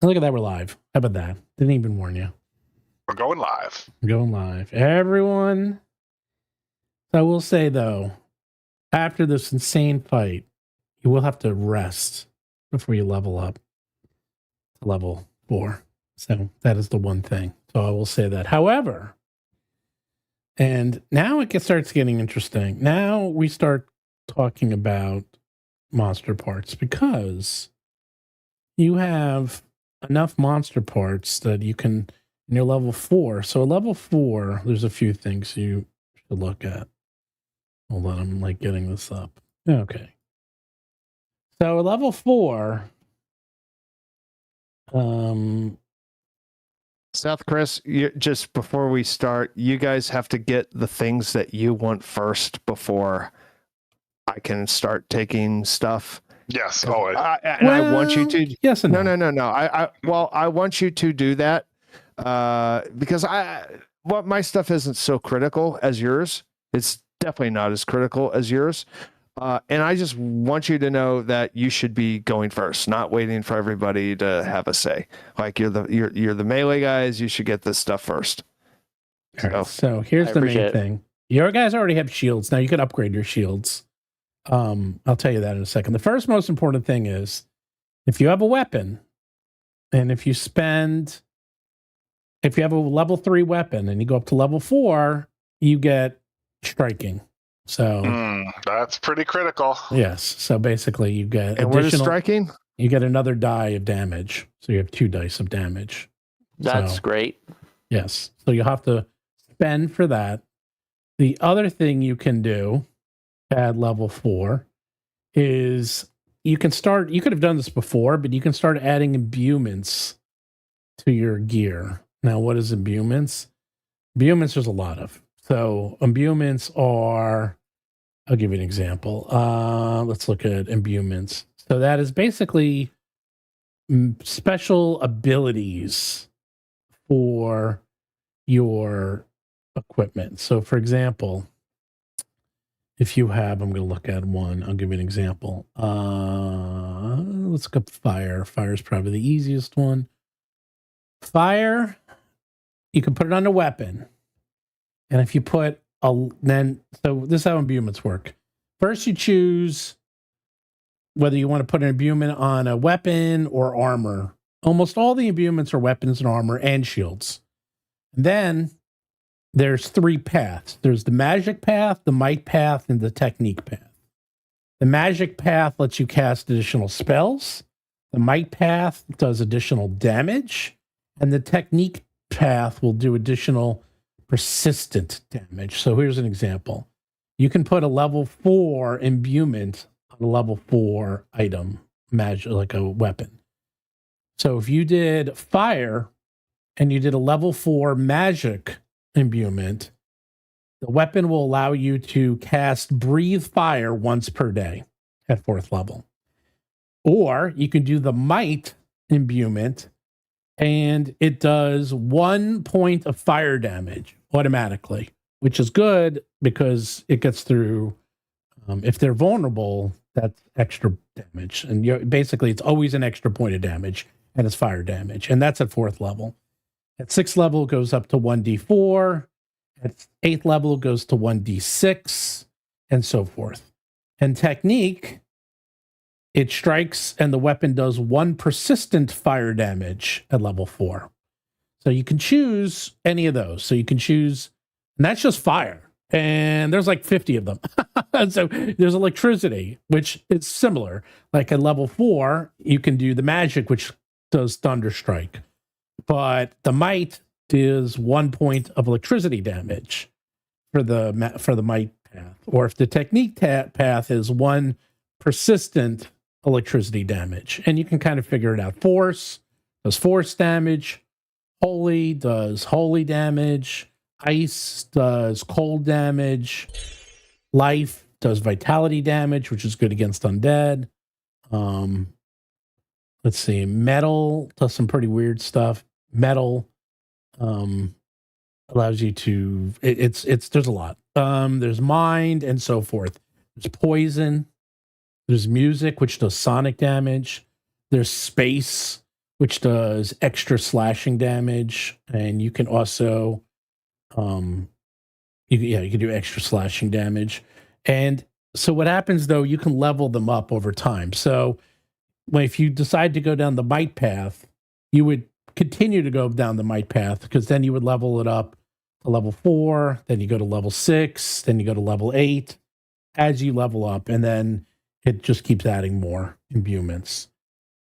Look at that, we're live. How about that? Didn't even warn you. We're going live. We're going live. Everyone. So I will say, though, after this insane fight, you will have to rest before you level up to level 4. So that is the one thing. So I will say that. However, and now it starts getting interesting. Now we start talking about monster parts because you have enough monster parts that you can, and you're level 4. So at level 4, there's a few things you should look at. Hold on, I'm like getting this up. Okay. So at level 4, South Chris, just before we start, you guys have to get the things that you want first before I can start taking stuff. Yes, always. I want you to. Yes and no. I want you to do that because my stuff isn't so critical as yours. It's definitely not as critical as yours. And I just want you to know that you should be going first, not waiting for everybody to have a say. Like you're the melee guys, you should get this stuff first. So here's the main thing. Your guys already have shields. Now you can upgrade your shields. I'll tell you that in a second. The first most important thing is if you have a weapon and if you have a level 3 weapon and you go up to level 4, you get striking. So that's pretty critical. Yes. So basically you get and what is striking? You get another die of damage. So you have 2 dice of damage. That's great. Yes. So you'll have to spend for that. The other thing you can do at level 4 is you could have done this before, but you can start adding imbuements to your gear. Now, what is imbuements? Imbuements there's a lot of. So imbuements are, I'll give you an example. Let's look at imbuements. So that is basically special abilities for your equipment. So for example, if you have, I'm going to look at one. I'll give you an example. Let's look up fire. Fire is probably the easiest one. Fire, you can put it on a weapon. And if you put so this is how imbuements work. First, you choose whether you want to put an imbuement on a weapon or armor. Almost all the imbuements are weapons and armor and shields. And then there's 3 paths. There's the magic path, the might path, and the technique path. The magic path lets you cast additional spells. The might path does additional damage. And the technique path will do additional persistent damage. So here's an example. You can put a level 4 imbuement on a level 4 item, like a weapon. So if you did fire and you did a level 4 magic imbuement, the weapon will allow you to cast breathe fire once per day at 4th level. Or you can do the might imbuement and it does 1 point of fire damage automatically, which is good because it gets through. If they're vulnerable, that's extra damage. And basically it's always an extra point of damage and it's fire damage. And that's at 4th level. At 6th level, it goes up to 1d4. At 8th level, it goes to 1d6, and so forth. And technique, it strikes and the weapon does 1 persistent fire damage at level 4. So you can choose any of those. So you can choose, and that's just fire. And there's like 50 of them. So there's electricity, which is similar. Like at level 4, you can do the magic, which does thunder strike. But the might is 1 point of electricity damage for the might path. Or if the technique path is 1 persistent electricity damage. And you can kind of figure it out. Force does force damage. Holy does holy damage. Ice does cold damage. Life does vitality damage, which is good against undead. Let's see. Metal does some pretty weird stuff. Metal allows you to there's a lot. There's mind and so forth. There's poison. There's music, which does sonic damage. There's space, which does extra slashing damage, and you can also, you can do extra slashing damage. And so what happens though, you can level them up over time. So if you decide to go down the might path, you would continue to go down the might path, because then you would level it up to level 4, then you go to level 6, then you go to level 8 as you level up, and then it just keeps adding more imbuements.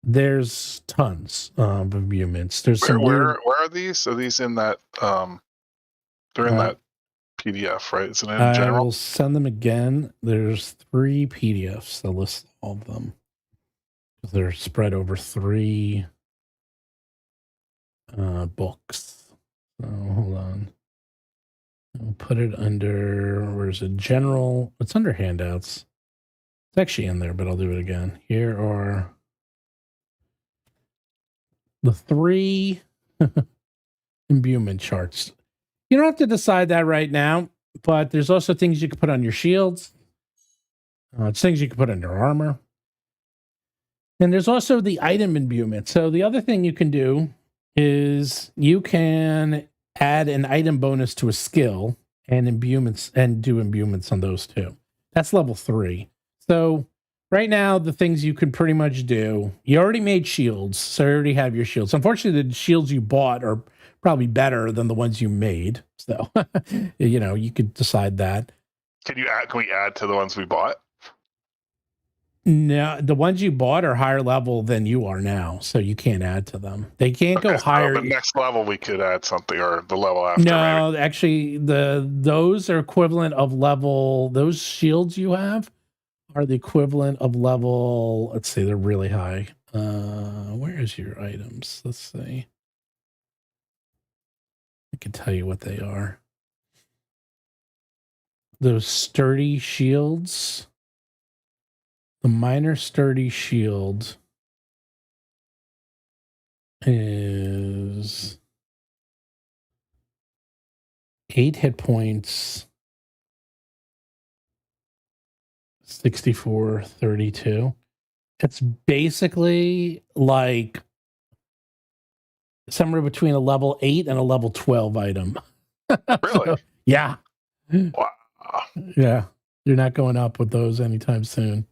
There's tons of imbuements. There's Where are these? Are these in that? They're in that PDF, right? Isn't it in I general? will send them again. There's 3 PDFs that list all of them. They're spread over 3 books. So hold on. I'll put it under, where's it? General. It's under handouts. It's actually in there, but I'll do it again. Here are the 3 imbuement charts. You don't have to decide that right now, but there's also things you can put on your shields. It's things you can put on your armor. And there's also the item imbuement. So the other thing you can do is you can add an item bonus to a skill and imbuements, and do imbuements on those too. That's level 3. So right now, the things you can pretty much do, you already made shields, so you already have your shields. Unfortunately, the shields you bought are probably better than the ones you made. So, you could decide that. Can we add to the ones we bought? No, the ones you bought are higher level than you are now, so you can't add to them. They can't go higher. The next level we could add something, or the level after. No, maybe. Actually, those are equivalent of level. Those shields you have are the equivalent of level. Let's see, they're really high. Where is your items? Let's see. I can tell you what they are. Those sturdy shields. The minor sturdy shield is 8 hit points, 64-32. It's basically like somewhere between a level 8 and a level 12 item. Really? So, yeah. Wow. Yeah. You're not going up with those anytime soon.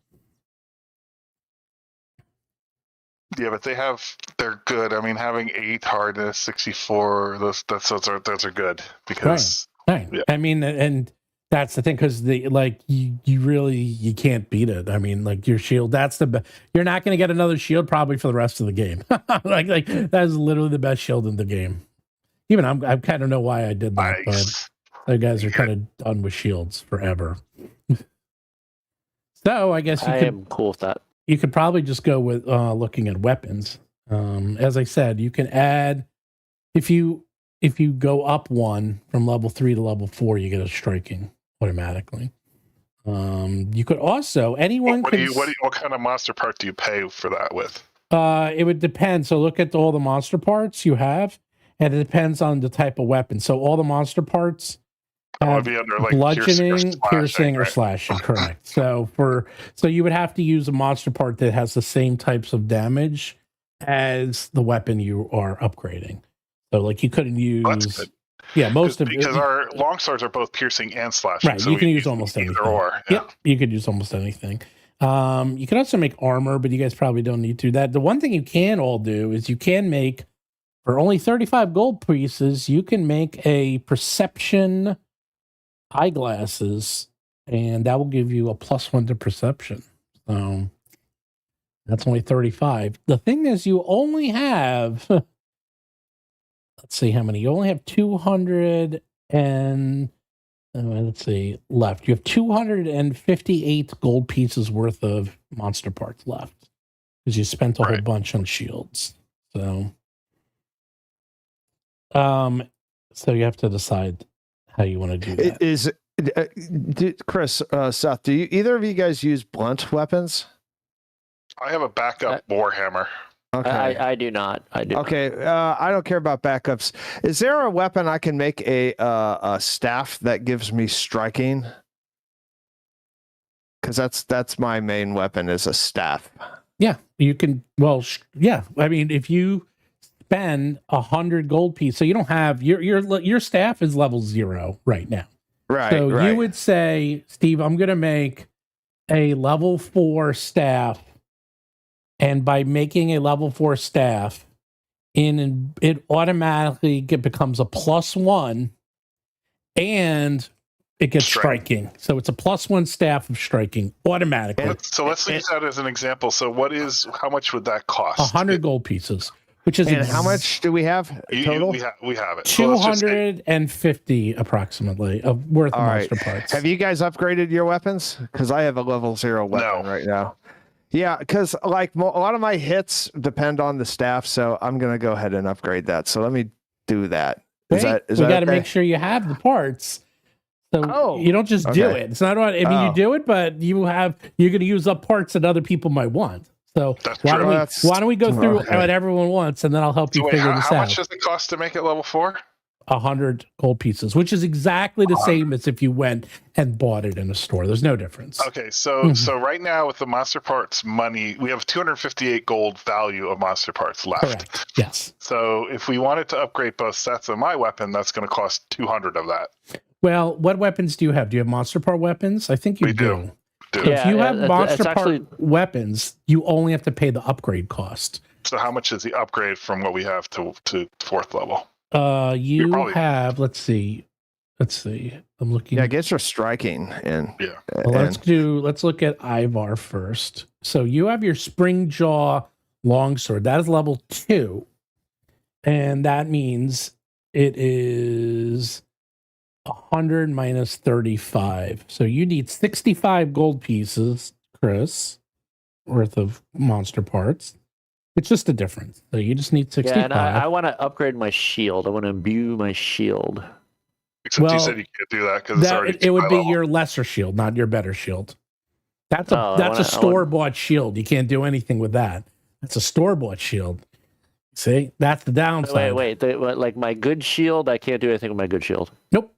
Yeah, but they're good. I mean, having 8 hardness, 64, those are good, because right. Yeah. I mean, and that's the thing, because you can't beat it. I mean, like your shield, you're not going to get another shield probably for the rest of the game. like that is literally the best shield in the game. Even I kind of know why I did that, Nice. but you guys are kind of done with shields forever. So I guess I am cool with that. you could probably just go with looking at weapons. As I said, you can add, if you go up 1 from level 3 to level 4, you get a striking automatically. You could also what kind of monster part do you pay for that with? It would depend. So look at all the monster parts you have, and it depends on the type of weapon. So all the monster parts have Be under like bludgeoning, piercing, or right? slashing. Correct. So you would have to use a monster part that has the same types of damage as the weapon you are upgrading. So like you couldn't use. That's good. Yeah, because our longswords are both piercing and slashing. Right, so you can use almost anything. Or, Yep, you could use almost anything. You can also make armor, but you guys probably don't need to. The one thing you can all do is you can make, for only 35 gold pieces, you can make a perception eyeglasses, and that will give you a +1 to perception. So that's only 35. The thing is, you only have, let's see how many. You only have 200 and left. You have 258 gold pieces worth of monster parts left, because you spent a whole bunch on shields. So you have to decide how you want to do that. Chris, Seth, do either of you guys use blunt weapons? I have a backup warhammer. Okay. I do not. Okay. I don't care about backups. Is there a weapon I can make a staff that gives me striking? Because that's my main weapon, is a staff. Yeah, You can, well, yeah. I mean, if you spend 100 gold pieces, so you don't have your staff is level 0 right now. Right. So right. you would say, Steve, I'm going to make a level 4 staff, and by making a level 4 staff, it automatically becomes a +1, and it gets striking. So it's a +1 staff of striking automatically. So let's use that as an example. So how much would that cost? 100 gold pieces, which is And how much do we have total? We have it. 250 approximately of worth of monster parts. Have you guys upgraded your weapons? Because I have a level 0 weapon right now. Yeah, because like a lot of my hits depend on the staff, so I'm gonna go ahead and upgrade that. So let me do that. We got to make sure you have the parts. So you don't just do it. It's not. I mean, you do it, but you're going to use up parts that other people might want. So why don't we go through what everyone wants, and then I'll help you figure this out. How much does it cost to make it level 4? 100 gold pieces, which is exactly the same as if you went and bought it in a store. There's no difference. Okay, so right now with the monster parts money, we have 258 gold value of monster parts left. Correct. Yes. So if we wanted to upgrade both sets of my weapon, that's going to cost 200 of that. Well, what weapons do you have? Do you have monster part weapons? I think you do. Yeah, if you have monster part weapons, you only have to pay the upgrade cost. So how much is the upgrade from what we have to 4th level? You have, let's see. I'm looking. Yeah, get your striking in. Yeah. Well, let's look at Ivar first. So you have your spring jaw longsword. That is level 2. And that means it is 100 minus 35. So you need 65 gold pieces, Chris, worth of monster parts. It's just a difference. So you just need 65. Yeah, and I want to upgrade my shield. I want to imbue my shield. Except you said you can't do that because it's already it would be your lesser shield, not your better shield. That's a store-bought shield. You can't do anything with that. That's a store-bought shield. See, that's the downside. Wait. Like my good shield, I can't do anything with my good shield. Nope.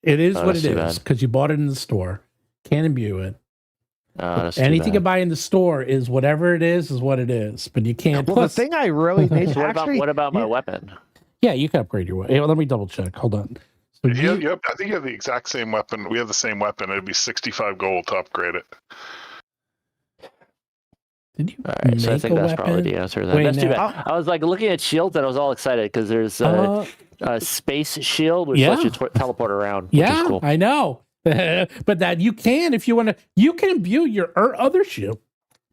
It is what it is because you bought it in the store. Can't imbue it. Anything you buy in the store is whatever it is what it is. But you can't. Well, the thing I really need. What about my weapon? Yeah, you can upgrade your weapon. Hey, let me double check. Hold on. So I think you have the exact same weapon. We have the same weapon. It'd be 65 gold to upgrade it. Did you? All right, so I think that's probably the answer. That's too bad. I was like looking at shields and I was all excited because there's a space shield which lets you teleport around. Yeah, which is cool. I know. But that you can, if you want to, you can imbue your other shield,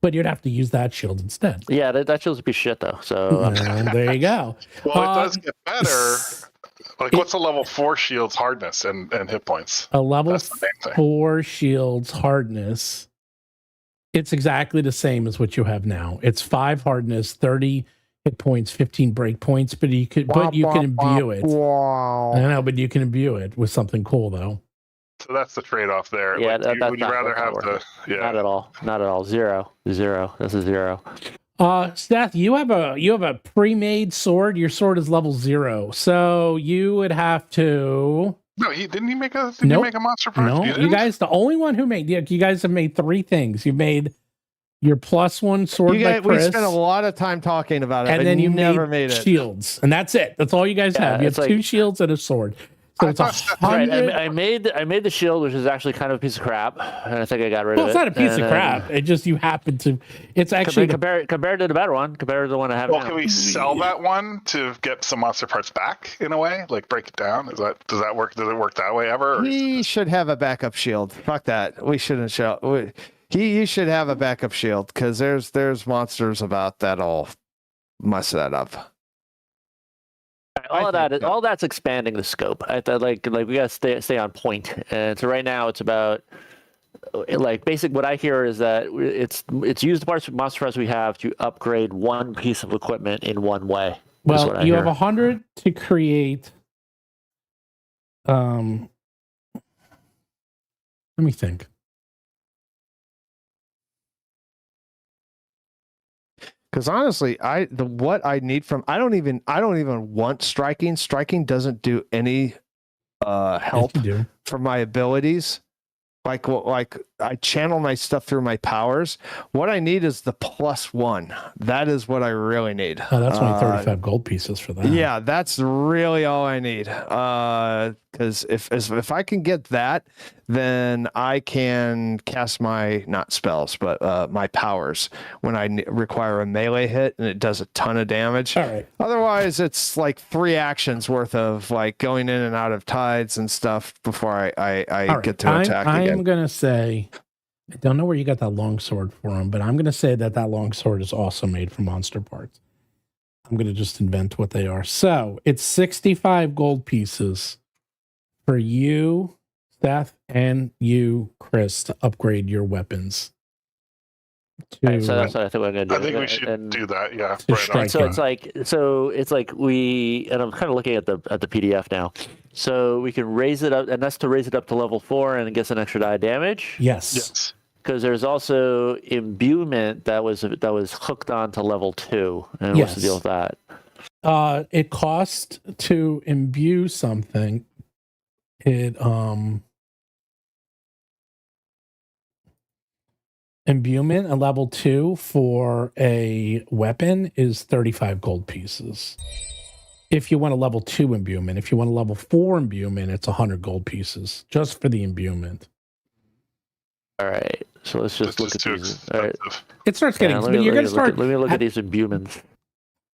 but you'd have to use that shield instead. Yeah, that shield's a piece of shit though. So there you go. Well, it does get better. Like, what's a level 4 shield's hardness and hit points? A level 4 shield's hardness. It's exactly the same as what you have now. It's 5 hardness, 30 hit points, 15 break points, but you can imbue it. Wow. I know, but you can imbue it with something cool though. So that's the trade-off there. Yeah, like, would you rather have the? Yeah. Not at all. Zero. That's a 0. Seth, you have a pre-made sword. Your sword is level 0, so you would have to. No, didn't he make a? Did you make a monster part? No, you guys, the only one who made. You guys have made 3 things. You made your +1 sword. We spent a lot of time talking about it, and then you never made it. Shields, and that's it. That's all you guys have. You have 2 shields and a sword. So it's 100. Right. I made the shield, which is actually kind of a piece of crap, and I think I got rid of it. Well, it's not a piece of crap. It just you happen to. It's actually compared to the better one. Compared to the one I have. Well, now. can we sell that one to get some monster parts back in a way? Like break it down? Does that work? Does it work that way ever? He should have a backup shield. Fuck that. We shouldn't show. You should have a backup shield because there's monsters about that'll mess that up. All that's expanding the scope. I thought like we gotta stay on point. And so right now it's about like basic. What I hear is that it's used the parts of monster parts we have to upgrade one piece of equipment in one way. Well, you have 100 to create. Let me think. Because honestly, what I need from I don't even want striking. Striking doesn't do any help for my abilities. like I channel my stuff through my powers. What I need is the +1. That is what I really need. Oh, that's only 35 gold pieces for that. Yeah, that's really all I need. Because if I can get that, then I can cast my, not spells, but my powers when I require a melee hit, and it does a ton of damage. All right. Otherwise, it's like 3 actions worth of like going in and out of tides and stuff before I All get to attack again. I'm going to say, I don't know where you got that longsword from, but I'm going to say that longsword is also made from monster parts. I'm going to just invent what they are. So it's 65 gold pieces for you, Seth, and you, Chris, to upgrade your weapons. Right, so that's what I think we're going to do. I think we should do that. Yeah. Right so it's like we, and I'm kind of looking at the PDF now. So we can raise it up, and that's to raise it up to level 4, and it gets an extra die damage. Yes. Because there's also imbuement that was hooked on to level 2, and what's the deal with that? It costs to imbue something. Imbuement at level 2 for a weapon is 35 gold pieces. If you want a level 2 imbuement, if you want a level 4 imbuement, it's 100 gold pieces just for the imbuement. All right, so let's just look at these. All right. It starts getting. Let me look at these imbuments.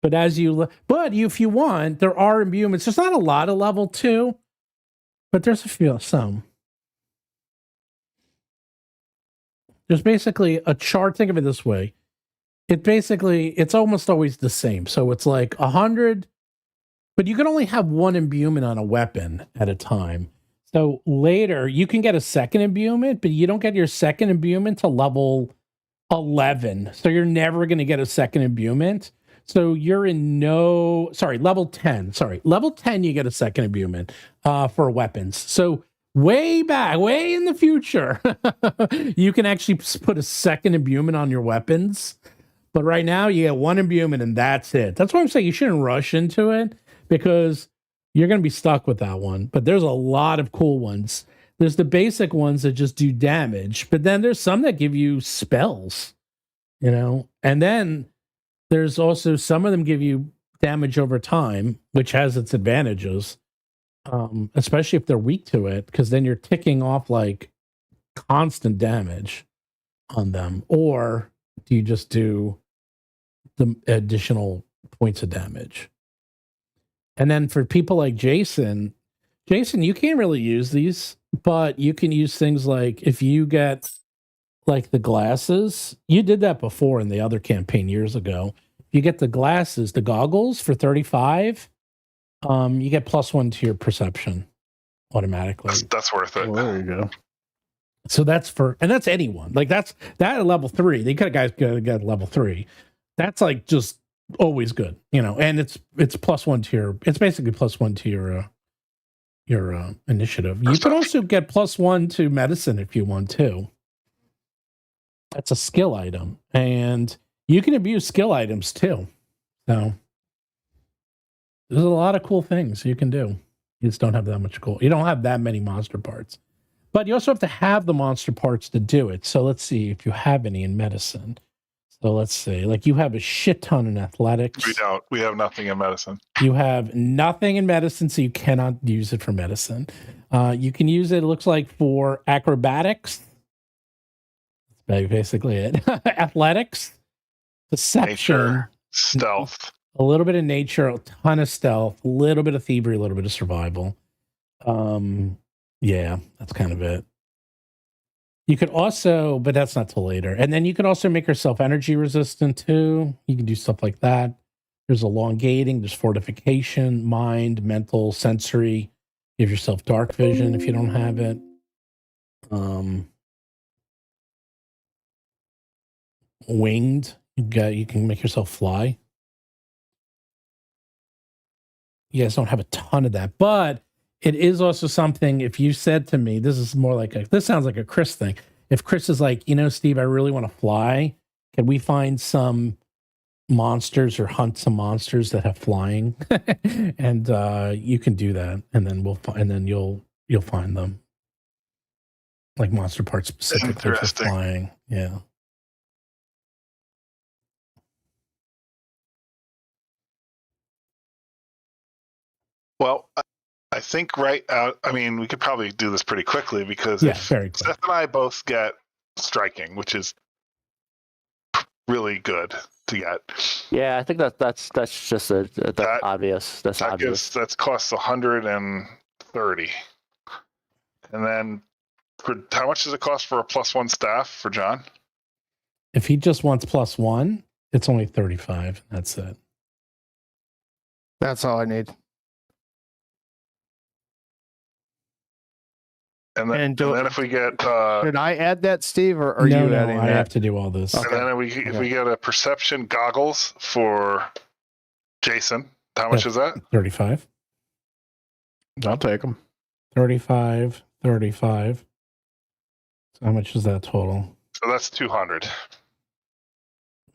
But if you want, there are imbuments. There's not a lot of level 2, but there's some. There's basically a chart. Think of it this way. It's almost always the same. So it's like 100, but you can only have one imbuement on a weapon at a time. So later you can get a second imbuement, but you don't get your second imbuement to level 11. So you're never going to get a second imbuement. So you're in level 10. Level 10, you get a second imbuement for weapons. So way in the future, you can actually put a second imbuement on your weapons. But right now, you get one imbuement and that's it. That's why I'm saying you shouldn't rush into it, because you're going to be stuck with that one. But there's a lot of cool ones. There's the basic ones that just do damage, but then there's some that give you spells, and then there's also some of them give you damage over time, which has its advantages. Especially if they're weak to it, because then you're ticking off like constant damage on them. Or do you just do the additional points of damage? And then for people like Jason, you can't really use these, but you can use things like if you get like the glasses. You did that before in the other campaign years ago. You get the glasses, the goggles for 35. You get +1 to your perception automatically. That's worth it. Oh, there you go. So that's anyone. Like that at level 3. They could have guys got level 3. That's like just always good, and it's +1 to your. It's basically +1 to your initiative. You can also get +1 to medicine if you want to. That's a skill item, and you can abuse skill items too. So there's a lot of cool things you can do. You just don't have that much cool. You don't have that many monster parts, but you also have to have the monster parts to do it. So let's see if you have any in medicine. So let's say, like, you have a shit ton in athletics. We don't. We have nothing in medicine. You have nothing in medicine, so you cannot use it for medicine. You can use it looks like, for acrobatics. That's basically it. Athletics, deception, nature, stealth. A little bit of nature, a ton of stealth, a little bit of thievery, a little bit of survival. Yeah, that's kind of it. You could also, but that's not till later. And then you could also make yourself energy resistant too. You can do stuff like that. There's elongating, there's fortification, mind, mental, sensory. Give yourself dark vision if you don't have it. Winged, you can make yourself fly. You guys don't have a ton of that, but it is also something, if you said to me, this sounds like a Chris thing. If Chris is like, Steve, I really want to fly. Can we find some monsters or hunt some monsters that have flying? And you can do that. And then you'll find them. like monster parts specifically for Interesting. flying. Yeah. Well, I think right out. I mean, we could probably do this pretty quickly because Yeah, if very quick. Seth and I both get striking, which is really good to get. Yeah, I think that's just that's obvious. That's That obvious. that's costs 130. And then for how much does it cost for a +1 staff for John? If he just wants +1, it's only 35. That's it. That's all I need. And then, And and then if we get Should I add that, Steve, or are no, you no, adding I that? have to do all this. Okay. and then if we get a perception goggles for Jason, how much is that? 35. I'll take them. 35. 35. So how much is that total? So that's 200.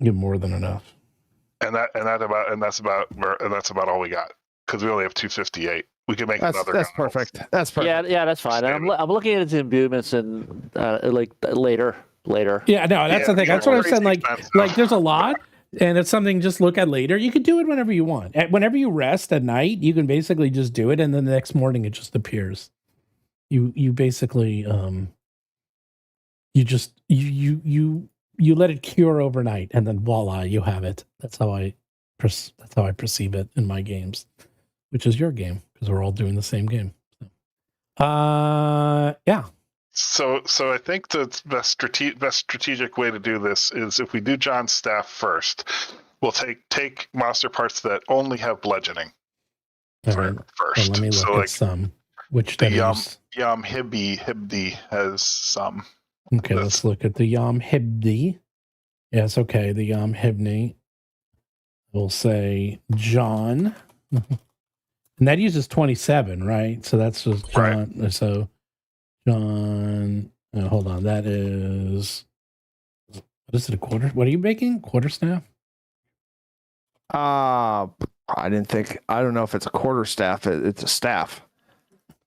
Get more than enough. And that's about all we got because we only have 258. We can make That's another. that's goggles. perfect. That's perfect. Yeah, that's fine. And I'm looking at the imbuements and like later. Yeah, no, that's Yeah, the thing. That's what I was saying. crazy Like expensive. there's a lot, and it's something just look at later. You can do it whenever you want. Whenever you rest at night, you can basically just do it, and then the next morning it just appears. You basically you let it cure overnight, and then voila, you have it. That's how I perceive it in my games, which is your game because we're all doing the same game. Yeah. So I think the best strategic way to do this is if we do John's staff first, we'll take monster parts that only have bludgeoning All right. Well, first. let me look So at like some. Which the that is. Yam Hibdi has some. Okay, let's look at the Yam Hibdi. Yes, okay, the Yam Hibni. We'll say John. And that uses 27, right? So that's just John. Right. So John, hold on. That is, what is it, a quarter? What are you making? Quarter staff? I don't know if it's a quarter staff. It's a staff.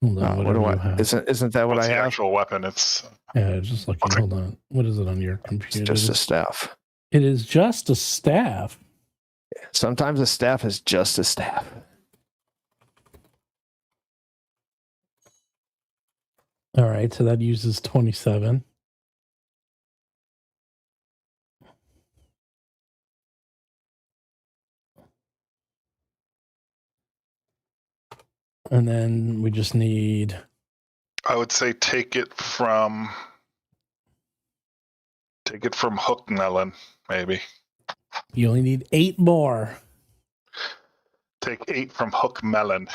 Hold on, what do I? Isn't that what What's I the have? actual weapon? It's just looking. Hold on. What is it on your computer? It's just a staff. It is just a staff. Sometimes a staff is just a staff. All right, so that uses 27. And then we just need, I would say take it from Hook Melon, maybe. You only need 8 more. Take 8 from Hook Melon.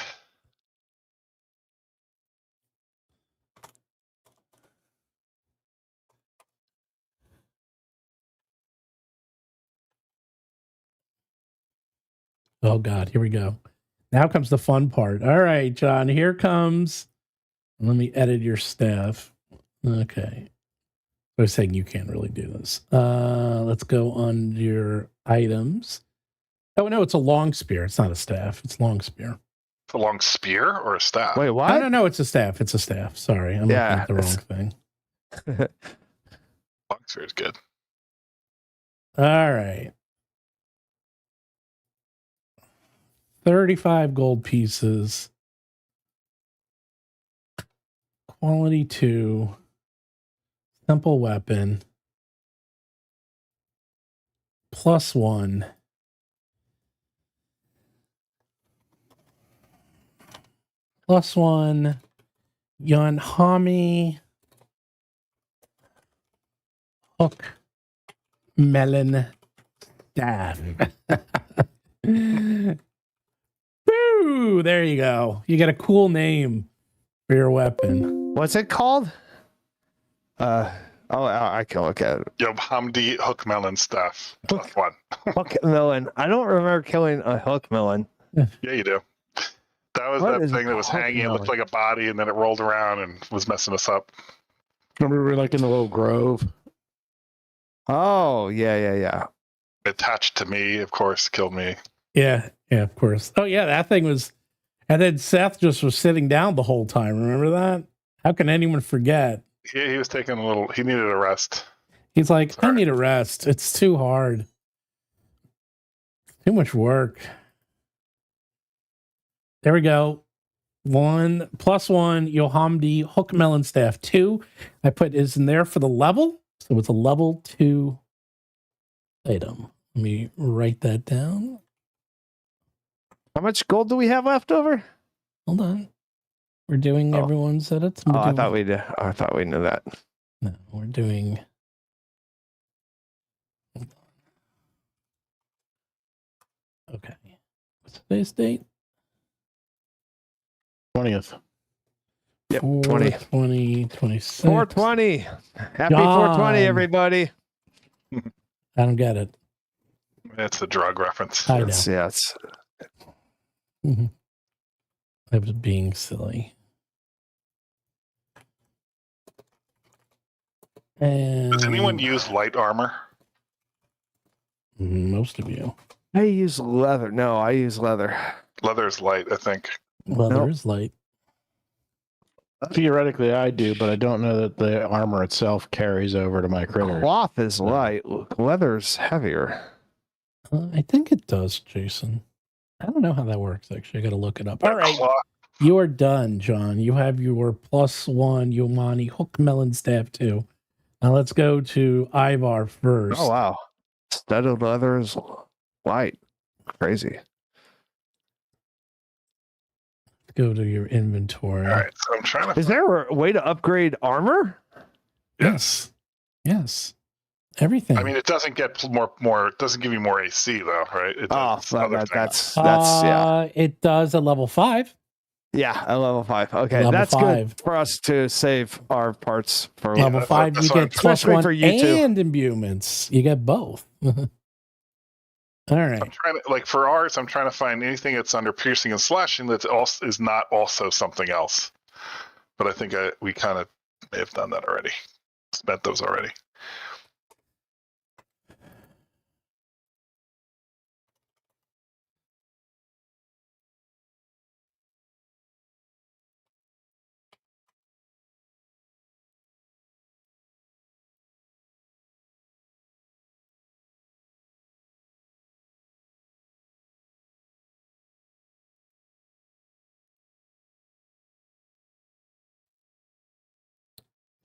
Oh God, here we go. Now comes the fun part. All right, John, here comes. Let me edit your staff. Okay. I was saying you can't really do this. Let's go on your items. Oh no, it's a long spear. It's not a staff. It's long spear. It's a long spear or a staff? Wait, what? No, it's a staff. It's a staff. Sorry, I'm looking at the wrong thing. Long spear is good. All right. 35 gold pieces. Quality 2. Simple weapon. +1. +1. Yanhami. Hook. Melon. Staff. Boo! There you go. You got a cool name for your weapon. What's it called? I can look at it. Yo, Hamdi Hook Melon staff. +1. Hook melon. I don't remember killing a hook melon. Yeah, you do. That was What that is thing that was Hook hanging. It looked Melon? like a body, and then it rolled around and was messing us up. Remember we were like in the little grove? Oh, yeah. Attached to me, of course, killed me. Yeah, of course. Oh, yeah, that thing was. And then Seth just was sitting down the whole time. Remember that? How can anyone forget? he was taking a little. He needed a rest. He's like, I Sorry. need a rest. It's too hard. Too much work. There we go. 1 + 1 Yohamdi Hook Melon Staff 2. I put is in there for the level. So it's a level 2 item. Let me write that down. How much gold do we have left over? Hold on. We're doing Oh. everyone's edits. Oh, I thought we did. I thought we knew that. No, we're doing. Okay. What's today's date? 20th. Yep, 20. 20, 26. 420. Happy John. 420, everybody. I don't get it. It's a drug reference. I know. It's Mhm. I was being silly. And Does anyone use light armor? most of you. I use leather. No, I use leather. Leather's light, I think. Well, Nope. there is light. Theoretically, I do, but I don't know that the armor itself carries over to my critters. Cloth is light. Leather's heavier. I think it does, Jason. I don't know how that works, actually. I got to look it up. All right. Cloth. You are done, John. You have your +1 Yomani Hook Melon Staff 2. Now let's go to Ivar first. Oh, wow. Studded leather is light. Crazy. Go to your inventory. All right, so I'm trying to. Is there a way to upgrade armor? Yes. Yes. Everything. I mean, it doesn't get more. It doesn't give you more AC though, right? It Oh, does other things. that's yeah. It does at level 5. Yeah, at level 5. Okay, Level that's 5. good for us to save our parts for Level that's 5, what- you that's what get I'm- plus Especially 1 for you two. and imbuements. You get both. All I'm right. trying to for ours. I'm trying to find anything that's under piercing and slashing that also is not also something else. But I think we kind of may have done that already. Spent those already.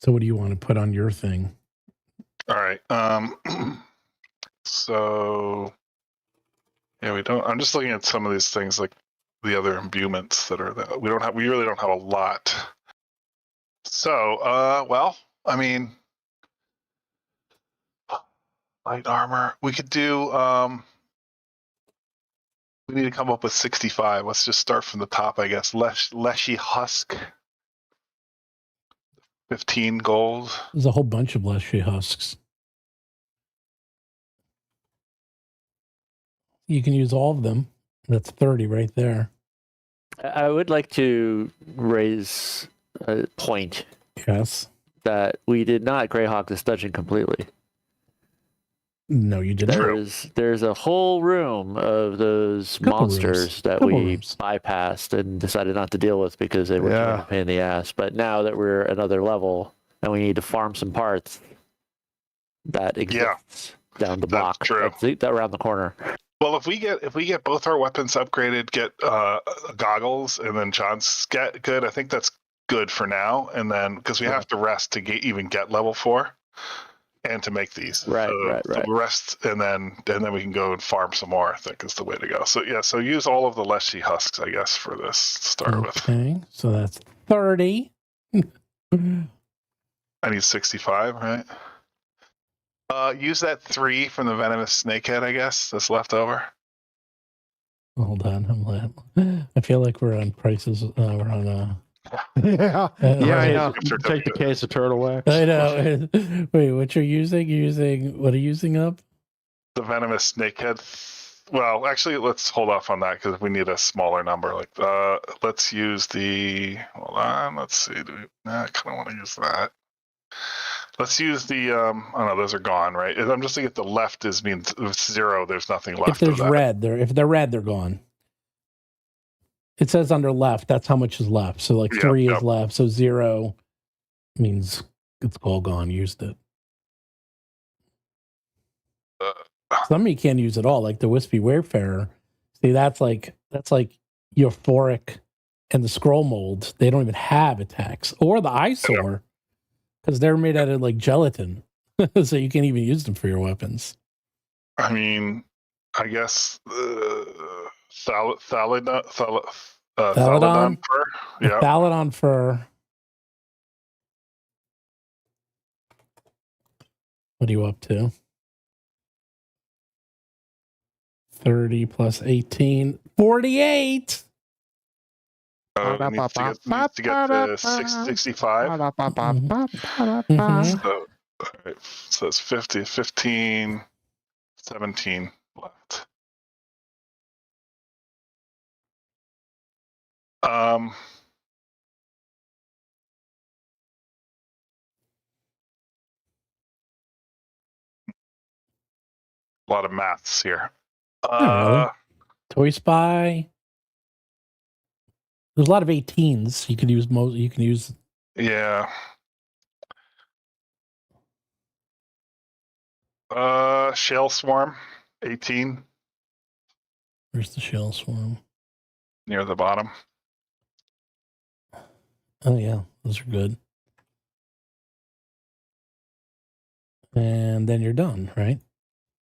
So what do you want to put on your thing? All right. So yeah, we don't. I'm just looking at some of these things like the other imbuements that are that we don't have. We really don't have a lot. So, well, I mean, light armor. We could do. We need to come up with 65. Let's just start from the top, I guess. Leshy Husk. 15 gold. There's a whole bunch of Leshy husks. You can use all of them. That's 30 right there. I would like to raise a point Yes. that we did not Greyhawk this dungeon completely. No, you didn't. There's a whole room of those Couple monsters rooms. that Couple we rooms. bypassed and decided not to deal with because they were Yeah. a pain in the ass. But now that we're another level and we need to farm some parts, that exists down the That's block. true. That's around the corner. Well, if we get both our weapons upgraded, get goggles, and then John's get good, I think that's good for now. And then because we have to rest to even get level 4, and to make these, Right. So we rest, and then we can go and farm some more. I think is the way to go. So yeah, so use all of the Leshy husks, I guess, for this to start with. Okay, so that's 30. I need 65, right? Use that 3 from the venomous snakehead, I guess, that's left over. Hold on, I feel like we're on prices. We're on Yeah, I know. Take the case of turtle wax. I know. Wait, what you're using? You're using what are you using up? The venomous snakehead. Well, actually, let's hold off on that because we need a smaller number. Like, let's use the. Hold on. Let's see. I kind of want to use that. Let's use the. Oh no, those are gone, right? I'm just thinking if the left means 0. There's nothing left. If there's of that. red, if they're red, they're gone. It says under left. That's how much is left. So like 3 is left. So 0 means all gone. Used it. Uh, Some of you can't use it all, like the Wispy Wayfarer. See, that's like euphoric and the scroll molds. They don't even have attacks, or the eyesore, because they're made out of like gelatin, so you can't even use them for your weapons. I mean, I guess Thaladon fur. The Yeah. Thaladon fur. What are you up to? 30 plus 18. 48! Needs to get to 65. Mhm. So, all right, so it's 50, 15, 17 left. A lot of maths here. really. Toy Spy. There's a lot of 18s. You can use most. You can use. Yeah. Shell Swarm, 18, Where's the Shell Swarm? near the bottom. Oh yeah, those are good. And then you're done, right?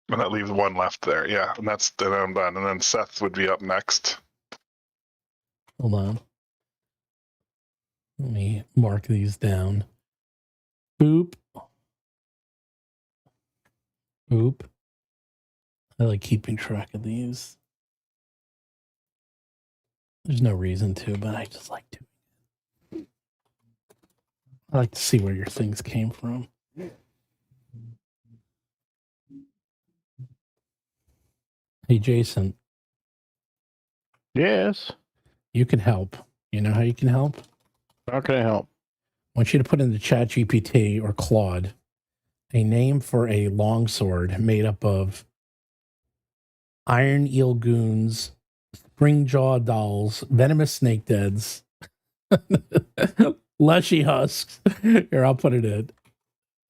And that leaves one left there. Yeah, and then I'm done. And then Seth would be up next. Hold on. Let me mark these down. Boop. Boop. I like keeping track of these. There's no reason to, but I just like to. I like to see where your things came from. Hey, Jason, Yes. you can help. You know how you can help? How can I help? I want you to put in the chat GPT or Claude a name for a longsword made up of iron eel goons, springjaw dolls, venomous snake deads, lushy husks. Here, I'll put it in.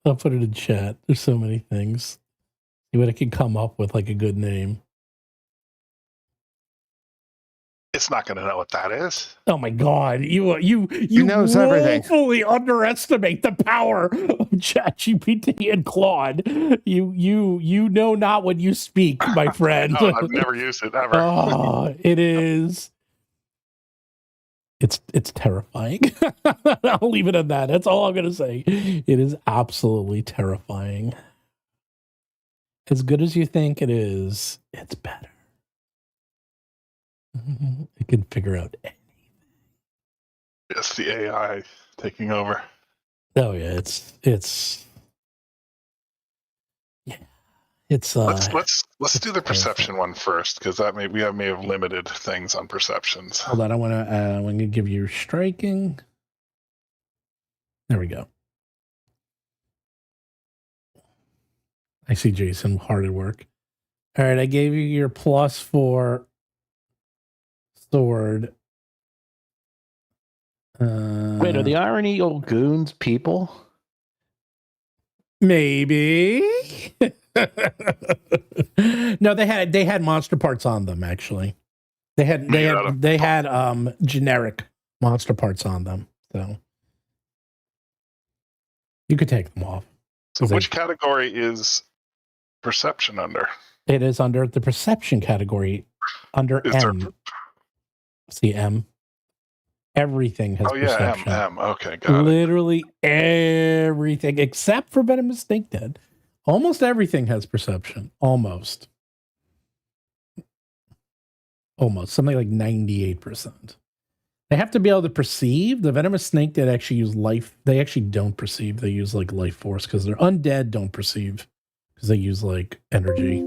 I'll put it in chat. There's so many things. See what I can come up with, like a good name. It's not going to know what that is. Oh my God! You knows everything. woefully underestimate the power of ChatGPT and Claude. You know not what you speak, my friend. No, I've never used it ever. Oh, it is. It's terrifying. I'll leave it at that. That's all I'm gonna say. It is absolutely terrifying. As good as you think it is, it's better. It can figure out anything. It's the AI taking over. Oh yeah, it's yeah, it's Let's do the perception one first, because that may have limited things on perceptions. Hold on, I'm gonna give you striking. There we go. I see Jason hard at work. All right, I gave you your plus for sword. Wait, are the Iron Eagle goons people? Maybe. No, they had monster parts on them. Actually, they had generic monster parts on them. So you could take them off. So which category is perception under? It is under the perception category, under M. See M. Everything has perception. M. Okay, got it. Literally everything except for Venomous Snake Dead. Almost everything has perception. Almost. Something like 98%. They have to be able to perceive. The Venomous Snake Dead actually use life. They actually don't perceive. They use like life force, because they're undead. Don't perceive because they use like energy.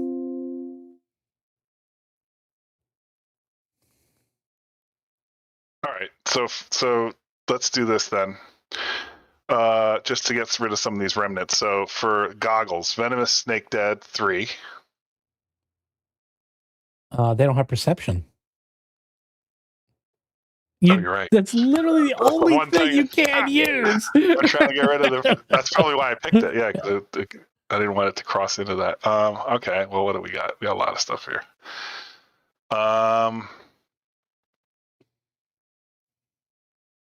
All right, so let's do this then. Just to get rid of some of these remnants. So for goggles, Venomous Snake Dead 3. They don't have perception. You, you're right. That's literally the That's the only one thing thing you it's- can't use. I'm trying to get rid of the. That's probably why I picked it. Yeah, 'cause I didn't want it to cross into that. Okay. Well, what do we got? We got a lot of stuff here.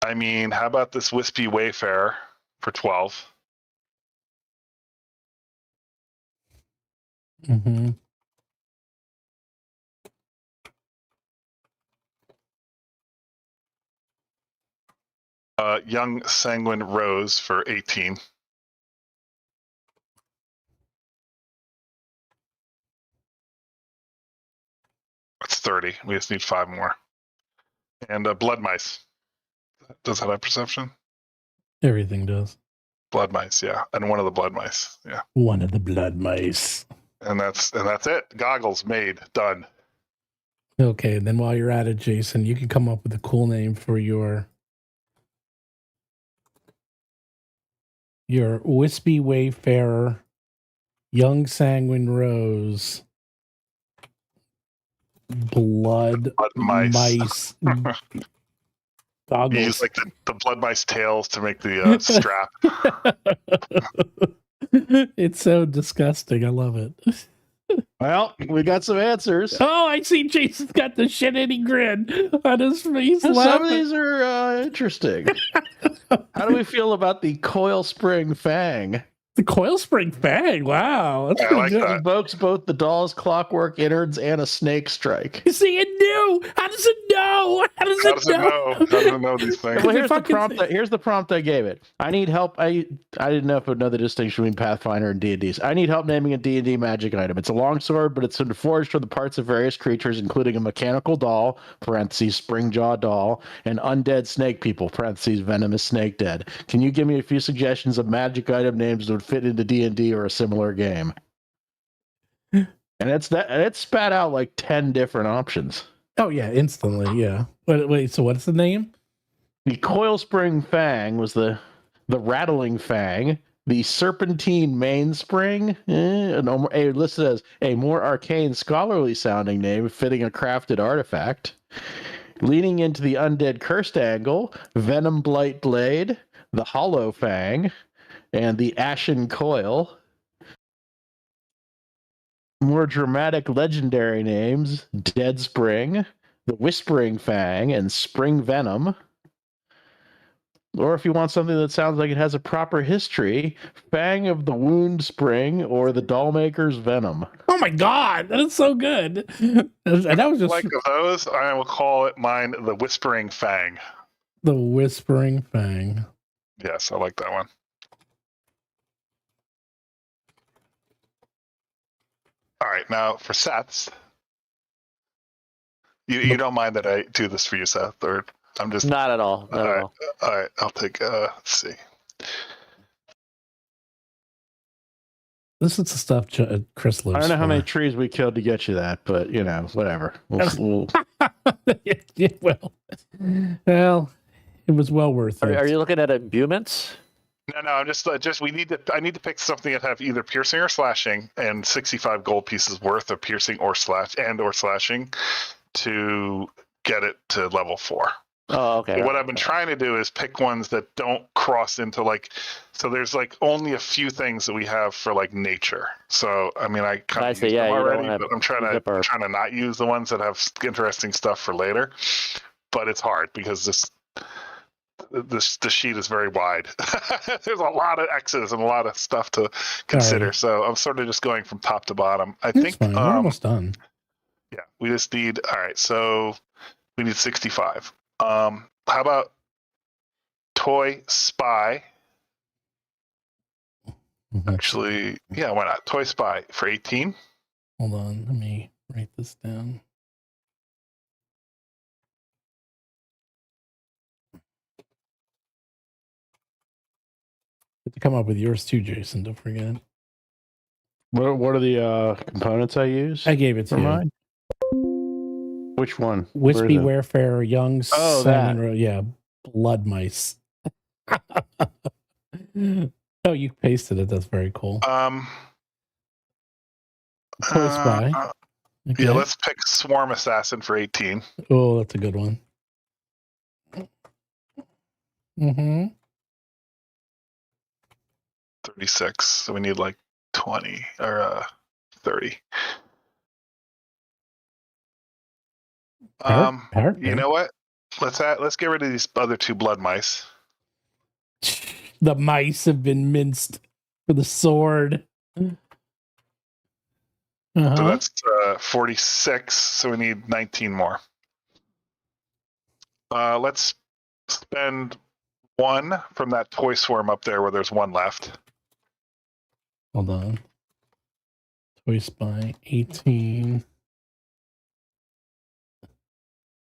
I mean, how about this wispy wayfarer for 12? Mm-hmm. Young sanguine rose for 18. That's 30. We just need 5 more. And blood mice. Does that have perception? Everything does. Blood mice, yeah. And one of the blood mice, yeah. One of the blood mice. And that's it. Goggles made, done. Okay, then while you're at it, Jason, you can come up with a cool name for your wispy wayfarer, young sanguine rose, blood mice. Goggles. You use like the blood mice tails to make the strap. It's so disgusting. I love it. Well, we got some answers. Oh, I see Jason's got the shit-eating grin on his face. Some of laughing. these are interesting. How do we feel about the coil spring fang? The coil spring fang. Wow, that's I pretty like good. that. Invokes both the doll's clockwork innards and a snake strike. You see, it knew. How does it know? How does it know? How does it know these things? Well, here's the fucking prompt. Here's the prompt I gave it. I need help. I didn't know if it would know the distinction between Pathfinder and D&D. I need help naming a D&D magic item. It's a longsword, but it's forged from the parts of various creatures, including a mechanical doll (parentheses spring jaw doll) and undead snake people (parentheses venomous snake dead). Can you give me a few suggestions of magic item names that would fit into D&D or a similar game? And it spat out like 10 different options. Oh yeah, instantly. Yeah. Wait. So what's the name? The coil spring fang was the rattling fang. The serpentine mainspring, listed as a more arcane, scholarly sounding name, fitting a crafted artifact. Leaning into the undead cursed angle, venom blight blade, the hollow fang, and the ashen coil. More dramatic legendary names, Dead Spring, the Whispering Fang, and Spring Venom. Or if you want something that sounds like it has a proper history, Fang of the Wound Spring or the Dollmaker's Venom. Oh my god, that is so good. And that was just Like those, I will call it mine the Whispering Fang. the whispering fang. Yes, I like that one. All right, now for Seth's. You don't mind that I do this for you, Seth, or I'm just Not at all. Not at all. all right. I'll take. Let's see. This is the stuff Chris lives I don't know how many for. trees we killed to get you that, but whatever. We'll Yeah, well, it was well worth it. Are you looking at imbuements? No. I'm just we need to. I need to pick something that have either piercing or slashing, and 65 gold pieces worth of piercing or slashing to get it to level 4. Oh, okay. What I've been trying to do is pick ones that don't cross into so there's only a few things that we have for nature. So I mean I kind of used them already, but I'm trying to not use the ones that have interesting stuff for later. But it's hard because the sheet is very wide. There's a lot of X's and a lot of stuff to consider. Right. So I'm sort of just going from top to bottom. I think fine. We're almost done. Yeah, we just need. All right, so we need 65. How about Toy Spy? Mm-hmm. Actually, yeah, why not? Toy Spy for 18. Hold on, let me write this down. To come up with yours too, Jason. Don't forget. What are the components I use? I gave it to you. Mine? Which one? Wispy Wayfarer, Young Salmon. Yeah, blood mice. Oh, you pasted it. That's very cool. Toy Spy. Okay. Yeah, let's pick Swarm Assassin for 18. Oh, that's a good one. Mm-hmm. 36. So we need like 20 or 30. You know what? Let's get rid of these other 2 blood mice. The mice have been minced for the sword. So that's 46. So we need 19 more. Let's spend 1 from that toy swarm up there where there's 1 left. Hold on. Toy spy 18.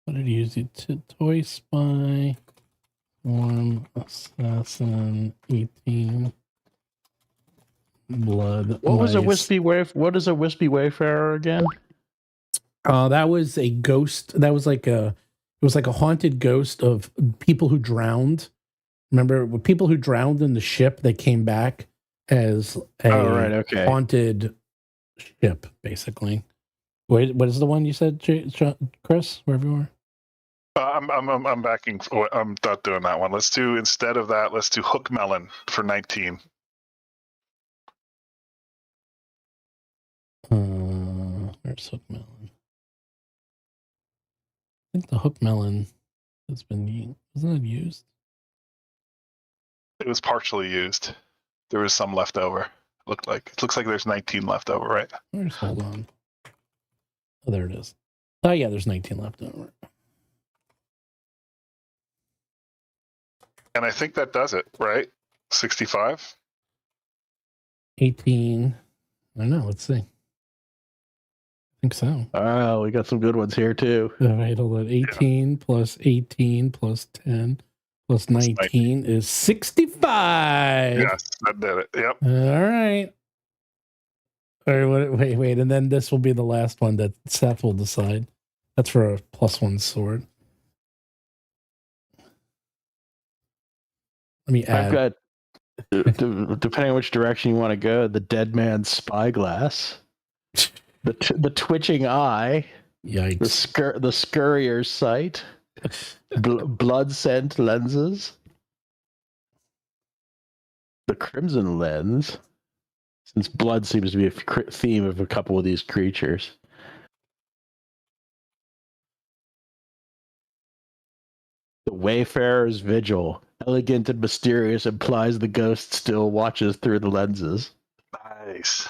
What did he use it to? Toy spy, swarm assassin 18. Blood. What was a mice. wispy wayf? What is a wispy wayfarer again? That was a ghost. That was like a. It was like a haunted ghost of people who drowned. Remember, with people who drowned in the ship, they came back as a haunted ship, basically. Wait, what is the one you said, Chris? Wherever you are. I'm backing. I'm not doing that one. Let's do instead of that. Let's do Hook Melon for 19. Where's Hook Melon? I think the Hook Melon has been used. Wasn't it used? It was partially used. There was some left over. It looks like there's 19 left over, right? Hold on. Oh, there it is. Oh yeah, there's 19 left over. And I think that does it, right? 65? 18. I don't know. Let's see. I think so. Oh, we got some good ones here too. Wait, hold on. 18 plus 18 plus 10 plus 19 is 65. Yes, that did it. Yep. All right. All right. Wait. And then this will be the last one that Seth will decide. That's for a +1 sword. Let me add. I've got, depending on which direction you want to go, the dead man's spyglass, the twitching eye, Yikes. the scurrier's sight, blood scent lenses, the crimson lens, since blood seems to be a theme of a couple of these creatures. The Wayfarer's Vigil, elegant and mysterious, implies the ghost still watches through the lenses. Nice.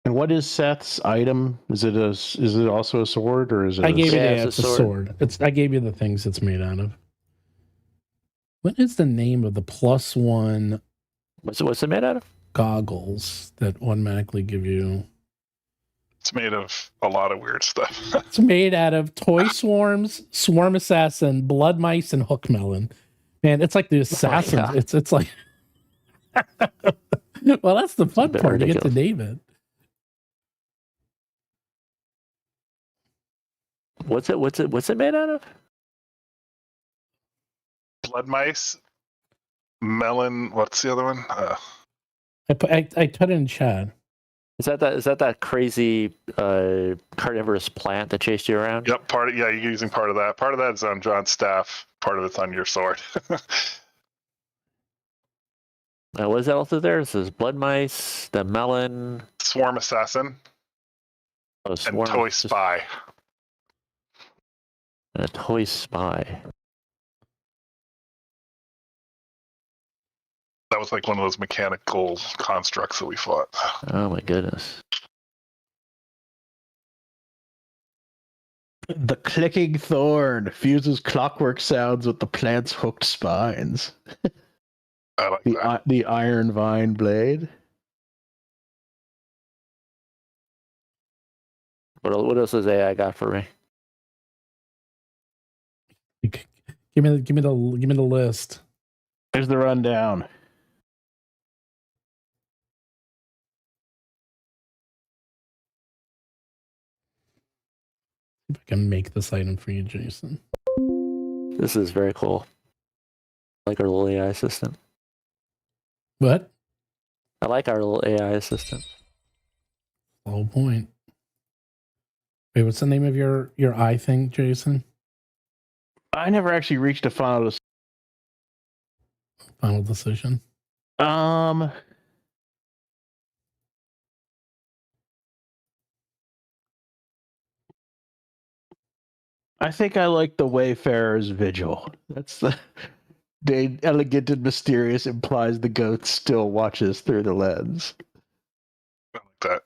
And what is Seth's item? Is it also a sword, or is it? I gave you it's the a sword. I gave you the things it's made out of. What is the name of the +1 What's it made out of? goggles that automatically give you? It's made of a lot of weird stuff. It's made out of toy swarms, swarm assassin, blood mice, and hook melon. Man, it's like the assassins. God. It's like. Well, that's the fun bit part. You get to ridiculous. name it. What's it made out of? Blood mice, melon. What's the other one? I put it in chat. Is that that crazy carnivorous plant that chased you around? Yep. You're using part of that. Part of that's on John's staff. Part of it's on your sword. What is that also there? It says blood mice, the melon, Swarm assassin and toy spy. And a toy spy. That was like one of those mechanical constructs that we fought. Oh my goodness. The clicking thorn fuses clockwork sounds with the plant's hooked spines. I like that. The iron vine blade. What else has AI got for me? Give me the list. Here's the rundown. If I can make this item for you, Jason. This is very cool. I like our little AI assistant. What? I like our little AI assistant. The whole point. Wait, what's the name of your eye thing, Jason? I never actually reached a final Final decision. I think I like the Wayfarer's Vigil. That's the elegant and mysterious implies the goat still watches through the lens. I like that.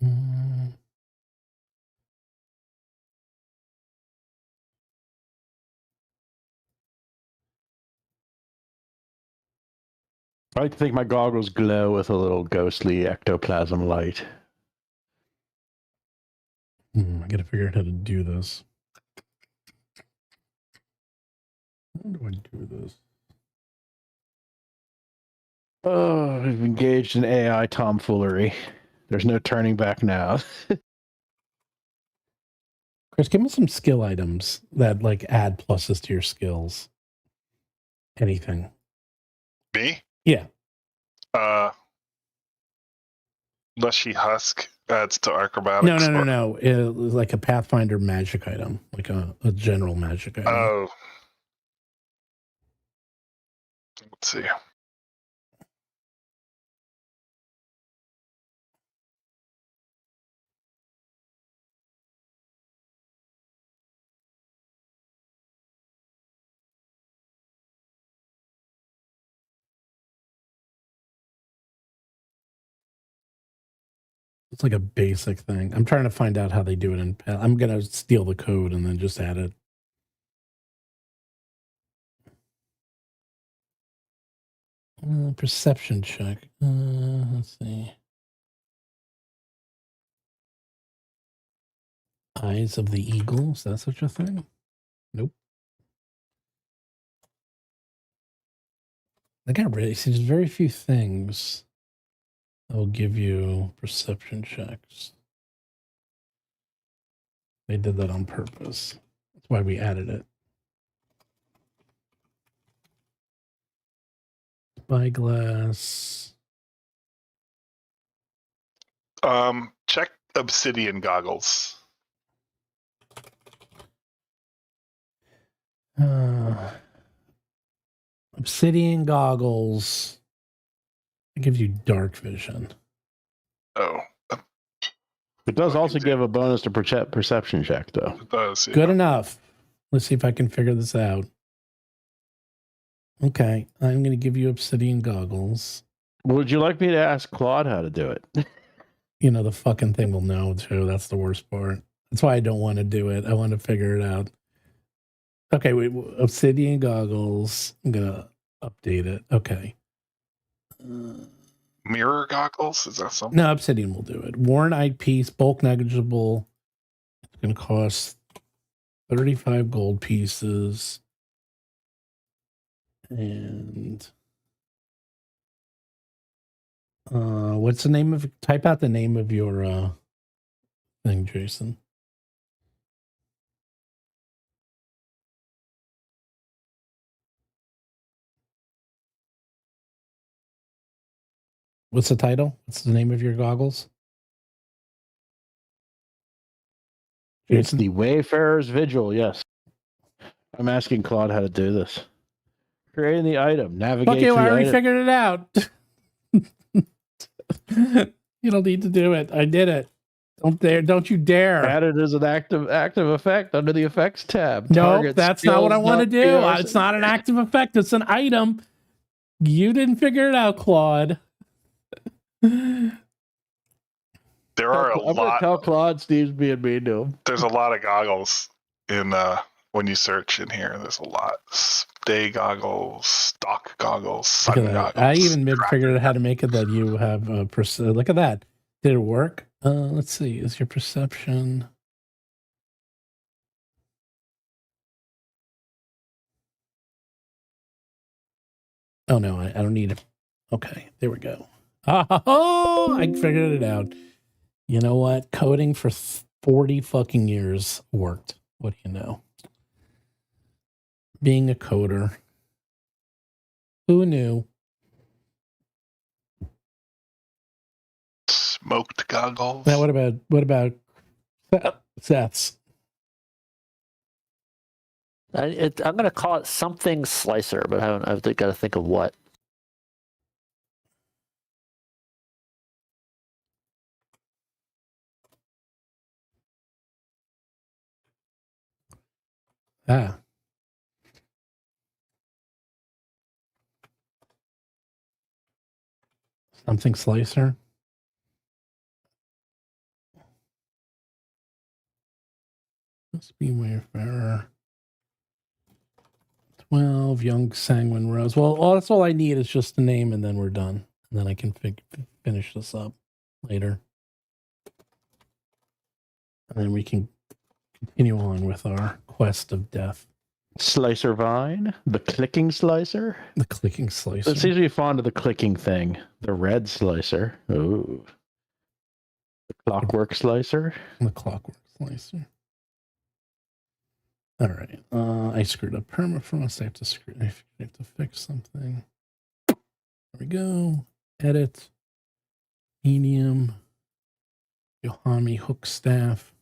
Mm, I like to think my goggles glow with a little ghostly ectoplasm light. I gotta figure out how to do this. How do I do this? Oh, we've engaged in AI tomfoolery. There's no turning back now. Chris, give me some skill items that like add pluses to your skills. Anything. Me? Yeah. Lushy Husk adds to acrobatics. No. It was like a Pathfinder magic item, like a general magic item. Oh. Let's see. It's like a basic thing. I'm trying to find out how they do it in. I'm gonna steal the code and then just add it. Perception check. Let's see. Eyes of the Eagle. Is that such a thing? Nope. I got really see. There's very few things that will give you perception checks. They did that on purpose. That's why we added it. Spyglass. Check obsidian goggles. Obsidian goggles. It gives you dark vision. Oh, It does also give a bonus to perception check, though. it does. Yeah. Good enough. Let's see if I can figure this out. Okay, I'm going to give you obsidian goggles. Would you like me to ask Claude how to do it? You know, the fucking thing will know, too. That's the worst part. That's why I don't want to do it. I want to figure it out. Okay, wait. Obsidian goggles. I'm going to update it. Okay. Mirror goggles? Is that something? No, obsidian will do it. Worn eyepiece, bulk negligible. It's going to cost 35 gold pieces. And what's the name of? Type out the name of your thing, Jason. What's the title? What's the name of your goggles? It's the Wayfarer's Vigil, yes. I'm asking Claude how to do this. Creating the item, navigate Fuck you, to I the already item. figured it out. You don't need to do it. I did it. Don't you dare. Added as an active effect under the effects tab. No, Target that's not what I skills, want to not do. PRs. It's not an active effect. It's an item. You didn't figure it out, Claude. There are a I'm gonna lot. tell Claude Steve's being mean to him. There's a lot of goggles in when you search in here. There's a lot. Day goggles, stock goggles, Look sun at that. goggles. I even figured out how to make it that you have look at that. Did it work? Let's see. Is your perception? Oh no, I don't need it. Okay, there we go. Oh, I figured it out. You know what? Coding for 40 fucking years worked. What do you know? being a coder. Who knew? Smoked goggles. Now, what about Seth's? I'm going to call it something slicer, but I've got to think of what. Ah. Something slicer. Must be Wayfarer. 12 young sanguine rose. Well, that's all I need is just the name, and then we're done. And then I can finish this up later. And then we can continue on with our quest of death. Slicer Vine, the clicking slicer. The clicking slicer. It seems to be fond of the clicking thing. The red slicer. Ooh. The clockwork slicer. The clockwork slicer. All right. I screwed up permafrost. I have to fix something. There we go. Edit. Medium. Yohami hook staff.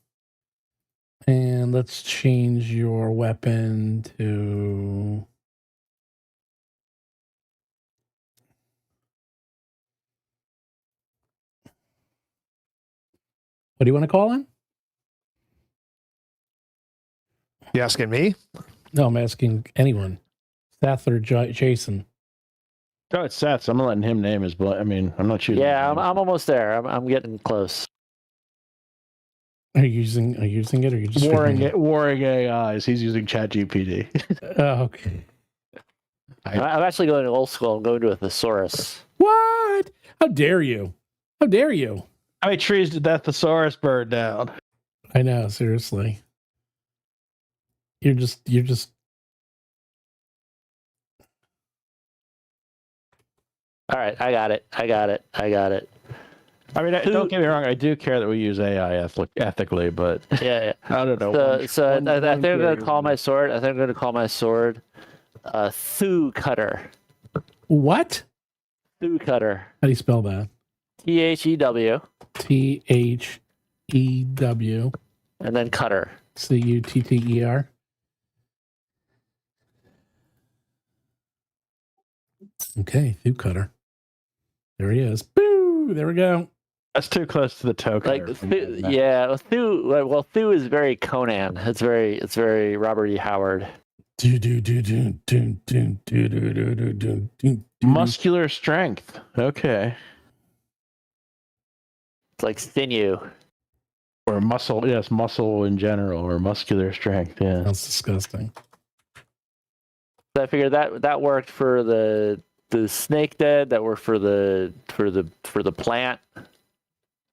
And let's change your weapon to... What do you want to call him? You asking me? No, I'm asking anyone. Seth or Jason. Oh, it's Seth's. I'm letting him name his blood. I mean, I'm not choosing. Yeah, I'm almost there. I'm getting close. Are you using it, or are you just warring AIs? He's using ChatGPT. Oh, okay. I'm actually going to old school. I'm going to a thesaurus. What? How dare you? How dare you? How many trees did that thesaurus burn down? I know, seriously. You're just All right, I got it. I mean, don't get me wrong. I do care that we use AI ethically, but Yeah. I don't know. So I think I'm going to call my sword. I think I'm going to call my sword Thu Cutter. what? Thu Cutter. How do you spell that? THEW. THEW. And then Cutter. CUTTER. Okay, Thu Cutter. There he is. Boo! There we go. That's too close to the token. Like yeah, Thu is very Conan. It's very Robert E. Howard. Muscular strength. Okay. It's like sinew. Or muscle. Yes, muscle in general, or muscular strength. Yeah. That's disgusting. So I figured that worked for the snake dead. That worked for the plant.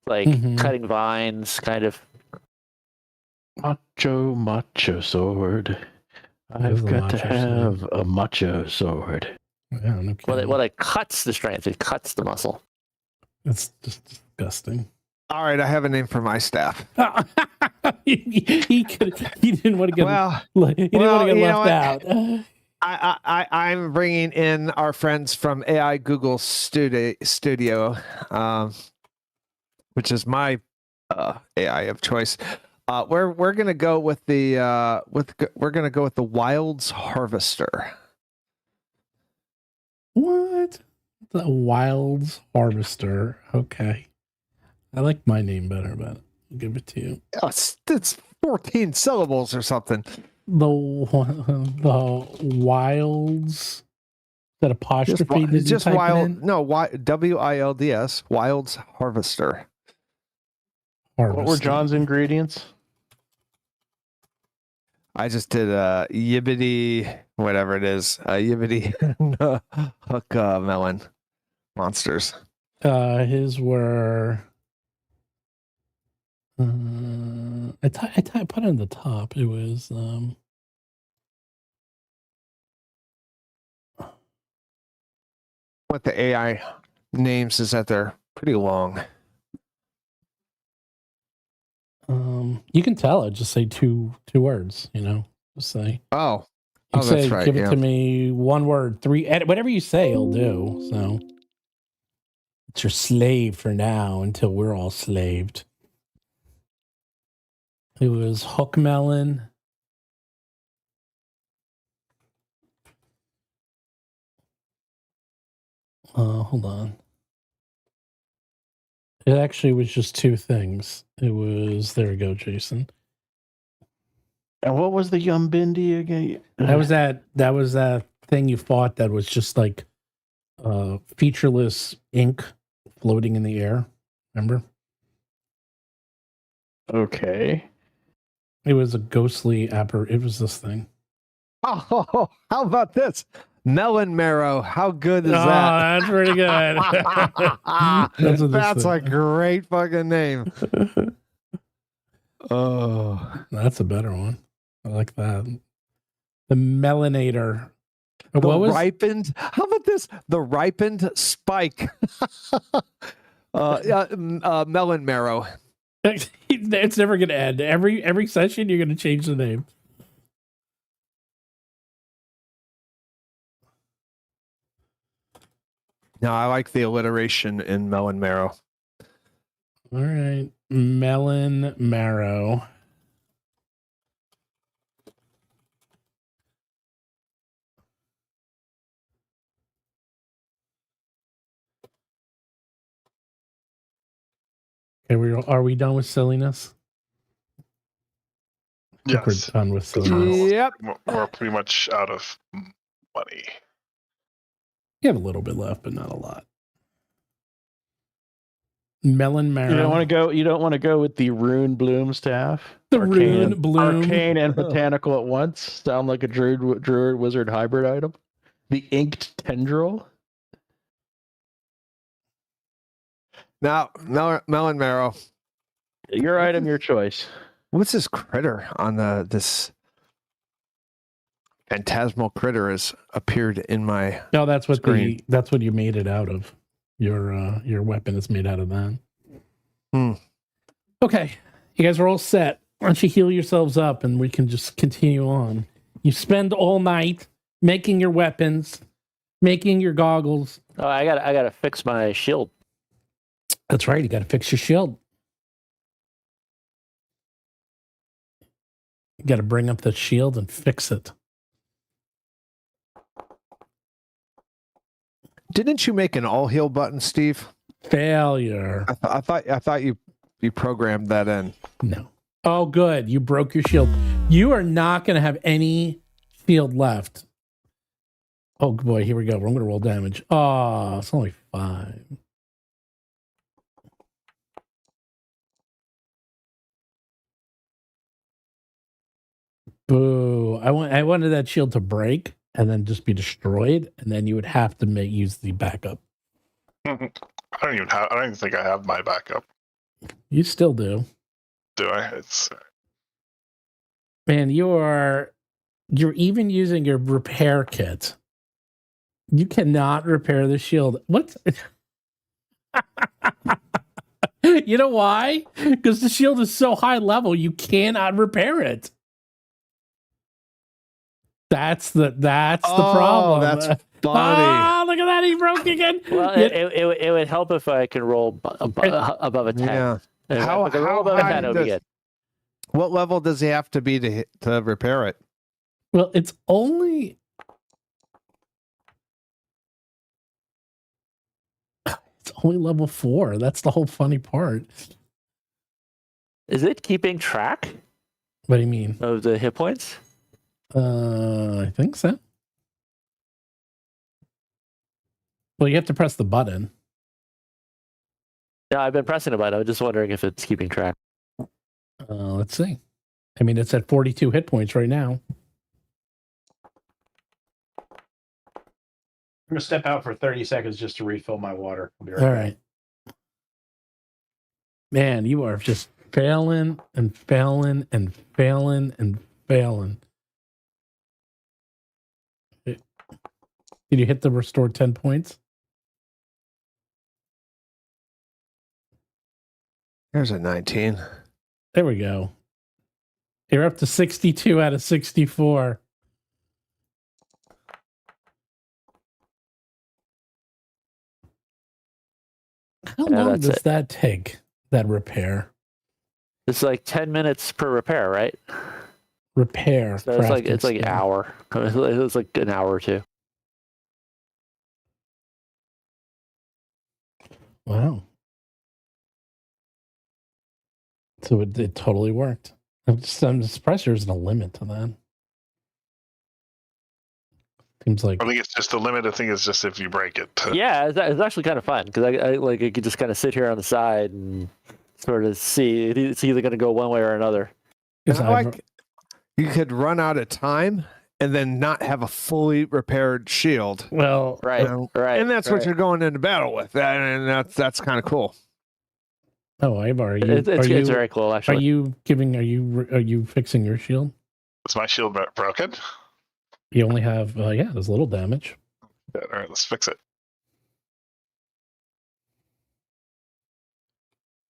Like cutting vines, kind of. Macho sword. I've got to have a macho sword. Yeah, no kidding. Well, it cuts the strength. It cuts the muscle. That's just disgusting. All right, I have a name for my staff. he didn't want to get left out. I'm bringing in our friends from AI Google Studio, which is my AI of choice. We're gonna go with the Wilds Harvester. What? The Wilds Harvester. Okay. I like my name better, but I'll give it to you. It's 14 syllables or something. The Wilds. That apostrophe? Just wild. No, WILDS. Wilds Harvester. What were John's ingredients? I just did a yibbity, whatever it is, yibbity hook melon monsters. His were. I put it in the top. It was. What the AI names is that they're pretty long. You can tell it. Just say two words. Just say. Oh, You Oh, say, that's right, give it yeah. to me, one word, three, whatever you say, he'll do. So it's your slave for now until we're all slaved. It was hook melon. Hold on. It actually was just two things. It was, there we go, Jason. And what was the Yumbindi again? That was that thing you fought that was just like featureless ink floating in the air. Remember? Okay. It was a ghostly it was this thing. Oh, how about this? Melon marrow. How good is that? That's pretty good. That's what this That's thing- a great fucking name. Oh, That's a better one. I like that. The melanator. the What was ripened. How about this? The ripened spike. Melon marrow. it's never gonna end. Every session you're gonna change the name. No, I like the alliteration in melon marrow. All right. Melon marrow. Okay, are we done with silliness? I think Yes. we're done with silliness. Yep. We're pretty much out of money. You have a little bit left, but not a lot. Melon marrow. You don't want to go with the rune bloom staff. The rune bloom. Arcane and botanical at once. Sound like a druid wizard hybrid item. The inked tendril. Now, melon marrow. Your item, your choice. What's this critter on this phantasmal critter has appeared in my No, that's what screen. that's what you made it out of. Your weapon is made out of that. Okay, you guys are all set. Why don't you heal yourselves up and we can just continue on. You spend all night making your weapons, making your goggles. Oh, I gotta fix my shield. That's right. You got to fix your shield. You got to bring up the shield and fix it. Didn't you make an all heal button, Steve? Failure. I thought you programmed that in. No. Oh, good. You broke your shield. You are not going to have any shield left. Oh, boy. Here we go. I'm going to roll damage. Oh, it's only 5. Boo. I wanted that shield to break and then just be destroyed. And then you would have to use the backup. I don't even think I have my backup. You still do. Do I? It's Man, you're even using your repair kit. You cannot repair the shield. What? You know why? Because the shield is so high level, you cannot repair it. That's the problem. That's funny. Oh, look at that! He broke again. Well, it would help if I can roll above a 10. Yeah. If How I could roll above a high 10, it would be does- good. What level does he have to be to repair it? Well, it's only level 4. That's the whole funny part. Is it keeping track What do you mean? of the hit points? I think so. Well, you have to press the button. Yeah, I've been pressing a button. I was just wondering if it's keeping track. Let's see. I mean, it's at 42 hit points right now. I'm gonna step out for 30 seconds just to refill my water. I'll be All right. Man, you are just failing and failing and failing and failing. Did you hit the restore 10 points? There's a 19. There we go. You're up to 62 out of 64. How Yeah, long that's does it. that take? That repair? It's like 10 minutes per repair, right? Repair. So it's like crafting an skill. hour. It's like an hour or two. Wow. So it totally worked. I'm surprised there isn't a limit to that. Seems like I think it's just the limited thing is just if you break it. Yeah, it's actually kind of fun because I like I could just kind of sit here on the side and sort of see it's either going to go one way or another. And 'cause I like you could run out of time and then not have a fully repaired shield. well, Right, right. And that's right. what you're going into battle with. And that's kind of cool. oh, Ivar, are you It's very cool, actually. are you fixing your shield? Is my shield broken? You only have there's a little damage. Yeah, all right, let's fix it.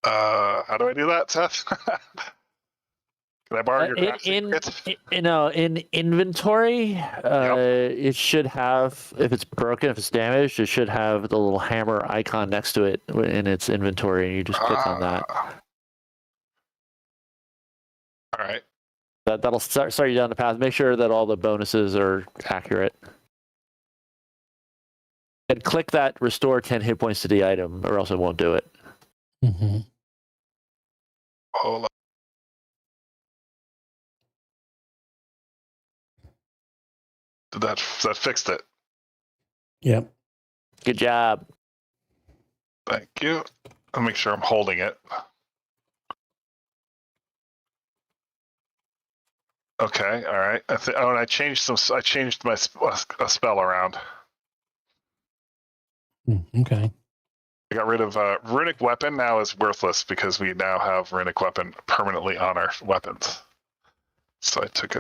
How do I do that, Seth? Can I borrow your in inventory, it should have, if it's broken, if it's damaged, it should have the little hammer icon next to it in its inventory, and you just click on that. All right. That'll start you down the path. Make sure that all the bonuses are accurate. And click that restore 10 hit points to the item, or else it won't do it. Mm-hmm. Hold on. That fixed it. Yep. Good job. Thank you. I'll make sure I'm holding it. Okay, all right. And I changed my spell around. Okay. I got rid of runic weapon. Now is worthless because we now have runic weapon permanently on our weapons. So I took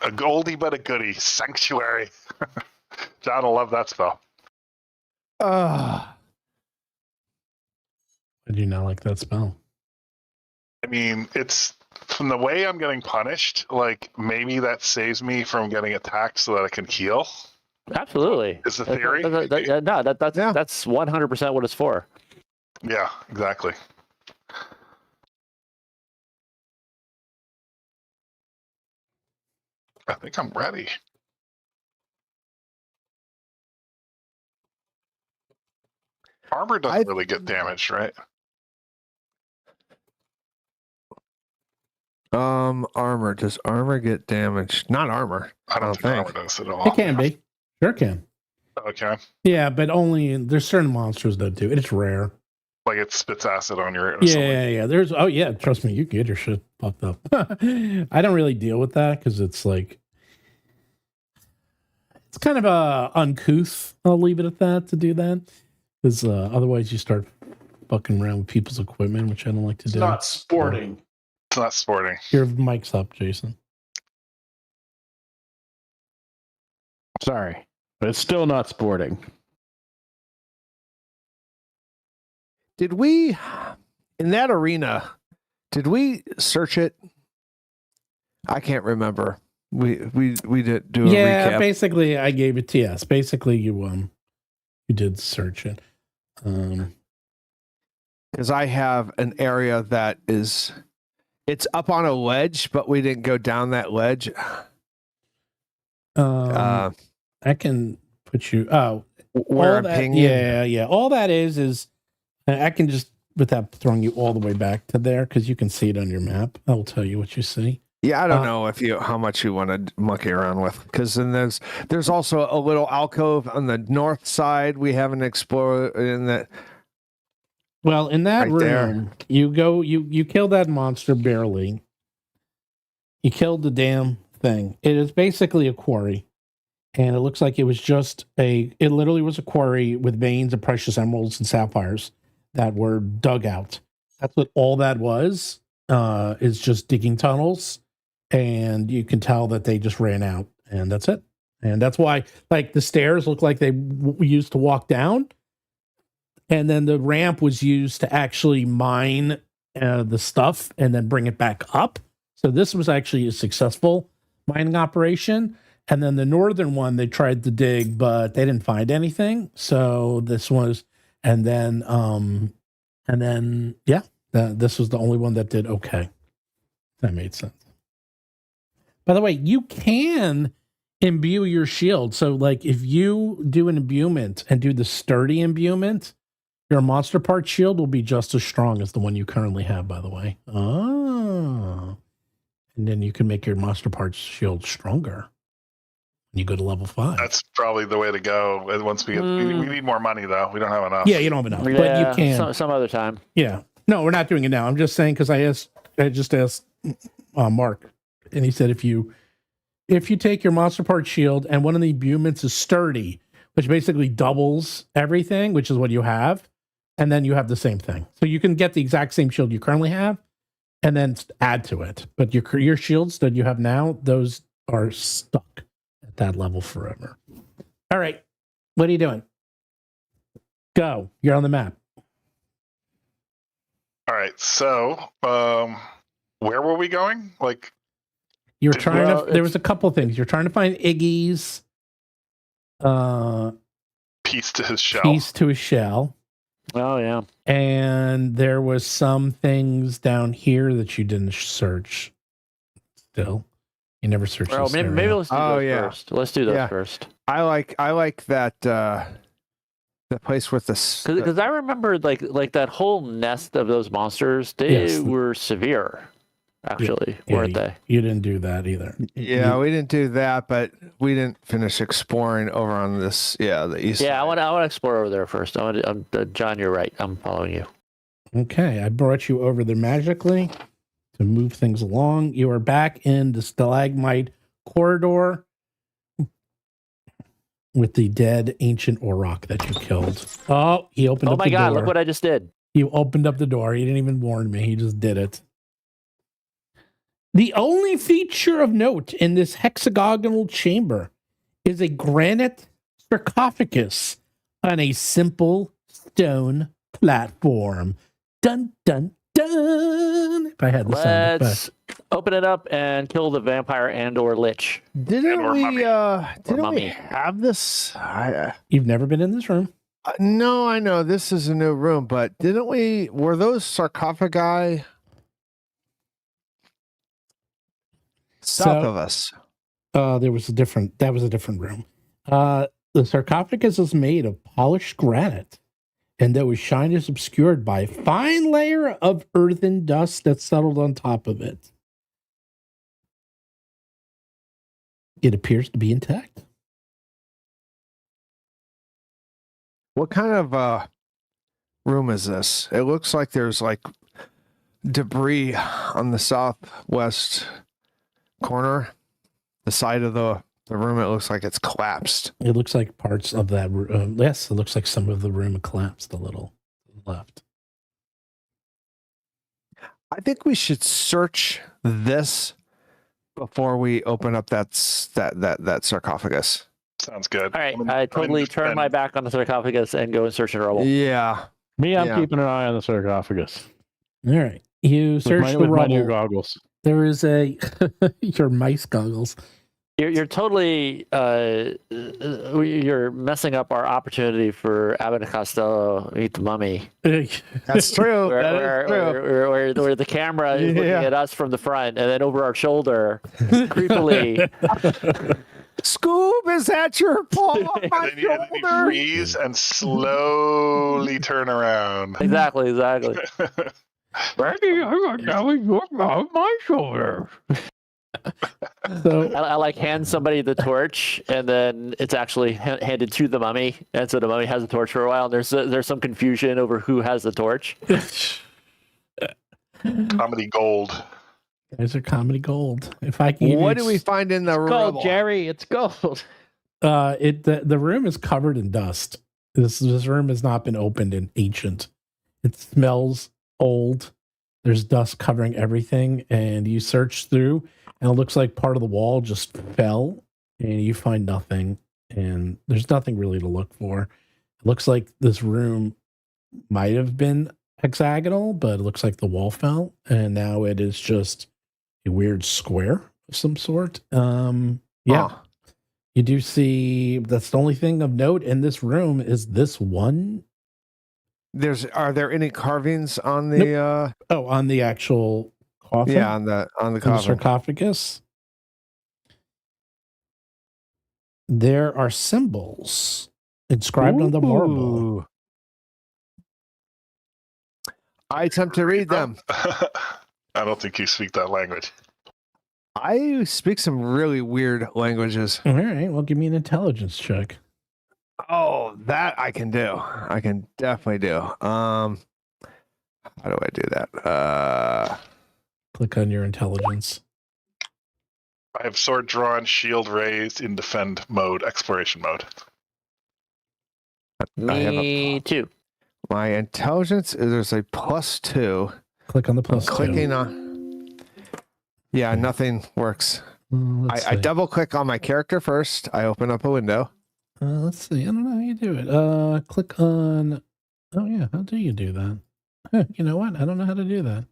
a goldie but a goodie, sanctuary. John will love that spell. I do not like that spell. I mean, it's from the way I'm getting punished. Like maybe that saves me from getting attacked so that I can heal. Absolutely. Is the theory? That's 100% what it's for. Yeah, exactly. I think I'm ready. Armor doesn't really get damaged, right? Armor. Does armor get damaged? Not armor. I don't think armor does at all. It can be. Sure can. Okay. Yeah, but only there's certain monsters that do it. It's rare. Like it spits acid on your. Yeah. Trust me, you can get your shit fucked up. I don't really deal with that because it's like it's kind of uncouth. I'll leave it at that to do that because otherwise you start fucking around with people's equipment, which I don't like to do. It's not sporting. It's not sporting. Your mic's up, Jason. Sorry, but it's still not sporting. Did we, in that arena, did we search it? I can't remember. We did do a recap. Basically I gave it to yes. Basically you did search it. Because I have an area that it's up on a ledge, but we didn't go down that ledge. I can put you where I'm pinging. Yeah. All that is I can just, without throwing you all the way back to there, because you can see it on your map. I'll tell you what you see. Yeah, I don't know how much you want to monkey around with, because then there's also a little alcove on the north side we haven't explored in that. Well, in that Right room, you kill that monster barely. You killed the damn thing. It is basically a quarry. And it looks like it was it literally was a quarry with veins of precious emeralds and sapphires that were dug out. That's what all that was, is just digging tunnels. And you can tell that they just ran out, and that's it. And that's why, like, the stairs look like they used to walk down. And then the ramp was used to actually mine the stuff and then bring it back up. So this was actually a successful mining operation. And then the northern one, they tried to dig, but they didn't find anything. So this was, and then And then, this was the only one that did okay. That made sense. By the way, you can imbue your shield. So, like, if you do an imbuement and do the sturdy imbuement, your monster part shield will be just as strong as the one you currently have, by the way. Oh. And then you can make your monster parts shield stronger when you go to level 5. That's probably the way to go. Once we get, we need more money though. We don't have enough. Yeah, you don't have enough, but you can. Some other time. Yeah. No, we're not doing it now. I'm just saying because I just asked Mark, and he said if you take your monster part shield and one of the imbuements is sturdy, which basically doubles everything, which is what you have, and then you have the same thing. So you can get the exact same shield you currently have, and then add to it. But your shields that you have now, those are stuck at that level forever. All right, what are you doing? Go. You're on the map. All right. So, where were we going? Like, You were trying to. There was a couple of things. You're trying to find Iggy's piece to his shell. piece to his shell. Oh yeah. And there was some things down here that you didn't search. Still, you never searched. Well, this maybe area. let's do those first. Let's do those first. I like that the place with the Because I remember like that whole nest of those monsters. They were severe, actually, weren't they? You didn't do that either. Yeah, we didn't do that, but we didn't finish exploring over on this. Yeah, the east. Yeah, I want to explore over there first. John, you're right. I'm following you. Okay, I brought you over there magically to move things along. You are back in the stalagmite corridor with the dead ancient Auroch that you killed. Oh, he opened up the door. Oh my God, look what I just did. You opened up the door. He didn't even warn me. He just did it. The only feature of note in this hexagonal chamber is a granite sarcophagus on a simple stone platform. Dun, dun, dun. If I had the sound Let's open it up and kill the vampire and/or lich. Didn't we have this? You've never been in this room? No, I know this is a new room, but didn't we? Were those sarcophagi south of us? That was a different room. The sarcophagus is made of polished granite, and though its shine is obscured by a fine layer of earthen dust that settled on top of it, it appears to be intact. What kind of room is this? It looks like there's like debris on the southwest corner, the side of the room. It looks like it's collapsed. It looks like parts of that room. Yes, it looks like some of the room collapsed a little left. I think we should search this before we open up that sarcophagus. Sounds good. All right, I totally turn my back on the sarcophagus and go and search in rubble. Yeah. I'm keeping an eye on the sarcophagus. All right. You search the rubble. My new goggles. There is your mice goggles. You're totally you're messing up our opportunity for Abbott and Costello Meet the Mummy. That's true. Where the camera is looking at us from the front, and then over our shoulder, creepily. Scoob, is that your paw on my shoulder? You freeze and slowly turn around. Exactly. Randy, I'm going your paw on my shoulder. So I like hand somebody the torch, and then it's actually handed to the mummy, and so the mummy has the torch for a while. And there's some confusion over who has the torch. Comedy gold. Guys are comedy gold. If I can, what do we find in the room? Gold, Jerry. It's gold. The room is covered in dust. This room has not been opened in ancient. It smells old. There's dust covering everything, and you search through, and it looks like part of the wall just fell, and you find nothing, and there's nothing really to look for. It looks like this room might have been hexagonal, but it looks like the wall fell, and now it is just a weird square of some sort. You do see that's the only thing of note in this room is this one Are there any carvings on the on the actual coffin? yeah, on the On the coffin? sarcophagus? There are symbols inscribed on the marble. Ooh. I attempt to read them. I don't think you speak that language. I speak some really weird languages. All right, well, give me an intelligence check. Oh, that I can do. I can definitely do. How do I do that? Click on your intelligence. I have sword drawn, shield raised in defend mode, exploration mode. I have Me too. my intelligence. There's a +2. Click on the plus. Clicking on. Yeah, nothing works. I double click on my character first. I open up a window. Let's see. I don't know how you do it. Click on. Oh yeah, how do you do that? You know what? I don't know how to do that.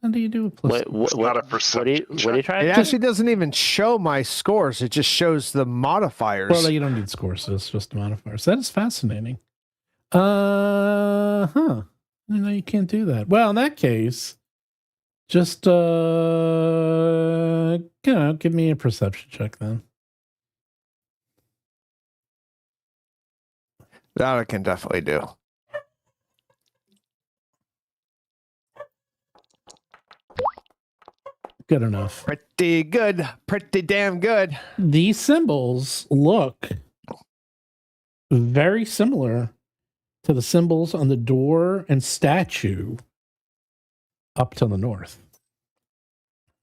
How do you do a plus? Wait, It's not a perception what are you trying It to actually doesn't even show my scores. It just shows the modifiers. Well, you don't need scores. It's just modifiers. That is fascinating. I don't know. You can't do that. Well, in that case, just give me a perception check then. That I can definitely do. Good enough. Pretty good. Pretty damn good. These symbols look very similar to the symbols on the door and statue up to the north.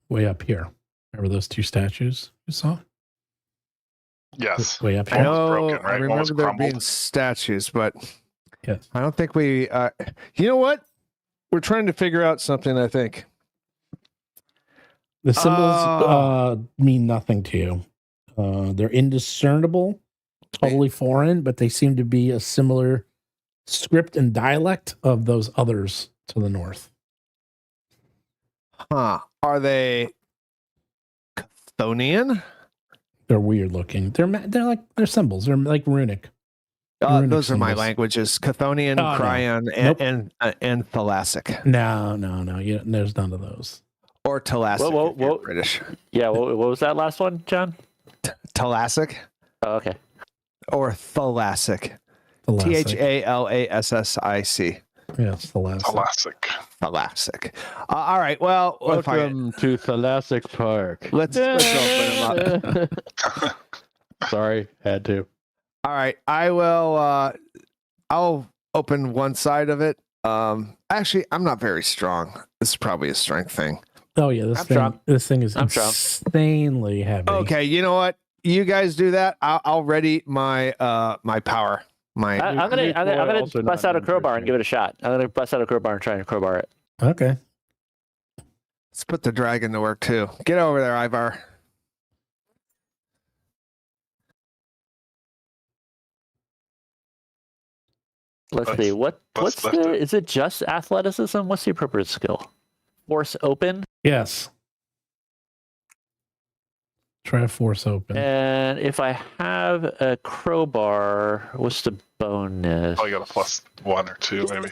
Way up here. Remember those two statues you saw? Yes. Way up I here. know. broken, I right? remember Almost there crumbled. being statues, but Yes. I don't think we. You know what? We're trying to figure out something. I think. The symbols Oh. mean nothing to you. They're indiscernible, totally foreign, but they seem to be a similar script and dialect of those others to the north. Huh? Are they Chthonian? They're weird looking. They're symbols. They're like runic. Runic Those are my symbols. languages: Chthonian, Oh, no. Cryon, Nope. and Thalassic, No. Yeah, there's none of those. or Thalassic. Whoa, if you're whoa. British. Yeah, what was that last one, John? Thalassic Oh, okay. or Thalassic. Thalassic. Thalassic. Yes, Thalassic. Classic. Thalassic. All right. Well, Welcome to Thalassic Park. let's open them up. Sorry, had to. All right. I will. I'll open one side of it. Actually, I'm not very strong. This is probably a strength thing. Oh yeah, I'm strong. this thing is I'm strong. insanely heavy. Okay. You know what? You guys do that. I'll ready my my power. My I'm gonna also bust not out a crowbar and interesting. give it a shot. I'm gonna bust out a crowbar and try and crowbar it. Okay. let's put the dragon to work too. Get over there, Ivar. Let's Let's- see. What's let's do it. is it just athleticism? What's the appropriate skill? Force open. Yes. Try a force open. And if I have a crowbar, what's the bonus? Oh, you got a +1 or 2, maybe.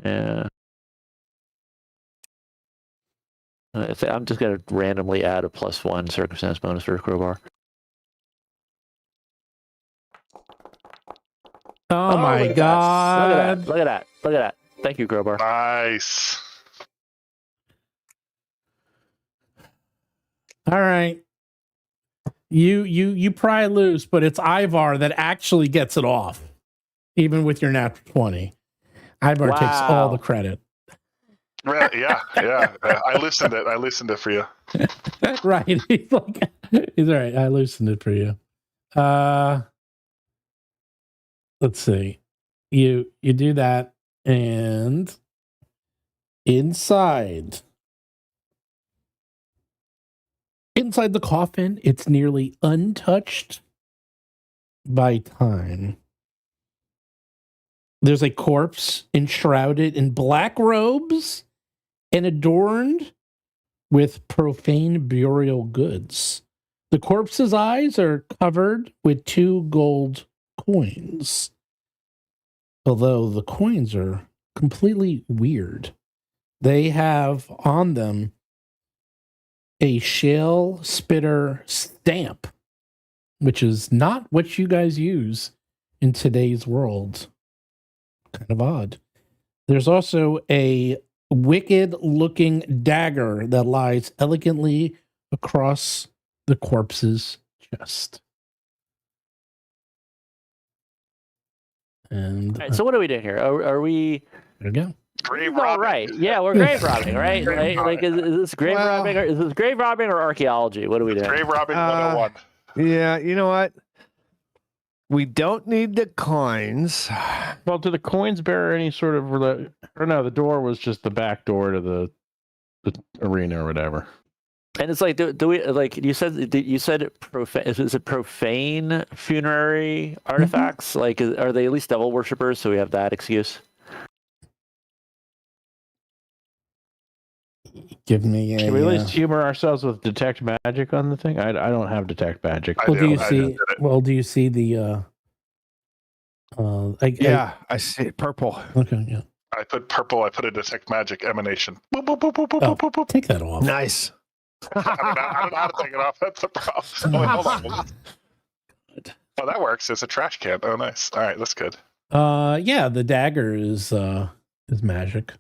Yeah. I'm just gonna randomly add a +1 circumstance bonus for a crowbar. Oh my look at that. god. Look at that! Look at that! Thank you, crowbar. Nice. All right. You pry loose, but it's Ivar that actually gets it off, even with your natural 20. Ivar takes all Wow. the credit. Right, yeah. I loosened it for you. Right. He's like, he's all right. I loosened it for you. Let's see. You do that, and inside the coffin, it's nearly untouched by time. There's a corpse enshrouded in black robes and adorned with profane burial goods. The corpse's eyes are covered with 2 gold coins. Although the coins are completely weird. They have on them a shale spitter stamp, which is not what you guys use in today's world. Kind of odd. There's also a wicked-looking dagger that lies elegantly across the corpse's chest. And All right, so what are we doing here? Are we? there you go. Grave All robbing. right. Yeah, we're grave robbing, right? Grave Like, is this grave Well- robbing? Or, is this grave robbing or archaeology? What are we doing? Grave robbing 101. Yeah, you know what? We don't need the coins. Well, do the coins bear any sort of or no? The door was just the back door to the arena or whatever. And it's like, do we like you said profane? Is it profane funerary artifacts? Like, are they at least devil worshippers? So we have that excuse. Give me a. Can we at least humor ourselves with detect magic on the thing? I don't have detect magic. I well, do you I see? did it. Well, do you see the? I see purple. Okay. Yeah. I put purple. I put a detect magic emanation. Boop, boop, boop, boop, boop, Oh, boop, boop, boop. take that off. Nice. I don't know how to take it off. That's the problem. Oh, wait, hold on. Oh, that works. It's a trash can. Oh, nice. All right, that's good. Yeah, the dagger is magic.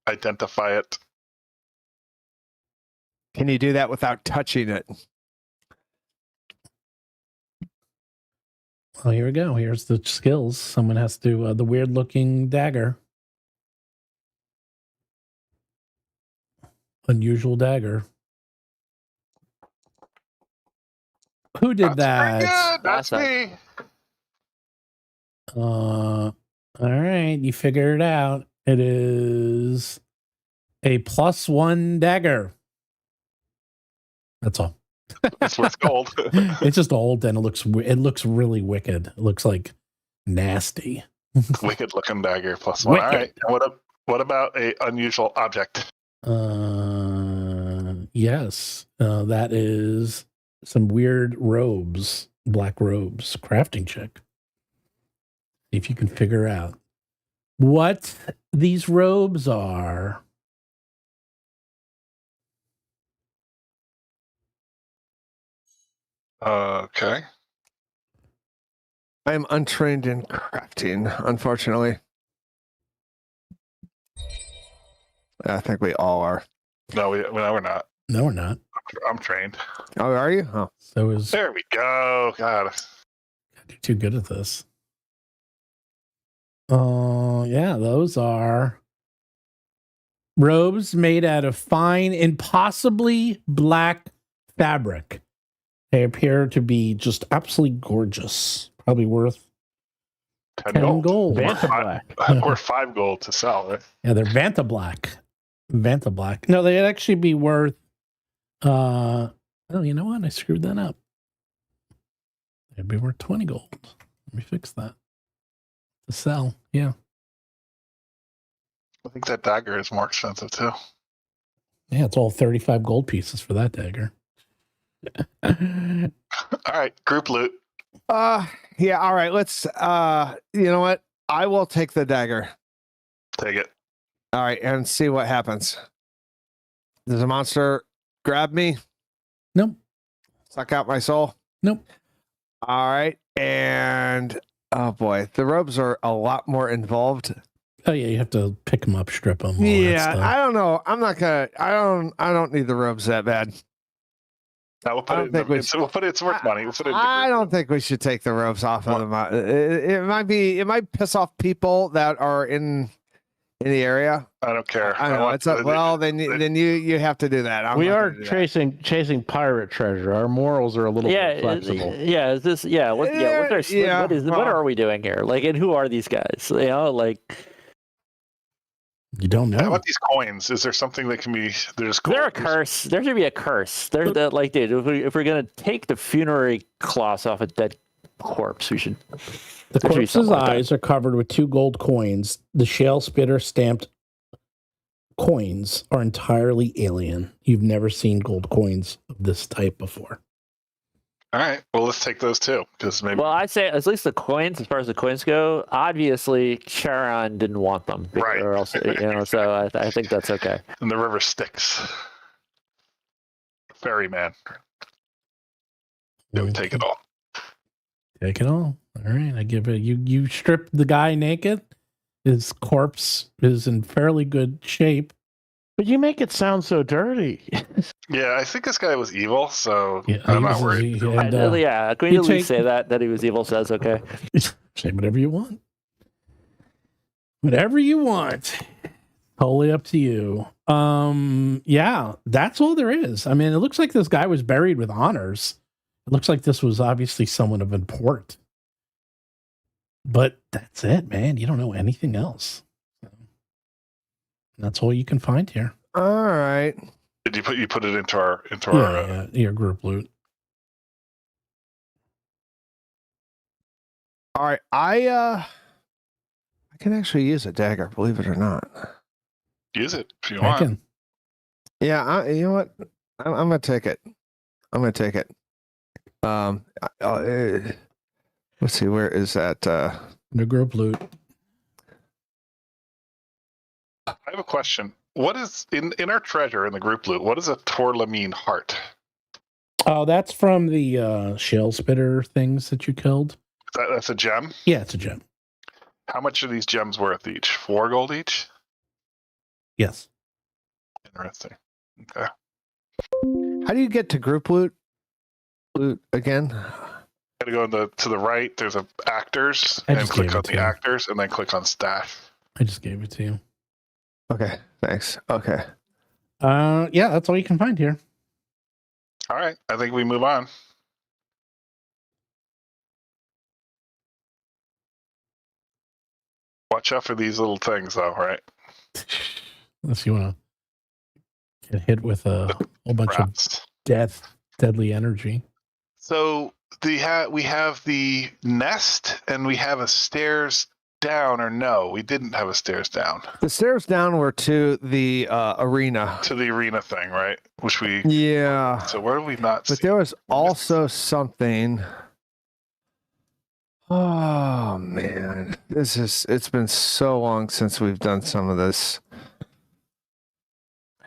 Identify it. Can you do that without touching it? Well, here we go. Here's the skills. Someone has to the weird looking dagger. Unusual dagger. Who did That's pretty that? good. That's That's me. All right, you figured it out. It is a +1 dagger. That's all. It's worth gold. It's just old and it looks really wicked. It looks like nasty. Wicked looking dagger +1. All Wicked. right. And what about a unusual object? Yes, that is some weird robes, black robes. Crafting check. See if you can figure out what these robes are. Okay. I am untrained in crafting, unfortunately. I think we all are. No, we're not. No, we're not. I'm trained. Oh, are you? Oh. So is There we go. God. you're too good at this. Yeah, those are robes made out of fine, impossibly black fabric. They appear to be just absolutely gorgeous. Probably worth 10 10 gold. gold. Vanta Black. Or 5 gold to sell, right? Yeah, they're Vanta Black. Vanta Black. No, they'd actually be worth oh, you know what? I screwed that up. They'd be worth 20 gold. Let me fix that. To sell. Yeah. I think that dagger is more expensive too. Yeah, it's all 35 gold pieces for that dagger. All right, group loot. Yeah, all right. Let's you know what? I will take the dagger. Take it. All right, and see what happens. Does the monster grab me? Nope. Suck out my soul? Nope. All right. And oh boy, the robes are a lot more involved. Oh yeah, you have to pick them up, strip them. Yeah, I don't know. I'm not gonna. I don't need the robes that bad. Now we'll put I it. don't think we It's, we'll put it. It's worth money. We'll put it. I don't think we should take the robes off of them. It might be. It might piss off people that are in the area. I don't care. I know. want It's a, well, then you have to do that. I'm We not are gonna do that. chasing pirate treasure. Our morals are a little bit flexible. Is this? Yeah. What are we doing here? Like, and who are these guys? You know, like. You don't How know. about these coins? Is there something that can be? There's gold. There a curse. There should be a curse. There's that, like, dude. If we're gonna take the funerary cloths off a dead corpse, we should. The there should be corpse's something like that. eyes are covered with 2 gold coins. The shale spitter stamped coins are entirely alien. You've never seen gold coins of this type before. All right. Well, let's take those too, because maybe. Well, I'd say at least the coins, as far as the coins go, obviously Charon didn't want them, Right. Or else, so I think that's okay. And the river Styx. Ferryman. They would take it all. Take it all. All right, I give it. You strip the guy naked. His corpse is in fairly good shape. But you make it sound so dirty. Yeah, I think this guy was evil, so Yeah, I'm not worried. And, Yeah, can we you at least say that he was evil? So that's okay. say whatever you want. Whatever you want. Totally up to you. Yeah, that's all there is. I mean, it looks like this guy was buried with honors. It looks like this was obviously someone of import. But that's it, man. You don't know anything else. That's all you can find here. All right. Did you put it into our Your group loot. All right. I can actually use a dagger, believe it or not. use it if you I want. can. Yeah, you know what? I'm gonna take it. Let's see, where is that? The group loot. I have a question. What is in our treasure in the group loot? What is a Torlamine heart? Oh, that's from the shell spitter things that you killed. That's a gem? Yeah, it's a gem. How much are these gems worth each? 4 gold each? Yes. Interesting. Okay. How do you get to group loot? Loot again? Gotta go to the right. There's a actors, I and just click gave on it to the you. actors, and then click on stash. I just gave it to you. Okay, thanks. Okay. Yeah, that's all you can find here. All right. I think we move on. Watch out for these little things, though, right? Unless you want to get hit with a whole bunch of Rats. deadly energy. So we have the nest, and we have a stairs down, or no? We didn't have a stairs down The stairs down were to the arena. to the arena thing, right? Which we. Yeah. So where have we not But seen? there was also something. Oh man, it's been so long since we've done some of this.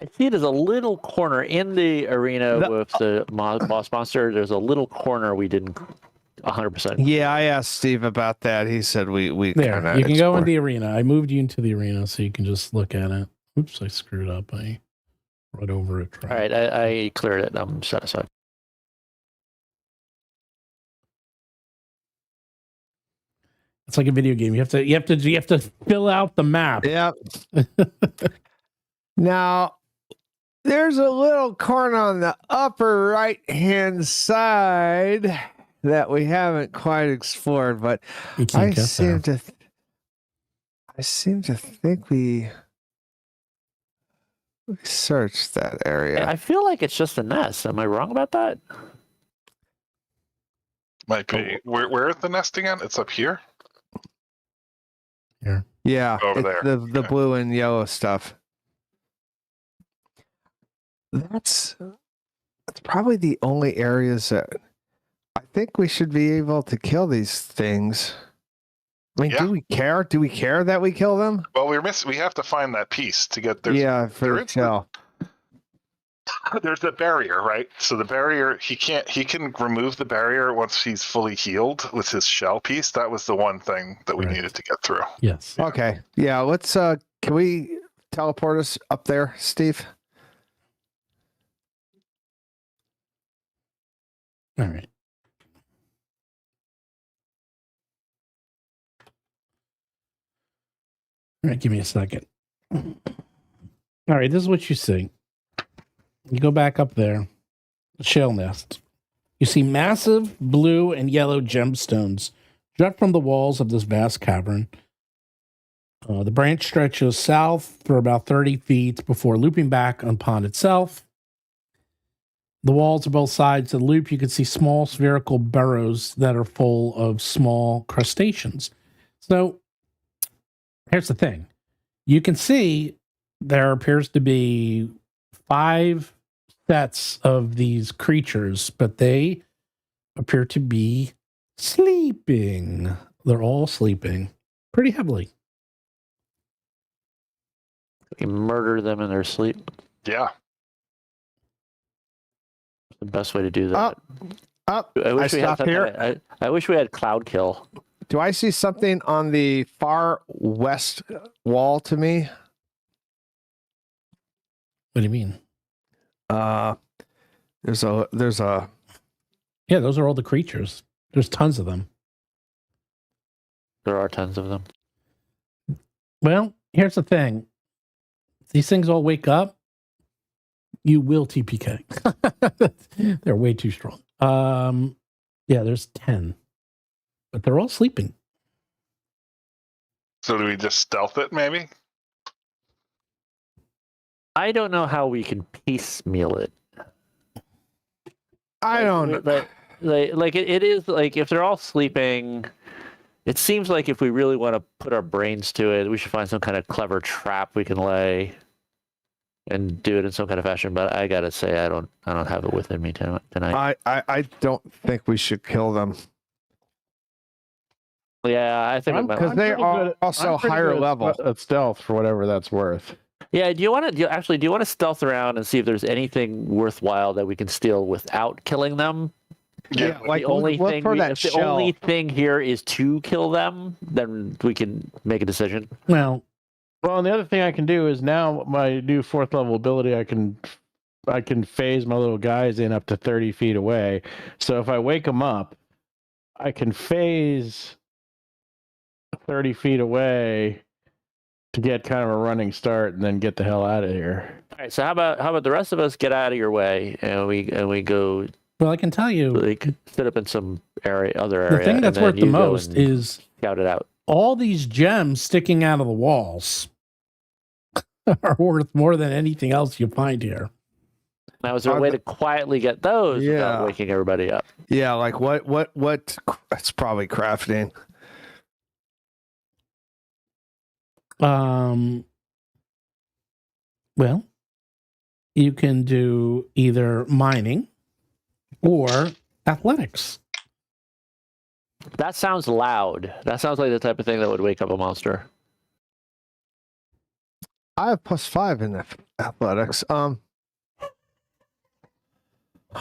I see there's a little corner in the arena The- with the boss monster. There's a little corner we didn't 100%. Yeah, I asked Steve about that. He said we There, kinda you can go in explored. the arena. I moved you into the arena so you can just look at it. Oops, I screwed up. I wrote over it. All right, I cleared it. I'm satisfied. It's like a video game. You have to fill out the map. Yep. Now, there's a little corner on the upper right-hand side that we haven't quite explored, but You can't I get seem there. to think we searched that area. I feel like it's just a nest. Am I wrong about that? Might be. Where is the nest again? It's up here. Yeah, Over it's there. the Okay. blue and yellow stuff. That's probably the only areas that I think we should be able to kill these things. I mean, Yeah. do we care? Do we care that we kill them? Well, we have to find that piece to get there. Yeah, for there the is the- shell. There's the barrier, right? So the barrier, he can remove the barrier once he's fully healed with his shell piece. That was the one thing that we Right. needed to get through. Yes. Okay. Yeah, let's can we teleport us up there, Steve? All right. All right, give me a second. All right, this is what you see. You go back up there, the shell nest. You see massive blue and yellow gemstones jut from the walls of this vast cavern. The branch stretches south for about 30 feet before looping back upon itself. The walls of both sides of the loop, you can see small spherical burrows that are full of small crustaceans. So here's the thing. You can see there appears to be 5 sets of these creatures, but they appear to be sleeping. They're all sleeping pretty heavily. We murder them in their sleep. Yeah. The best way to do that. Up. I wish we had stop here. I wish we had cloud kill. Do I see something on the far west wall to me? What do you mean? There's a Yeah, those are all the creatures. There's tons of them. There are tons of them. Well, here's the thing. These things all wake up. You will TPK. They're way too strong. Yeah, there's 10. But they're all sleeping. So do we just stealth it, maybe? I don't know how we can piecemeal it. I don't know. Like it is like if they're all sleeping, it seems like if we really want to put our brains to it, we should find some kind of clever trap we can lay and do it in some kind of fashion. But I gotta say, I don't have it within me tonight. I don't think we should kill them Yeah, I think because they are also higher level at stealth for whatever that's worth. Yeah, do you want to stealth around and see if there's anything worthwhile that we can steal without killing them? Yeah, If like the only look thing for that if the shell. only thing here is to kill them, then we can make a decision. Well, And the other thing I can do is now my new 4th level ability, I can phase my little guys in up to 30 feet away. So if I wake them up, I can phase 30 feet away to get kind of a running start and then get the hell out of here. All right, so how about the rest of us get out of your way and we go well, I can tell you like sit up in some other area. the thing that's and then worth the you go most and is scout it out. all these gems sticking out of the walls are worth more than anything else you find here. Now, is there a way to quietly get those without waking everybody up? Yeah, like what? It's probably crafting. Well, you can do either mining or athletics. That sounds loud. That sounds like the type of thing that would wake up a monster. I have +5 in athletics.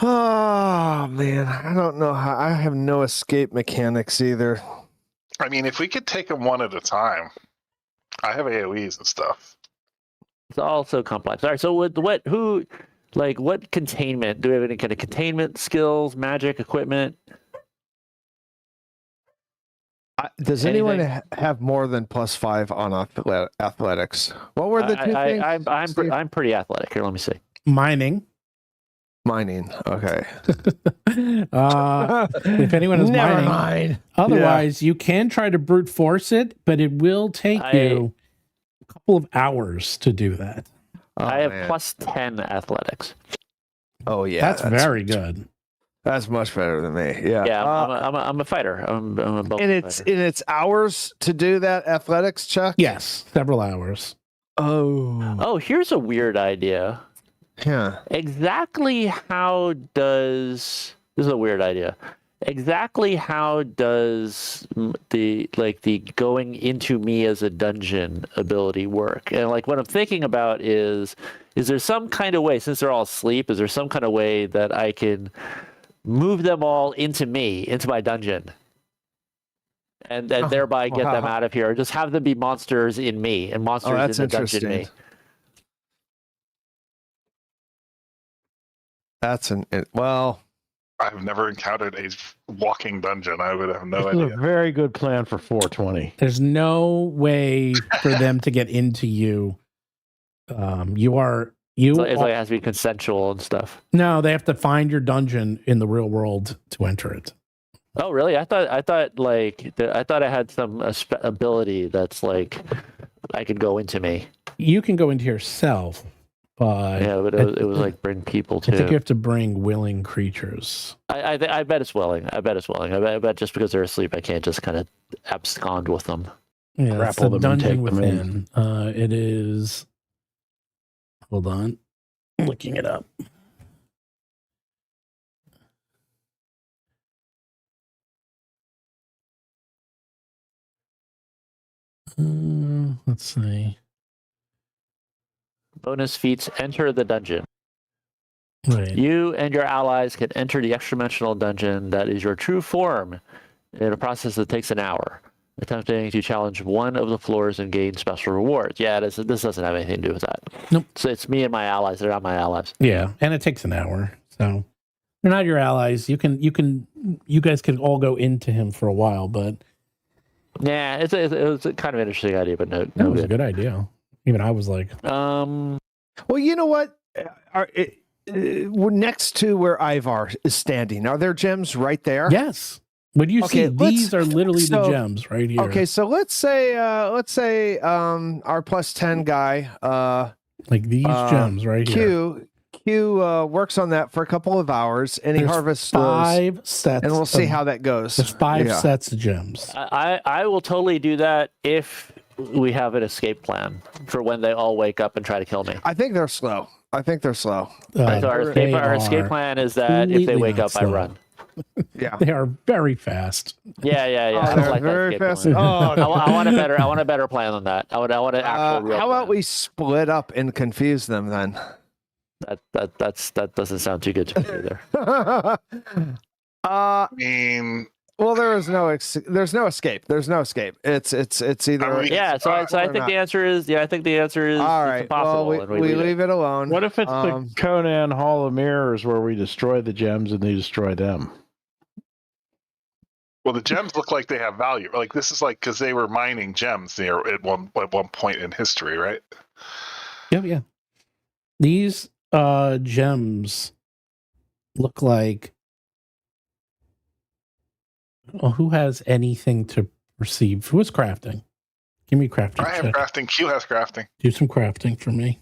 Oh man, I don't know how. I have no escape mechanics either. I mean, if we could take them one at a time. I have AoEs and stuff. It's all so complex. All right, so what containment? Do we have any kind of containment skills, magic, equipment? Does anyone have more than +5 on athletics? What were the two things? I'm pretty athletic. Here, let me see. Mining. Mining. Okay. If anyone is Never mining, mind. otherwise you can try to brute force it, but it will take you a couple of hours to do that. I have +10 athletics. Oh yeah, that's very good. That's much better than me. Yeah. Yeah, I'm a fighter. I'm a both and fighter. it's hours to do that athletics check. Yes, several hours. Oh, here's a weird idea. Yeah. Exactly how does this is a weird idea. Exactly how does the going into me as a dungeon ability work? And like what I'm thinking about is there some kind of way, since they're all asleep, is there some kind of way that I can move them all into me, into my dungeon, and thereby get them out of here, or just have them be monsters in me and monsters in the dungeon me? Well, I've never encountered a walking dungeon. I would have no This is idea. a very good plan for 420. There's no way for them to get into you. It's like it has to be consensual and stuff. No, they have to find your dungeon in the real world to enter it. Oh, really? I thought I had some ability that's like I could go into me. You can go into yourself, but yeah, but it was like bring people too. I think you have to bring willing creatures. I bet it's willing. I bet just because they're asleep, I can't just kind of abscond with them. Yeah, that's the Grapple them and dungeon take them in. within. It is. Hold on, I'm looking it up. Let's see. Bonus feats: enter the dungeon. Right. You and your allies can enter the extra-dimensional dungeon that is your true form in a process that takes an hour, attempting to challenge one of the floors and gain special rewards. Yeah, this doesn't have anything to do with that. Nope. So it's me and my allies. They're not my allies. Yeah, and it takes an hour. So they're not your allies. You guys can all go into him for a while, but Yeah, it was a kind of interesting idea, but no that was a good. good idea. Even I was like, Well, you know what? Next to where Ivar is standing, are there gems right there? yes. What do you Okay, see? These are literally the gems right here. Okay, so let's say our +10 guy, like these gems right here. Q works on that for a couple of hours, and he There's harvests those, 5 sets, and we'll see of- how that goes. There's 5 Yeah. sets of gems. I will totally do that if we have an escape plan for when they all wake up and try to kill me. I think they're slow. Uh, So our they escape are plan is that if they completely wake not up, I slow. run. Yeah. They are very fast. Yeah. Oh, I don't they're like that very escape fast. plan. Oh, I want a better plan than that. I want an actual real how about plan. we split up and confuse them then? That doesn't sound too good to me either. I mean, Well, there's no escape. There's no escape. It's either. I mean, Yeah, so I or think not. the answer is All it's right. impossible. Well, and we leave it alone. What if it's the Conan Hall of Mirrors where we destroy the gems and they destroy them? well, the gems look like they have value. Like this is like because they were mining gems near at one point in history, right? Yeah. These gems look like. Well, who has anything to receive? Who is crafting? Give me crafting. I have check. crafting. Q has crafting. Do some crafting for me.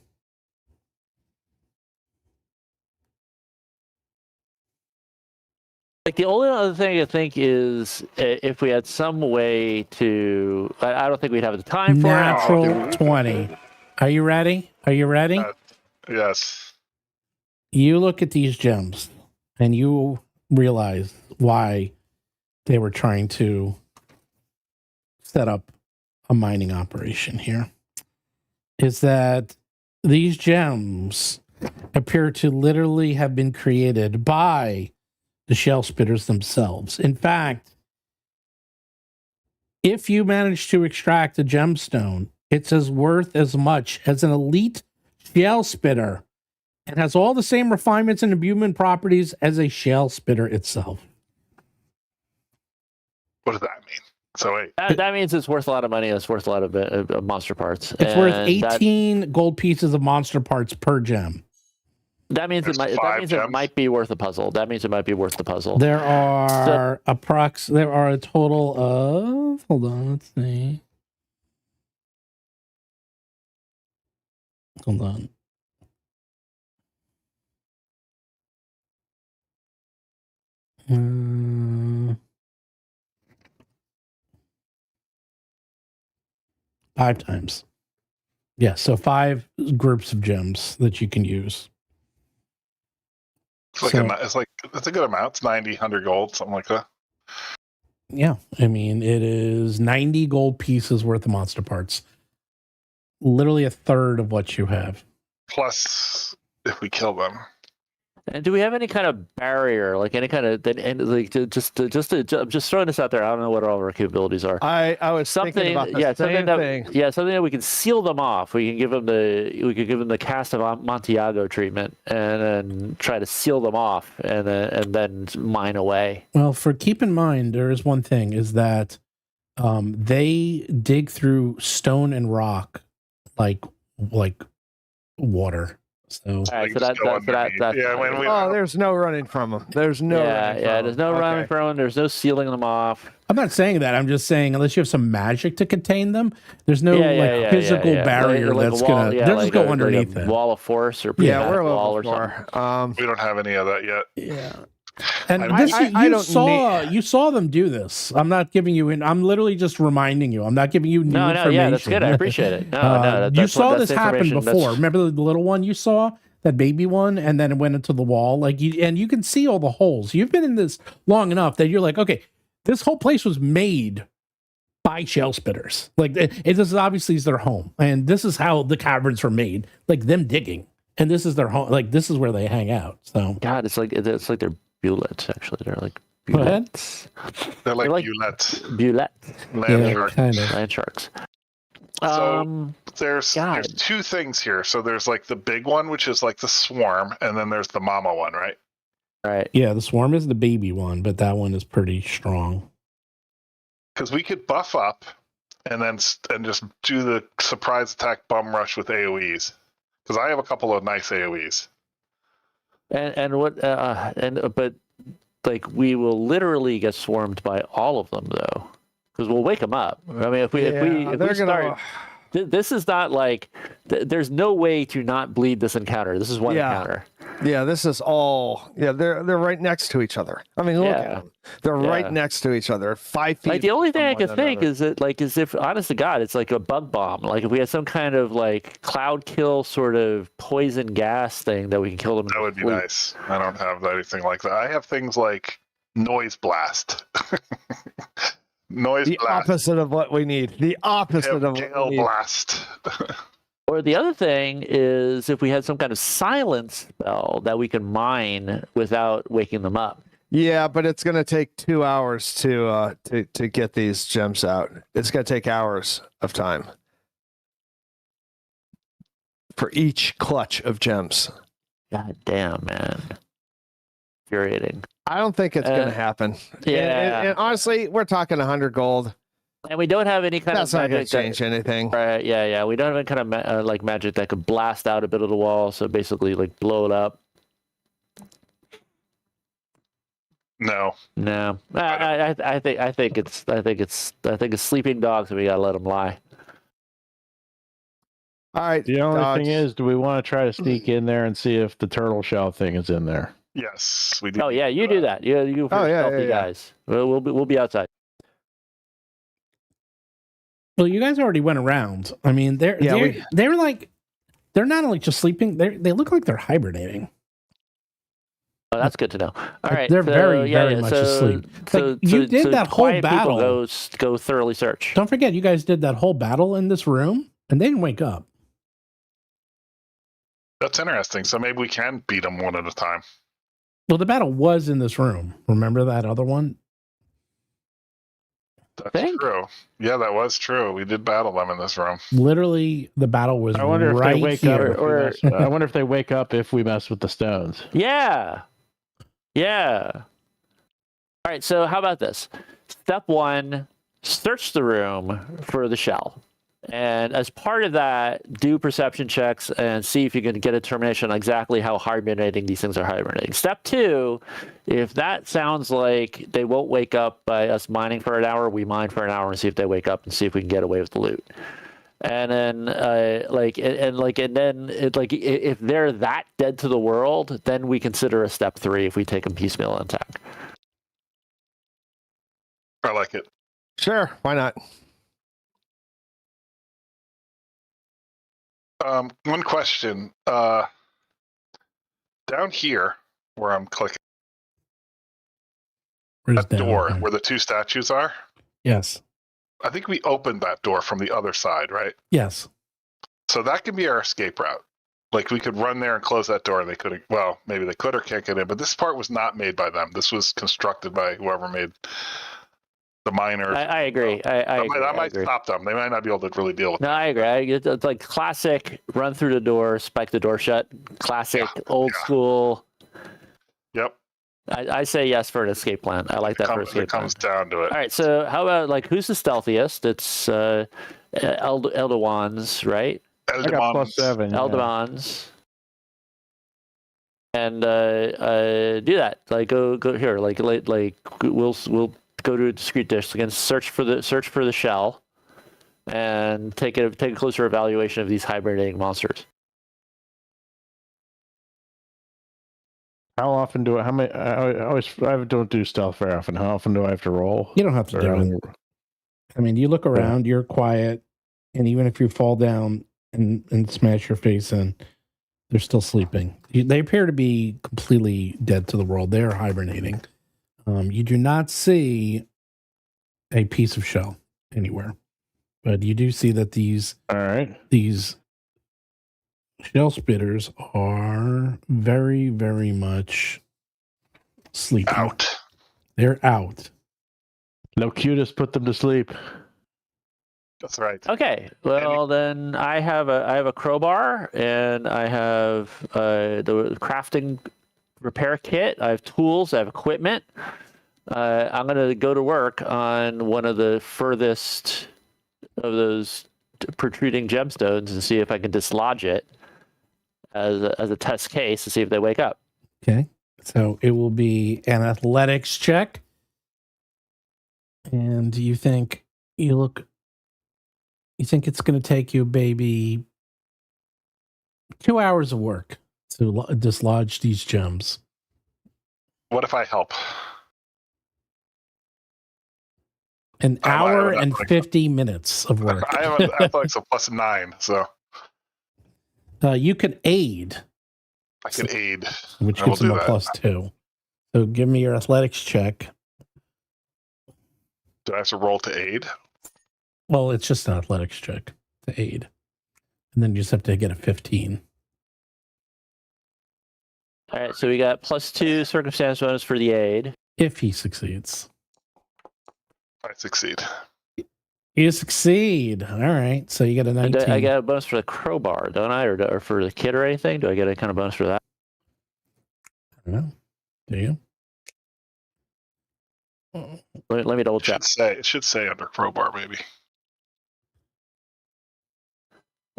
Like the only other thing I think is if we had some way to. I don't think we'd have the time for Natural 20. Are you ready? Yes. You look at these gems and you realize why they were trying to set up a mining operation here. Is that these gems appear to literally have been created by the shell spitters themselves. In fact, if you manage to extract a gemstone, it's as worth as much as an elite shell spitter and has all the same refinements and imbuement properties as a shell spitter itself. What does that mean? So wait. that means it's worth a lot of money. It's worth a lot of monster parts. It's worth And 18 gold pieces of monster parts per gem. That means There's it 5 it gems? might be worth a puzzle. That means it might be worth the puzzle. There are there are a total of, hold on, let's see. Hold on. Five times. Yeah, so 5 groups of gems that you can use. It's like it's a good amount. It's 90, 100 gold, something like that. Yeah, I mean, it is 90 gold pieces worth of monster parts. Literally a third of what you have. Plus, if we kill them. And do we have any kind of barrier, like any kind of, and like just throwing this out there? I don't know what all of our capabilities are. I was thinking Something, about the yeah, something same that, thing. yeah, something that we can seal them off. We can give them the cast of Amontillado treatment, and then try to seal them off, and then mine away. Well, keep in mind, there is one thing, is that they dig through stone and rock like water. So All right, so just go underneath. Yeah, when we- Oh, there's no running from them. There's no. running from there's them. no Okay. running from them. There's no sealing them off. I'm not saying that. I'm just saying unless you have some magic to contain them, there's no physical barrier Like that's a wall, gonna. They'll just go like underneath a it. wall of force or Yeah, we're wall level or something. 4. we don't have any of that yet. Yeah. And I this, I you don't saw you saw them do this. I'm not giving you. I'm literally just reminding you. I'm not giving you new information. Yeah, that's good. I appreciate it. No, you saw that's this happen information before. Remember the little one you saw, that baby one, and then it went into the wall. Like you can see all the holes. You've been in this long enough that you're like, okay, this whole place was made by shell spitters. Like this is obviously their home, and this is how the caverns were made. Like them digging, and this is their home. Like this is where they hang out. So God, it's like they're bullets. Actually, they're like Go ahead. bullets. They're like like- Bulette. Bullets. Land yeah, shark. kind of. Land sharks. So there's God. two things here. So there's like the big one, which is like the swarm, and then there's the mama one, right? All right. Yeah, the swarm is the baby one, but that one is pretty strong. Because we could buff up and then just do the surprise attack bum rush with AoEs. Because I have a couple of nice AoEs. But like we will literally get swarmed by all of them though, because we'll wake them up. I mean, if we start, this is not like there's no way to not bleed this encounter. This is one encounter. Yeah, this is all. Yeah, they're right next to each other. I mean, look at Yeah. them. They're right next to each other, 5 feet. Like the only thing I from could one think another. is that, like, is if honest to God, it's like a bug bomb. Like if we had some kind of like cloud kill sort of poison gas thing that we can kill them. That in would be sleep. nice. I don't have anything like that. I have things like noise blast. Noise the blast. opposite of what we need. The opposite of what Gale we need. blast. Or the other thing is if we had some kind of silence spell that we can mine without waking them up. Yeah, but it's going to take 2 hours to get these gems out. It's going to take hours of time for each clutch of gems. God damn, man. Infuriating. I don't think it's going to happen. Yeah. And honestly, we're talking 100 gold. And we don't have any kind That's of not going magic to change anything. Right, yeah. We don't have any kind of like magic that could blast out a bit of the wall, so basically like blow it up. No. No, I think it's sleeping dogs, and we gotta let them lie. All right. The only Dodge. thing is, do we want to try to sneak in there and see if the turtle shell thing is in there? Yes, we do. Oh yeah, you do that. You Oh, yeah, stealthy yeah, yeah. guys. We'll be outside. Well, you guys already went around. I mean, they're not only just sleeping; they look like they're hibernating. Oh, that's good to know. All Like, right, they're very much asleep. Like, you did that whole quiet people battle. Go thoroughly search. Don't forget, you guys did that whole battle in this room, and they didn't wake up. That's interesting. So maybe we can beat them one at a time. Well, the battle was in this room. Remember that other one? That's Think? true. Yeah, that was true. We did battle them in this room. Literally, the battle was I wonder if right they wake here. up. I wonder if they wake up if we mess with the stones. Yeah. All right, so how about this? Step 1, search the room for the shell. And as part of that, do perception checks and see if you can get a determination on exactly how hibernating these things are hibernating. Step 2, if that sounds like they won't wake up by us mining for an hour, we mine for an hour and see if they wake up and see if we can get away with the loot. And then, if they're that dead to the world, then we consider a step 3 if we take them piecemeal and attack. I like it. Sure, why not? One question. Down here, where I'm clicking, Where's that down door here? where the 2 statues are, Yes. I think we opened that door from the other side, right? Yes. So that can be our escape route. Like we could run there and close that door. They could, well, maybe they could or can't get in. But this part was not made by them. This was constructed by whoever made the miners. I agree. That might stop them. They might not be able to really deal with it. No, I agree. It's like classic run through the door, spike the door shut. Classic old school. Yep. I say yes for an escape plan. I like that for It escape plan. comes down to it. All right, so how about like who's the stealthiest? It's Eldamons, right? I got +7. yeah. Eldamons. And do that. Like go here. Like we'll go to a discrete dish again. Search for the shell, and take a closer evaluation of these hibernating monsters. How often do I? How many? I don't do stealth very often. How often do I have to roll? You don't have to do it. I mean, you look around, you're quiet, and even if you fall down and smash your face in, they're still sleeping. They appear to be completely dead to the world. They are hibernating. You do not see a piece of shell. anywhere. But you do see that these All right. shell spitters are very, very much sleeping. Out. They're out. Locutus put them to sleep. That's right. Okay, well then I have a crowbar and I have the crafting repair kit. I have tools. I have equipment. I'm gonna go to work on one of the furthest of those protruding gemstones and see if I can dislodge it as a test case to see if they wake up. Okay. So it will be an athletics check. And you think it's going to take you maybe 2 hours of work to dislodge these gems. What if I help? An I have hour an and athletics. 50 minutes of work. I have an athletics of +9, so You could aid, I can aid. which I will gives them do a that. +2. So give me your athletics check. Do I have to roll to aid? Well, it's just an athletics check to aid. And then you just have to get a 15. All right, so we got +2 circumstance bonus for the aid. If he succeeds. I succeed. You succeed. All right. So you get a And 19. I get a bonus for the crowbar, don't I? Or for the kit or anything? Do I get a kind of bonus for that? I don't know. Do you? Let me double check. It should say under crowbar, maybe.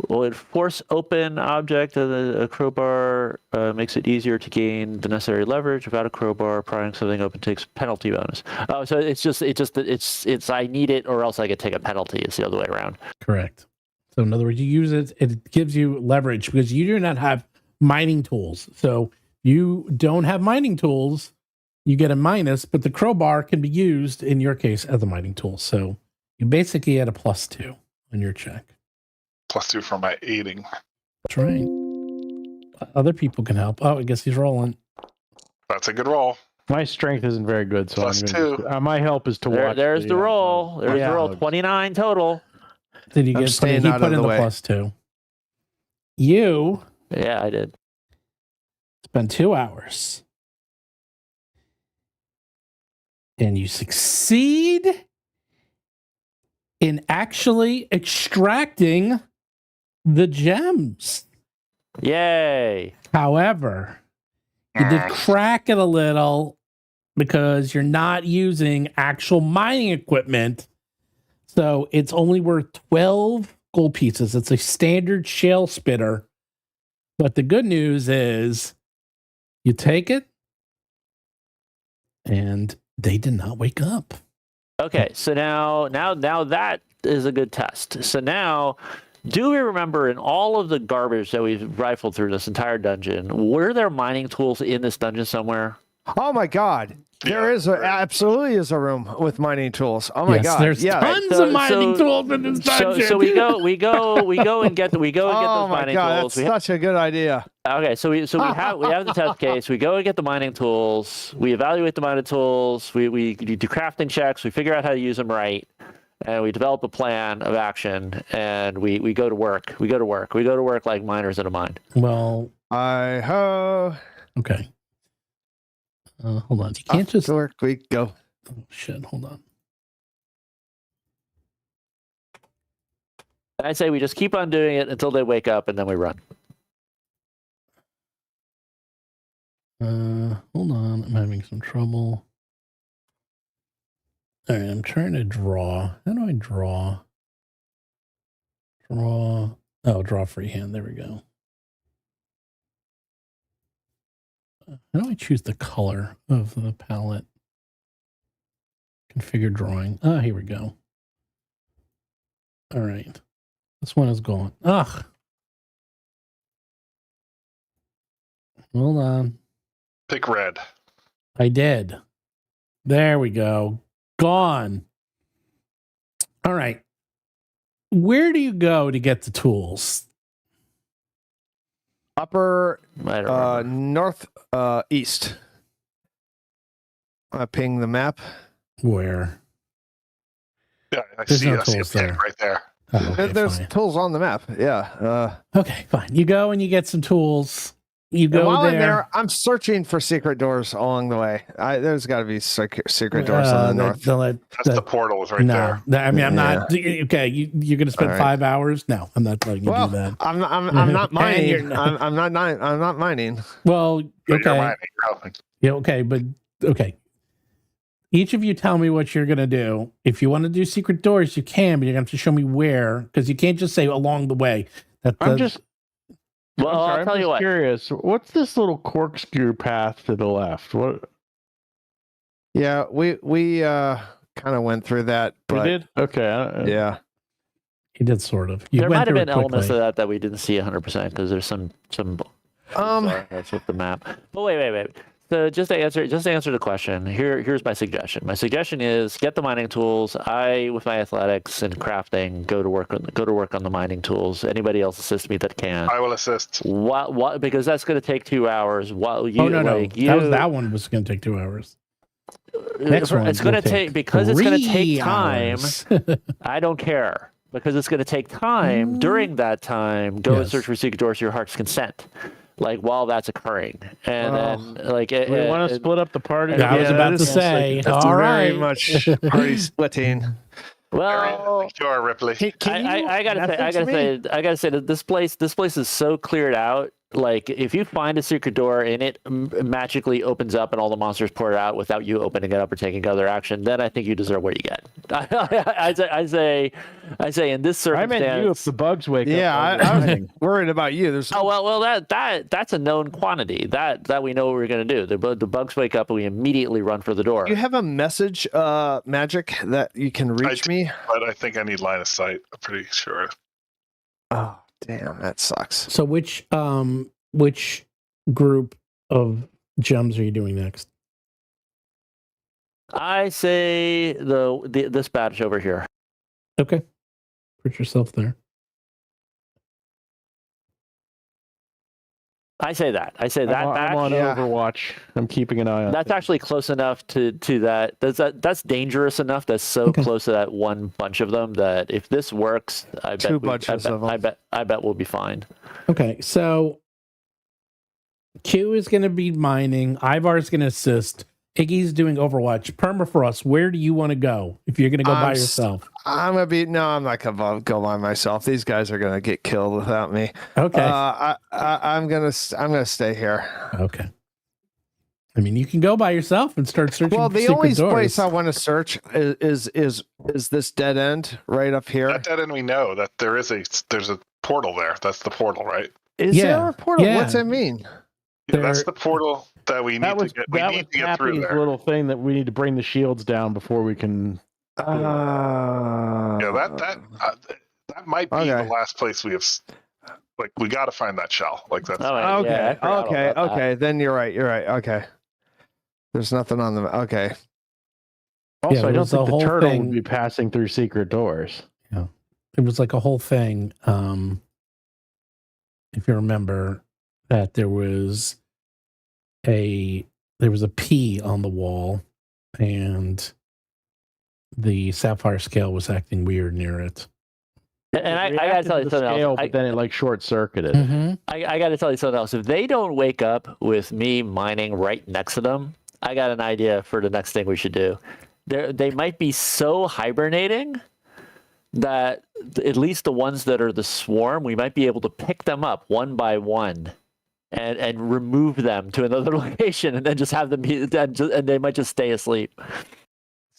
Well, it force open object of a crowbar makes it easier to gain the necessary leverage. Without a crowbar, prying something open takes penalty bonus. Oh, so it's I need it or else I could take a penalty. It's the other way around. Correct. So in other words, you use it, it gives you leverage because you do not have mining tools. So you don't have mining tools, you get a minus, but the crowbar can be used in your case as a mining tool. So you basically had a +2 on your check. +2 for my aiding. That's right. Other people can help. Oh, I guess he's rolling. That's a good roll. My strength isn't very good, so +2. my help is to watch. There's the roll. There's the roll. 29 total. Did you I'm get staying he out put of in the the way. +2? You Yeah, I did. spend 2 hours. And you succeed in actually extracting the gems. Yay. However, you did crack it a little because you're not using actual mining equipment. So it's only worth 12 gold pieces. It's a standard shell spitter. But the good news is you take it and they did not wake up. Okay, so now that is a good test. So now, do we remember in all of the garbage that we've rifled through this entire dungeon, were there mining tools in this dungeon somewhere? Oh my God. There absolutely is a room with mining tools. Oh my God. There's tons of mining tools in this dungeon. So we go and get those Oh my mining God, tools. that's such a good idea. Okay, so we have the test case. We go and get the mining tools. We evaluate the mining tools. We do crafting checks. We figure out how to use them right, and we develop a plan of action. And we go to work. We go to work like miners in a mine. Well, Okay. Hold on. You can't just to work we go. Oh shit! Hold on. I say we just keep on doing it until they wake up, and then we run. Hold on. I'm having some trouble. All right, I'm trying to draw. How do I draw? Draw freehand. There we go. How do I choose the color of the palette? Configure drawing. Ah, here we go. All right. This one is gone. Ugh. Hold on. Pick red. I did. There we go. Gone. All right. Where do you go to get the tools? Upper I don't remember. north east. I ping the map. Where? Yeah, I There's see, no I see a tools pit there. right there. Oh, okay, There's fine. tools on the map. Yeah. Okay, fine. You go and you get some tools. You And go while there. I'm there, I'm searching for secret doors along the way. There's got to be secret doors on the north. That's the portals right there. I mean, I'm not. Okay, you're going to spend All right. 5 hours? No, I'm not letting you Well, do that. I'm not And mining. you're not- I'm not mining. Well, But you're okay. mining, helping. Yeah, okay, but okay. Each of you tell me what you're going to do. If you want to do secret doors, you can, but you're going to have to show me where, because you can't just say along the way. I'm just. Well, I'm sorry, I'll I'm tell you just what. curious. What's this little corkscrew path to the left? What Yeah, we kind of went through that. we But did? Okay. yeah. You did sort of. You There went might have through it been elements quickly. of that we didn't see 100% because there's some Um, bizarreness with the map. But wait. So just to answer the question, here's my suggestion. My suggestion is get the mining tools. I, with my athletics and crafting, go to work on the mining tools. Anybody else assist me that can. I will assist. What? Because that's going to take 2 hours. While you, Oh no, like, no, that one was going to take 2 hours. Next one, it's going to take because it's going to take 3 time. hours. I don't care because it's going to take time. During that time, go and Yes. search for secret doors to your heart's consent. Like while that's occurring, and then like We want to split up the party. Yeah, I was about to that is- say. That's All very right. much party splitting. Well, Sure, Ripley. I gotta say that this place is so cleared out. Like if you find a secret door and it magically opens up and all the monsters pour it out without you opening it up or taking other action, then I think you deserve what you get. I say in this I circumstance. meant you if the bugs wake Yeah, up. I was worried about you. There's Oh well, that's a known quantity. That we know what we're gonna do. The bugs wake up and we immediately run for the door. you have a message magic that you can reach me. But I think I need line of sight. I'm pretty sure. Oh, damn, that sucks. So which group of gems are you doing next? I say this batch over here. Okay. Put yourself there. I say that I'm batch. on Yeah. Overwatch. I'm keeping an eye on. That's actually close enough to that. That's dangerous enough. That's so Okay. close to that one bunch of them that if this works, I bet Two bunches of them. I bet we'll be fine. Okay, so Q is going to be mining. Ivar's going to assist. Iggy's doing Overwatch. Permafrost, where do you want to go if you're going to go by yourself? I'm not gonna go by myself. These guys are gonna get killed without me. Okay. I'm gonna stay here. Okay. I mean, you can go by yourself and start searching Well, for the secret only doors. place I want to search is this dead end right up here. That dead end, we know that there's a portal there. That's the portal, right? Is Yeah, there a portal? yeah. What's that mean? Yeah, that's There- the portal that we need That was to get. We that need was to get through Pappy's there. little thing that we need to bring the shields down before we can. Yeah, that might be Okay. the last place we have. Like, we got to find that shell. Like that's. Oh, yeah, I Okay, forgot all okay, about that. okay. Then you're right. Okay. There's nothing on the. Okay. Also, I there don't was a think the whole turtle thing- would be passing through secret doors. It was like a whole thing. If you remember that there was a P on the wall and the sapphire scale was acting weird near it. And I It gotta reacted tell to you the something scale, else. but then it like short circuited. Mm-hmm. I got to tell you something else. If they don't wake up with me mining right next to them, I got an idea for the next thing we should do. They might be so hibernating that at least the ones that are the swarm, we might be able to pick them up one by one and remove them to another location and then just have them be, and they might just stay asleep.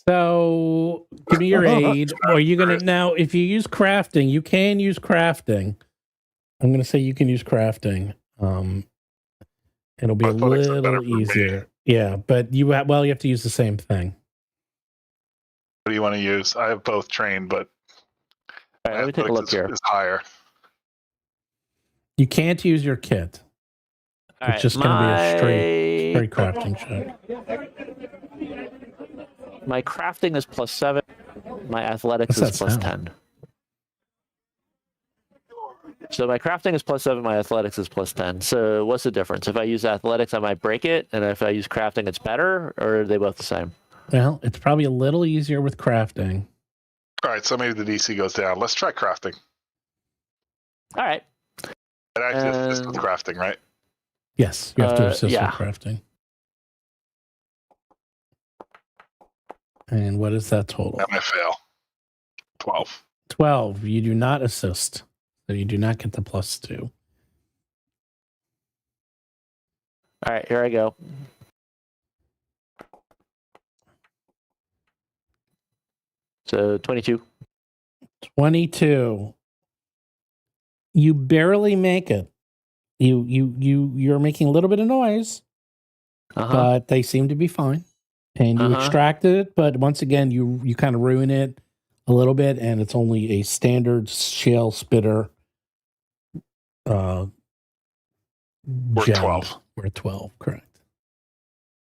So give me your aid. Are you gonna now? If you use crafting, you can use crafting. I'm gonna say you can use crafting. It'll be a Athletics are better little for me. easier. Yeah, but you have to use the same thing. What do you want to use? I have both trained, but All right, let me take a look athletics here. is higher. You can't use your kit. All It's just gonna be a straight crafting check. My crafting is +7. My athletics What's is that plus sound? 10. So my crafting is +7. My athletics is plus 10. So what's the difference? If I use athletics, I might break it, and if I use crafting, it's better, or are they both the same? Well, it's probably a little easier with crafting. All right, so maybe the DC goes down. Let's try crafting. All right. It actually assists with crafting, right? Yes, you have to assist yeah. with crafting. And what is that total? That might fail. 12. 12. You do not assist. So you do not get the +2. All right, here I go. So 22. 22. You barely make it. You're making a little bit of noise, but they seem to be fine. And you extracted it, but once again, you kind of ruin it a little bit, and it's only a standard shale spitter. We're gem. 12. We're 12, correct.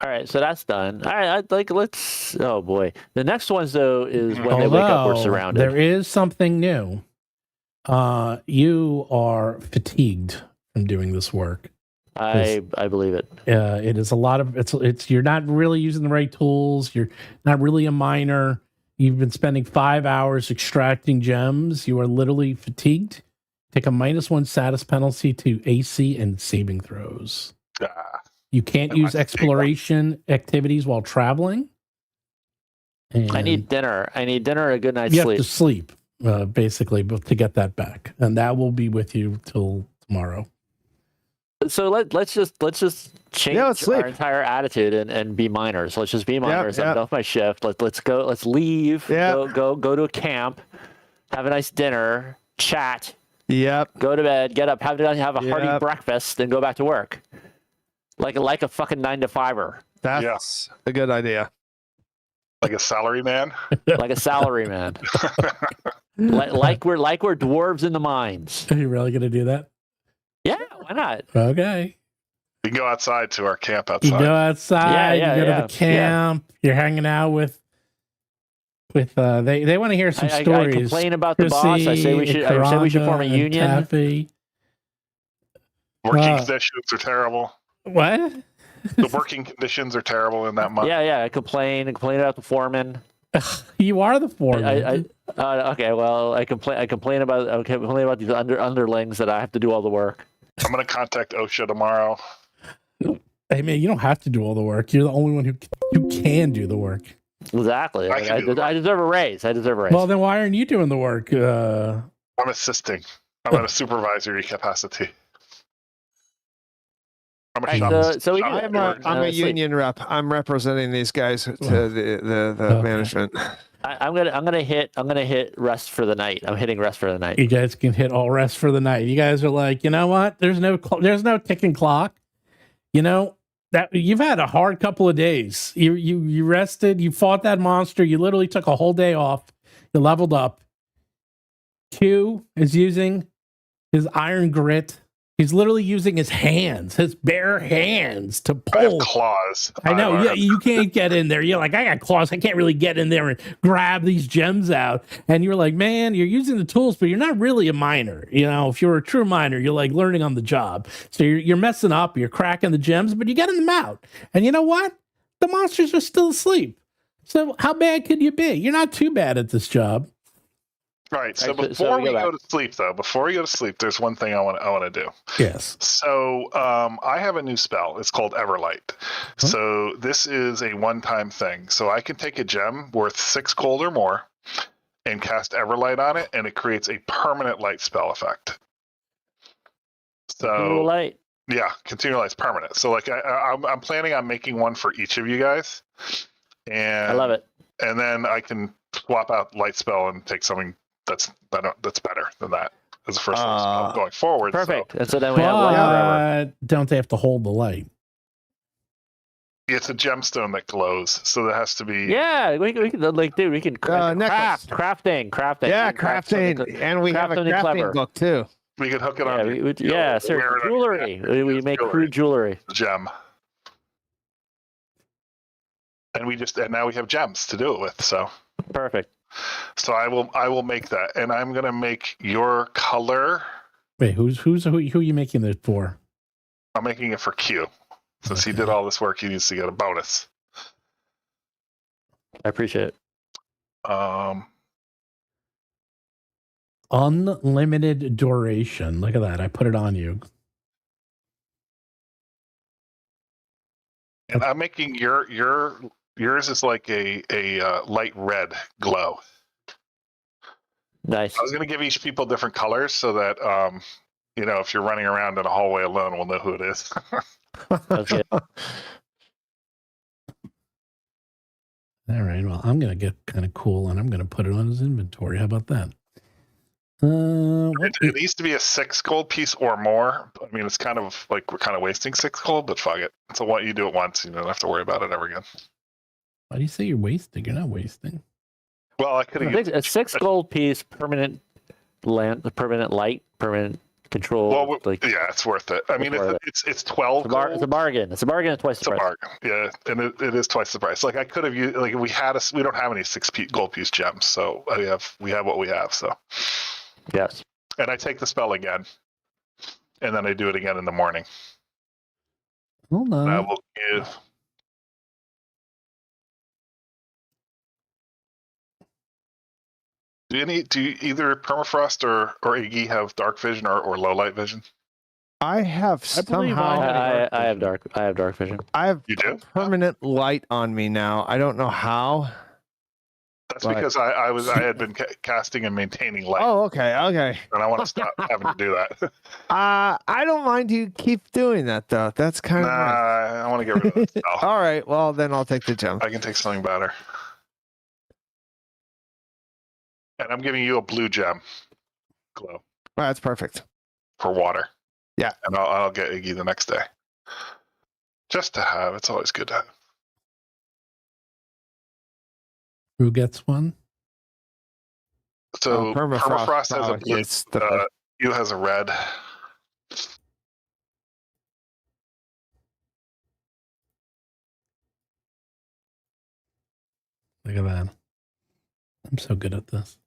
All right, so that's done. All right, let's. Oh boy, the next ones though is when they wake up, we're surrounded. There is something new. You are fatigued from doing this work. I believe it. It is a lot of it's. You're not really using the right tools. You're not really a miner. You've been spending 5 hours extracting gems. You are literally fatigued. Take a -1 status penalty to AC and saving throws. You can't use exploration activities while traveling. And I need dinner. I need dinner and a good night's you sleep. have to sleep, basically, but to get that back, and that will be with you till tomorrow. So let's just change let's our sleep. entire attitude and be miners. Let's just be miners. Yep. I'm done with my shift. Let's go. Let's leave. Yep. Go to a camp. Have a nice dinner. Chat. Yep. Go to bed. Get up. Have a hearty Yep. breakfast. Then go back to work. Like a fucking 9-to-5er. That's a good idea. Like a salary man. Like a salary man. like we're dwarves in the mines. Are you really going to do that? Yeah, why not? Okay. We can go outside to our camp You outside. go outside. Yeah, you go yeah, to the camp. You're hanging out with. They want to hear some I stories. complain about the boss. I say we should form a union. Taffy. Working conditions are terrible. What? The working conditions are terrible in that month. Yeah. I complain about the foreman. You are the foreman. Okay, well, I complain about these underlings that I have to do all the work. I'm going to contact OSHA tomorrow. Hey man, you don't have to do all the work. You're the only one who can do the work. Exactly. I deserve a raise. Well, then why aren't you doing the work? I'm assisting. I'm at a supervisory capacity. I'm a shop. So I'm a union rep. I'm representing these guys to the management. I'm gonna hit rest for the night. I'm hitting rest for the night. You guys can hit all rest for the night. You guys are like, you know what? There's no ticking clock. You know that you've had a hard couple of days. You rested. You fought that monster. You literally took a whole day off. You leveled up. Q is using his iron grit. He's literally using his hands, his bare hands to pull. I have claws. I know. Yeah, you can't get in there. You're like, I got claws. I can't really get in there and grab these gems out. And you're like, man, you're using the tools, but you're not really a miner. You know, if you're a true miner, you're like learning on the job. So you're messing up. You're cracking the gems, but you're getting them out. And you know what? The monsters are still asleep. So how bad could you be? You're not too bad at this job. Right. So before we go to sleep, there's one thing I want to do. Yes. So I have a new spell. It's called Everlight. Huh? So this is a one-time thing. So I can take a gem worth 6 gold or more and cast Everlight on it, and it creates a permanent light spell effect. So Light. yeah, continual light's permanent. So like I'm planning on making one for each of you guys, and I love it. And then I can swap out light spell and take something that's better than that as a first spell going forward. Perfect. So And so then we have light forever. Don't they have to hold the light? it's a gemstone that glows, so there has to be. Yeah, we can we can crafting. Yeah, crafting, and we have a crafting clever book too. We could hook it on. Sir, jewelry. We make crude jewelry. Gem. And now we have gems to do it with. So perfect. So I will make that, and I'm gonna make your color. Wait, who are you making it for? I'm making it for Q. Since he did all this work, he needs to get a bonus. I appreciate it. unlimited duration. Look at that. I put it on you. And I'm making yours is like a light red glow. Nice. I was going to give each people different colors so that if you're running around in a hallway alone, we'll know who it is. Okay. All right. Well, I'm going to get kind of cool and I'm going to put it on his inventory. How about that? It needs to be a 6 gold piece or more. I mean, it's kind of like we're kind of wasting 6 gold, but fuck it. So what you do it once, you don't have to worry about it ever again. Why do you say you're wasting? You're not wasting. Well, I could have used A 6 gold piece, permanent land, permanent light, permanent control. Well, yeah, it's worth it. I mean, it's 12 gold. It's a bargain. It's a bargain at twice the price. It's a bargain. Yeah, and it is twice the price. Like I could have used, like we don't have any 6 gold piece gems, so we have what we have. So yes. And I take the spell again, and then I do it again in the morning. Hold on. I will give. Do either Permafrost or Iggy have dark vision or low light vision? I have believe somehow. I had dark I have dark vision. I have You do? permanent light on me now. I don't know how. That's because I had been casting and maintaining light. Oh, okay, And I want to stop having to do that. I don't mind you keep doing that though. That's kind of nice. I want to get rid of that spell. All right, well then I'll take the gem. I can take something better. And I'm giving you a blue gem glow. That's perfect. For water. Yeah. And I'll get Iggy the next day. Just to have. It's always good to have. Who gets one? So Permafrost has a blue. It's the you has a red. Look at that. I'm so good at this.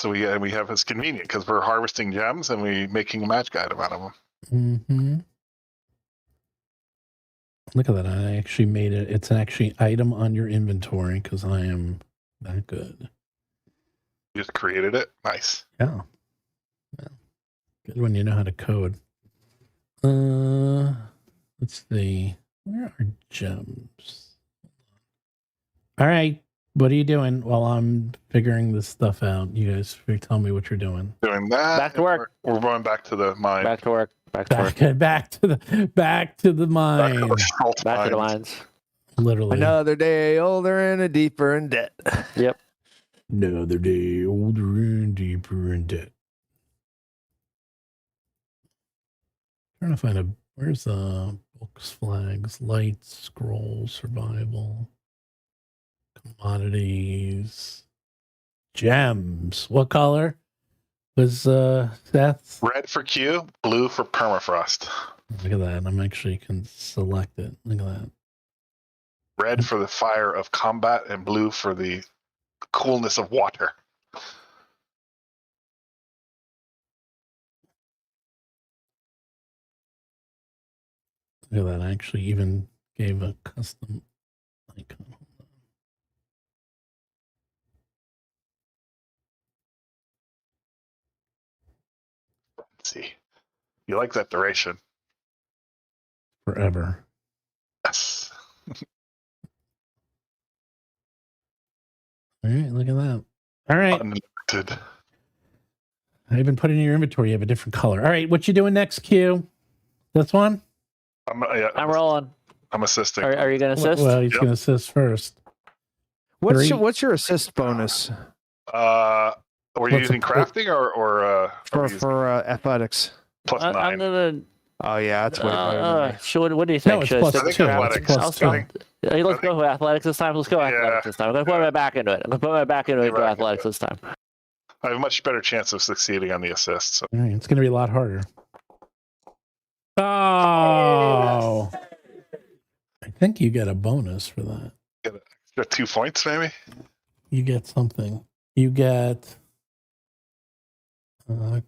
We have it's convenient because we're harvesting gems and we making a magic item out of them. Mm-hmm. Look at that. I actually made it. It's an actually item on your inventory because I am that good. You just created it? Nice. Yeah. Good when you know how to code. Let's see. Where are gems? All right. What are you doing while I'm figuring this stuff out? You guys tell me what you're doing. Doing that. Back to work. We're going back to the mine. Back to work. Back to the mine. Back to the mines. Literally. Another day older and deeper in debt. Yep. Another day older and deeper in debt. Trying to find where's books, flags, lights, scrolls, survival, commodities, gems. What color was Seth's? Red for Q, blue for Permafrost. Look at that. I'm actually can select it. Look at that. Red for the fire of combat and blue for the coolness of water. Look at that. I actually even gave a custom icon. Let's see. You like that duration? Forever. Yes. All right, look at that. All right. Unlimited. I even put it in your inventory. You have a different color. All right, what you doing next, Q? This one? I'm rolling. I'm assisting. Are you going to assist? Well, he's going to assist first. What's your assist bonus Were you using crafting or for athletics? plus I'm 9? gonna. Oh yeah, that's way better than me. Sure, what do you think? No, it's Should I plus stick with 2. athletics. It's plus 2. Hey, let's go with athletics this time. Let's go Yeah. athletics this time. I'm going to put my back into it. I'm going to put my back into it and go athletics this time. I have a much better chance of succeeding on the assist. So. All right, it's going to be a lot harder. Oh. I think you get a bonus for that. Got 2 points, maybe? You get something. You get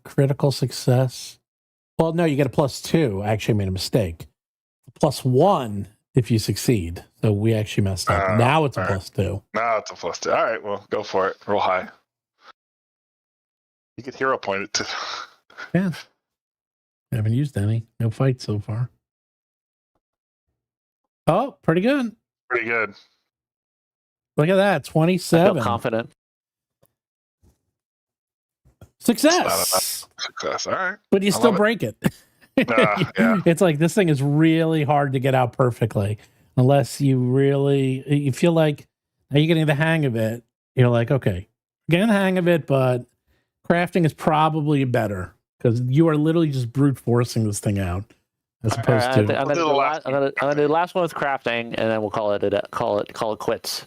critical success. Well, no, you get a +2. I actually made a mistake. +1 if you succeed. So we actually messed up. Now it's a +2. Now it's a +2. All right, well, go for it. Roll high. You could hero point it to. Yeah. I haven't used any. No fights so far. Oh, pretty good. Pretty good. Look at that. I feel 27. confident. Success. Success. All right. But you I still love it. break it. Yeah. It's like this thing is really hard to get out perfectly unless you feel like now you're getting the hang of it. You're like, okay, getting the hang of it, but crafting is probably better because you are literally just brute forcing this thing out as opposed I'm to. gonna do the last one with crafting, and then we'll call it quits.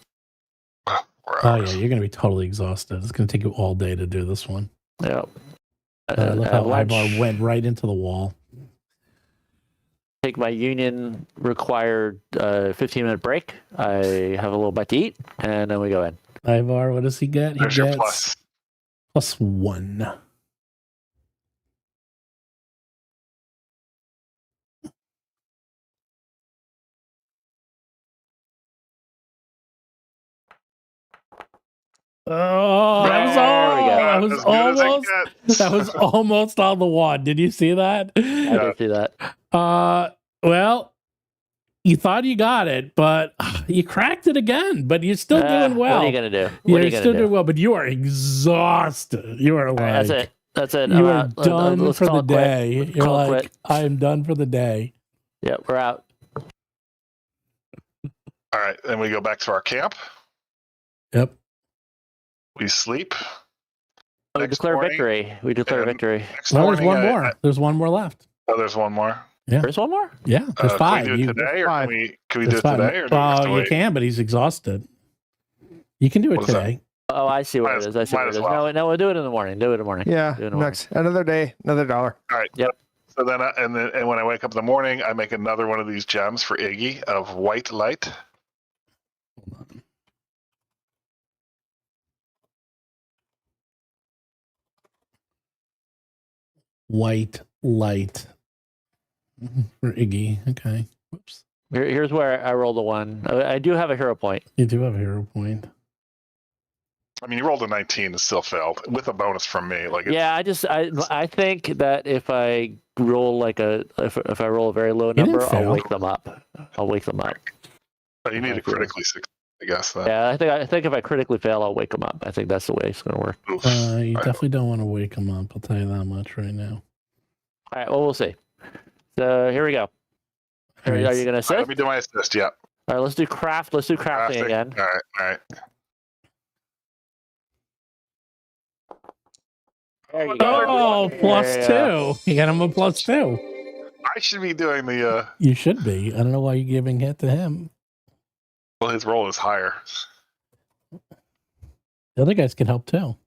Oh yeah, you're gonna be totally exhausted. It's gonna take you all day to do this one. Yeah. Look how lunch, Ivar went right into the wall. take my union required 15-minute break. I have a little bite to eat, and then we go in. Ivar, what does he get? He There's your gets plus. +1. Oh, There we go. that was almost on the one. Did you see that? I did see that. Well, you thought you got it, but you cracked it again. But you're still doing well. What are you gonna do? You're still doing well, but you are exhausted. You are like, That's it. That's it. You are done let's for call the it quit. day. You're Call it like, quit. I am done for the day. Yep, we're out. All right. Then we go back to our camp. Yep. We sleep. We Next declare morning, victory. We declare and victory. Next No, there's morning, one more. There's one more left. Oh, there's one more. Yeah. There's one more? Yeah, there's 5. Can we do it today, or five. can we do There's it 5. today, or do we have to You wait? can, but he's exhausted. You can do it What is that? today. Oh, I see what Might it as- is. I see might what it as is. well. No, we'll do it in the morning. Do it in the morning. Yeah, Do it in the morning. next another day, another $1. All right. Yep. So then, and when I wake up in the morning, I make another one of these gems for Iggy of white light. White light for Iggy. Okay. Whoops. Here's where I rolled a 1. I do have a hero point. You do have a hero point. I mean, you rolled a 19 and still failed with a bonus from me. Like, Yeah, I think that if I roll if I roll a very low didn't number, I'll fail. wake them up. but you need to critically succeed, I guess. Then. Yeah, I think if I critically fail, I'll wake them up. I think that's the way it's going to work. Oof. You definitely don't want to wake him up. I'll tell you that much right now. All right, well, we'll see. So here we go. All right. Are you going to All right, assist? let me do my assist. Yeah. All right, let's do craft. Let's do crafting again. All right. All right. There you go. Oh, There you +2. You got him a +2. I should be doing the. You should be. I don't know why you're giving it to him. Well, his roll is higher. The other guys can help too.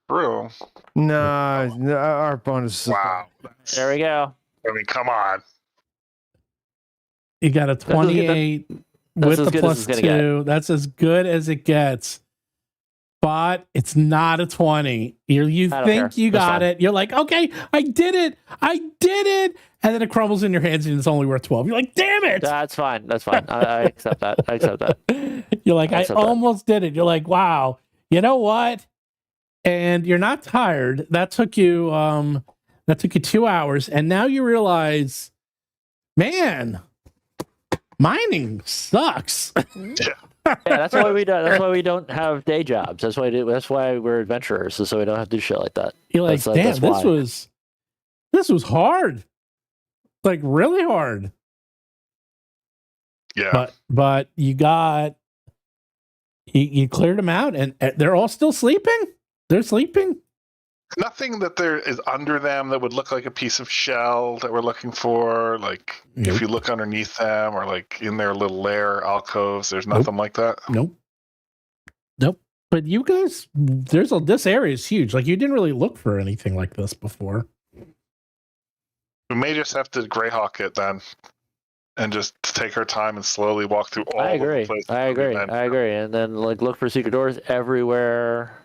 True. No, our bonus. Wow. There we go. I mean, come on. You got a 28 with as the good as it's gonna +2. That's as good as it gets. But it's not a 20. You I don't think care. you That's got fine. it. You're like, okay, I did it. And then it crumbles in your hands and it's only worth 12. You're like, damn it. That's fine. That's fine. I accept that. I accept that. You're like, I I accept that. almost did it. You're like, wow. You know what? And you're not tired. That took you 2 hours. And now you realize, man, mining sucks. Yeah, that's why we don't. That's why we don't have day jobs. That's why we're adventurers, so we don't have to do shit like that. You're like, That's damn, why. this was hard. Like really hard. Yeah. But you cleared them out and they're all still sleeping? They're sleeping? Nothing that there is under them that would look like a piece of shell that we're looking for. Like Nope. if you look underneath them or like in their little lair alcoves, there's nothing like that. Nope. But you guys, this area is huge. Like you didn't really look for anything like this before. We may just have to Greyhawk it then, and just take our time and slowly walk through all. I of the agree. places I that we've agree. been. I agree. And then look for secret doors everywhere.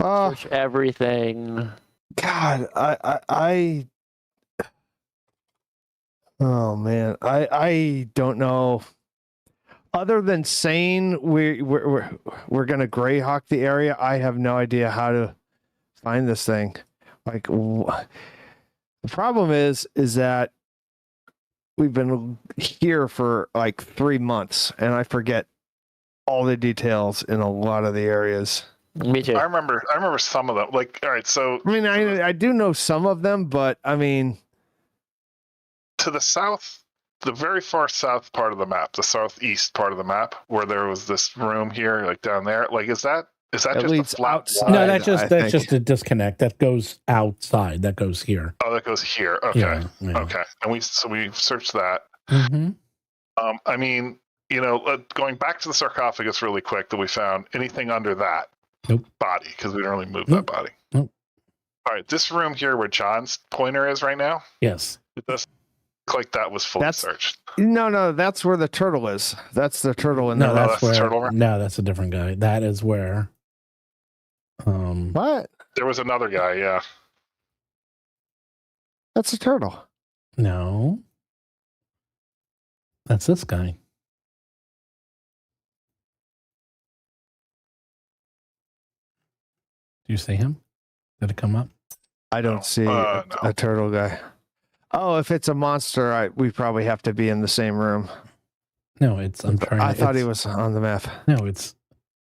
Oh Search everything. God, I oh man, I don't know. other than saying we're gonna Greyhawk the area, I have no idea how to find this thing. Like, the problem is that we've been here for like 3 months, and I forget all the details in a lot of the areas. Me too. I remember some of them. Like, all right, so I mean, I do know some of them, but I mean, to the south, the very far south part of the map, the southeast part of the map, where there was this room here, like down there, like is that It just a leads flat outside. wall? No, I that's think. just a disconnect. That goes outside. That goes here. Oh, that goes here. Okay, Yeah. okay, and we searched that. Mm-hmm. I mean, going back to the sarcophagus really quick that we found, anything under that body, because we didn't really move that body. Nope. All right, this room here where John's pointer is right now, Yes. it does look like that was fully searched. No, that's where the turtle is. That's the turtle in No, there. that's that's the where. turtle room? No, that's a different guy. That is where. What? There was another guy, yeah. That's a turtle. No. That's this guy. Do you see him? Did it come up? I don't see no. a turtle guy. Oh, if it's a monster, we probably have to be in the same room. No, it's. I'm trying. I thought he was on the map. No, it's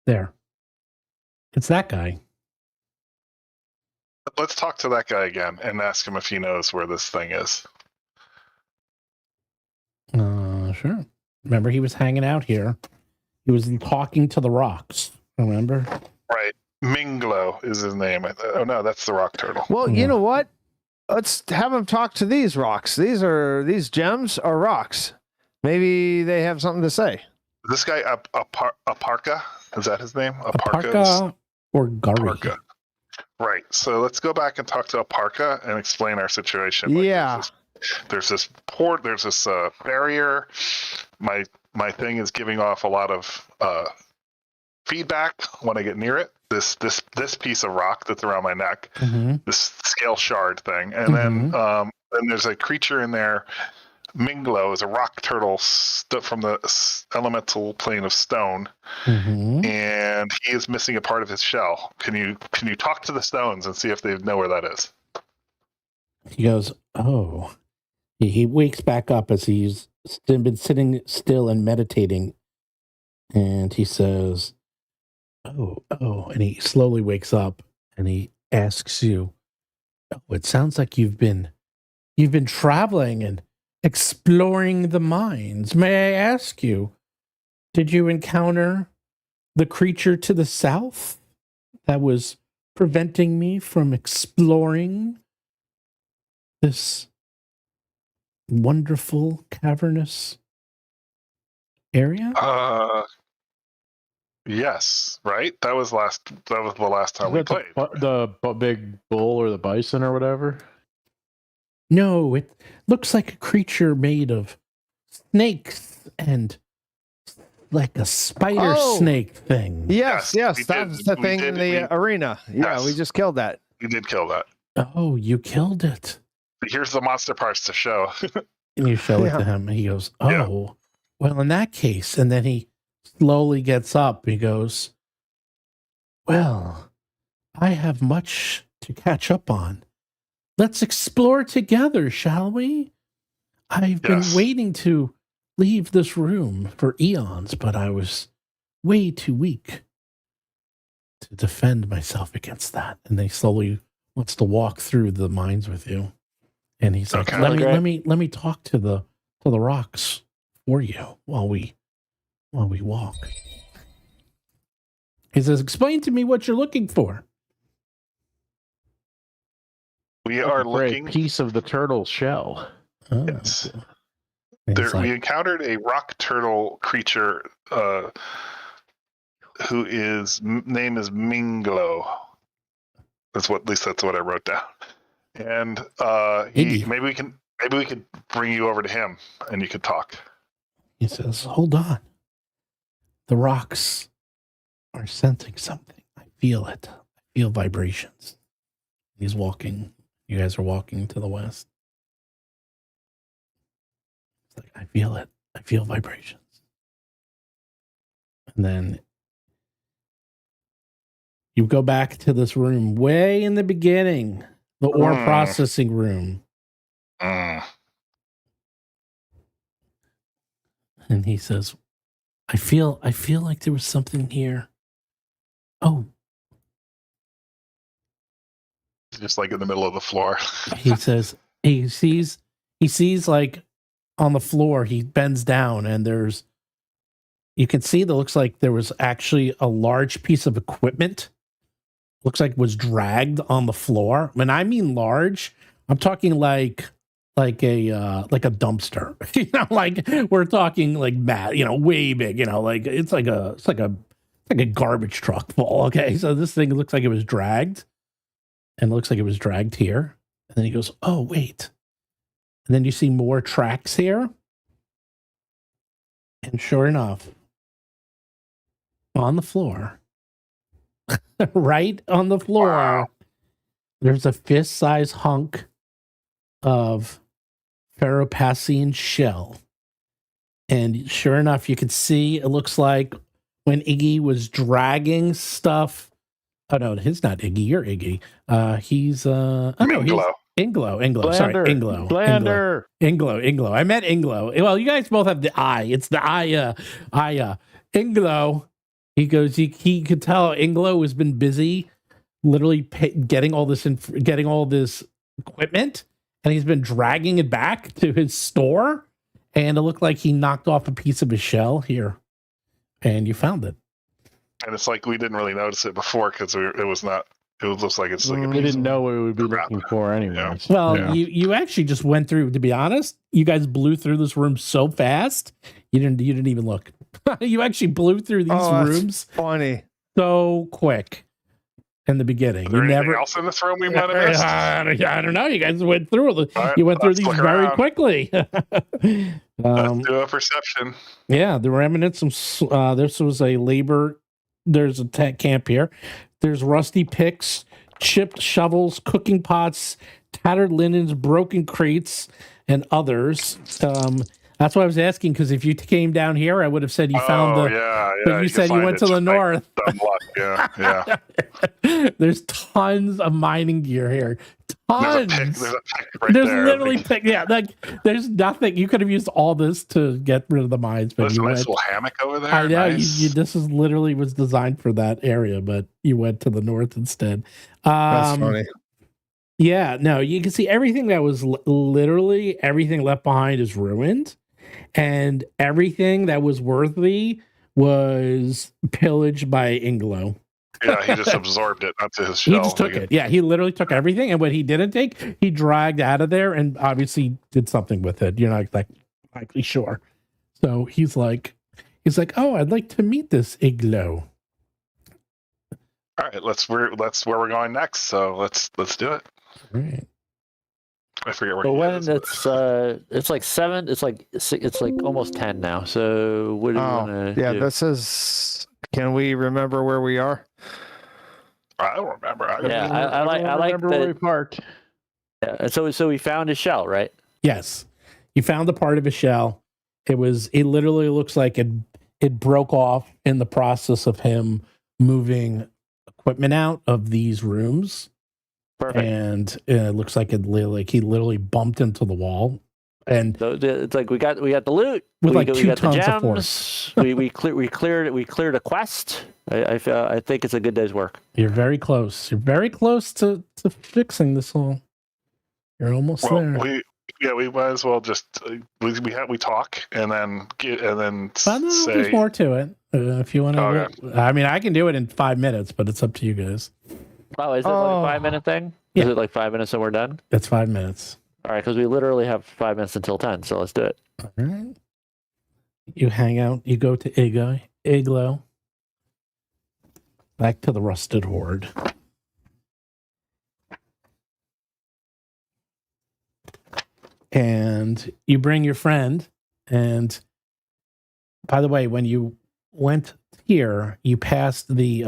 there. It's that guy. Let's talk to that guy again and ask him if he knows where this thing is. Sure. Remember, he was hanging out here. He was talking to the rocks. Remember? Right. Minglo is his name. Oh no, that's the rock turtle. Well, you know what? Let's have him talk to these rocks. These gems are rocks. Maybe they have something to say. This guy Aparka, is that his name? Aparka or Gari? Aparka. Right. So let's go back and talk to Aparka and explain our situation. Yeah. There's this port. There's this barrier. My thing is giving off a lot of feedback when I get near it. This piece of rock that's around my neck. Mm-hmm. This scale shard thing, and then there's a creature in there. Minglo is a rock turtle from the elemental plane of stone, and he is missing a part of his shell. Can you talk to the stones and see if they know where that is? He goes, oh. He wakes back up as he's been sitting still and meditating, and he says, oh, and he slowly wakes up and he asks you, oh, it sounds like you've been traveling and exploring the mines. May I ask you, did you encounter the creature to the south that was preventing me from exploring this wonderful cavernous area? Yes, right. That was the last time we played. The big bull or the bison or whatever. No, it looks like a creature made of snakes and like a spider snake thing. Yes, that's the thing in the arena. Yeah, Yes. we just killed that. We did kill that. Oh, you killed it. Here's the monster parts to show. And you show it to him, and he goes, oh, well, in that case. And then he slowly gets up. He goes, well, I have much to catch up on. Let's explore together, shall we? I've been waiting to leave this room for eons, but I was way too weak to defend myself against that. And they slowly wants to walk through the mines with you. And he's like, let me talk to the rocks for you while we walk. He says, explain to me what you're looking for. We are looking a piece of the turtle shell. Oh, yes. Cool. We encountered a rock turtle creature who name is Minglo. At least that's what I wrote down. And maybe we could bring you over to him and you could talk. He says, hold on. The rocks are sensing something. I feel it. I feel vibrations. He's walking. You guys are walking to the west. It's like, I feel it. I feel vibrations. And then you go back to this room way in the beginning, the ore processing room. Mm. And he says, I feel like there was something here. Oh, Just like in the middle of the floor. he says he sees like on the floor, he bends down and you can see that looks like there was actually a large piece of equipment. Looks like was dragged on the floor. When I mean large, I'm talking like a dumpster. Like we're talking like way big, like it's like a garbage truck full. Okay. So this thing looks like it was dragged. And it looks like it was dragged here. And then he goes, oh, wait. And then you see more tracks here. And sure enough, on the floor, right on the floor, Wow. there's a fist-sized hunk of ferropassine shell. And sure enough, you can see it looks like when Iggy was dragging stuff. Oh no, he's not Iggy. You're Iggy. He's Inglo. Inglo. Sorry, Inglo. Blander. Inglo. I meant Inglo. Well, you guys both have the I. It's the Inglo. He goes. He could tell Inglo has been busy, literally getting all this equipment, and he's been dragging it back to his store. And it looked like he knocked off a piece of his shell here, and you found it. And it's like we didn't really notice it before because it was not. It looks like it's like a We piece didn't of- know what we would be crap. looking for anyways. Well, Yeah. you actually just went through. To be honest, you guys blew through this room so fast. You didn't even look. You actually blew through these Oh, that's rooms funny. so quick in the beginning. Is there You anything never. else in this room we might have missed? I don't know. You guys went through. All right, You went through let's these look very around. quickly. Let's do a perception. Yeah, the remnants of this was a labor. There's a tech camp here. There's rusty picks, chipped shovels, cooking pots, tattered linens, broken crates, and others. That's why I was asking, because if you came down here, I would have said you found the. Yeah. But you can said you find went it to the just by north. dumb luck. Yeah. There's tons of mining gear here. Tons. There's a pick right There's there. literally there's nothing. You could have used all this to get rid of the mines, but There's you a nice went. little hammock over there. I know Nice. this is literally was designed for that area, but you went to the north instead. That's funny. Yeah, no, you can see everything that was literally everything left behind is ruined, and everything that was worthy was pillaged by Inglo. Yeah, he just absorbed it onto his He shell. just took it. Yeah, he literally took everything, and what he didn't take, he dragged out of there, and obviously did something with it. You're not likely sure. So he's like, oh, I'd like to meet this Iglo. All right, that's where we're going next. So let's do it. All right. I forget where. But he when is, it's like 7, it's like almost 10 now. So what do you want to Yeah, do? this is. Can we remember where we are? I don't remember. Yeah, I like remember where we that. parked. Yeah, and so we found his shell, right? Yes, you found a part of a shell. It literally looks like it broke off in the process of him moving equipment out of these rooms. Perfect. And it looks like he literally bumped into the wall, and So it's like we got the loot. With we like got 2 the tons of gems. force. we cleared a quest. I think it's a good day's work. you're very close. You're very close to fixing this all. You're almost Well, there. we might as well just we talk and then But no, say. there's more to it. If you want to, Okay. I mean, I can do it in 5 minutes, but it's up to you guys. Oh, is it like a 5-minute thing? Yeah. Is it like 5 minutes and we're done? It's 5 minutes. All right, because we literally have 5 minutes until 10, so let's do it. All right. You hang out. You go to Iglo. Back to the Rusted Horde. And you bring your friend. And by the way, when you went here, you passed the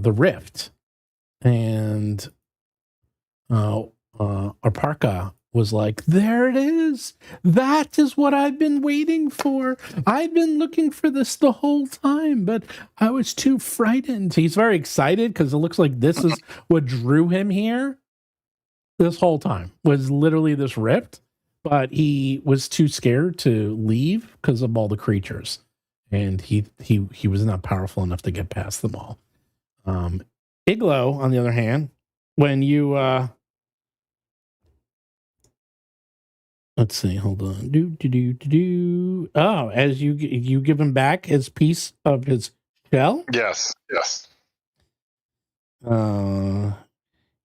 rift, and Arparka was like, there it is. That is what I've been waiting for. I've been looking for this the whole time, but I was too frightened. He's very excited because it looks like this is what drew him here this whole time, was literally this rift, but he was too scared to leave because of all the creatures. And he was not powerful enough to get past them all. Iglo, on the other hand, when you let's see, hold on. Oh, as you give him back his piece of his shell. Yes.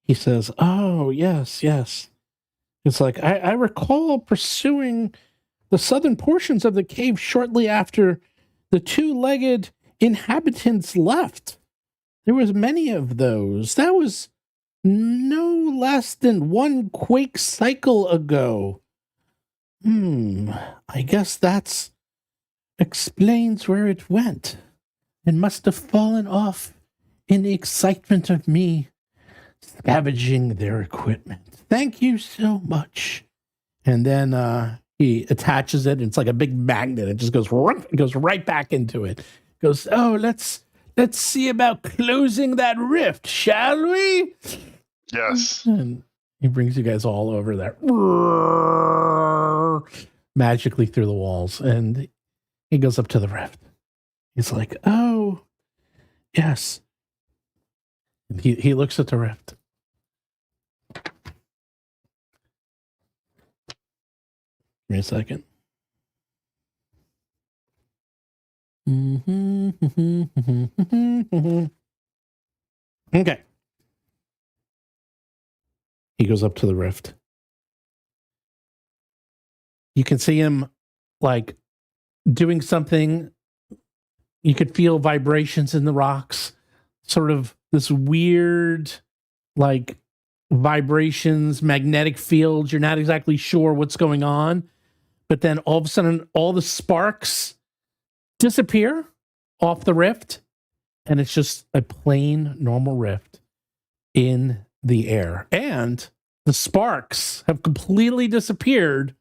He says, "Oh, yes. It's like I recall pursuing the southern portions of the cave shortly after the two-legged inhabitants left. There was many of those. That was no less than one quake cycle ago. I guess that's explains where it went. It must have fallen off in the excitement of me scavenging their equipment. Thank you so much." And then he attaches it, and it's like a big magnet. It just goes right back into it. Goes, "Oh, let's see about closing that rift, shall we?" Yes. And he brings you guys all over there, magically through the walls, and he goes up to the rift. He's like, "Oh, yes." And he looks at the rift. Give me a second. Okay. He goes up to the rift. You can see him like doing something. You could feel vibrations in the rocks, sort of this weird, like vibrations, magnetic fields. You're not exactly sure what's going on. But then all of a sudden, all the sparks disappear off the rift, and it's just a plain, normal rift in the air. And the sparks have completely disappeared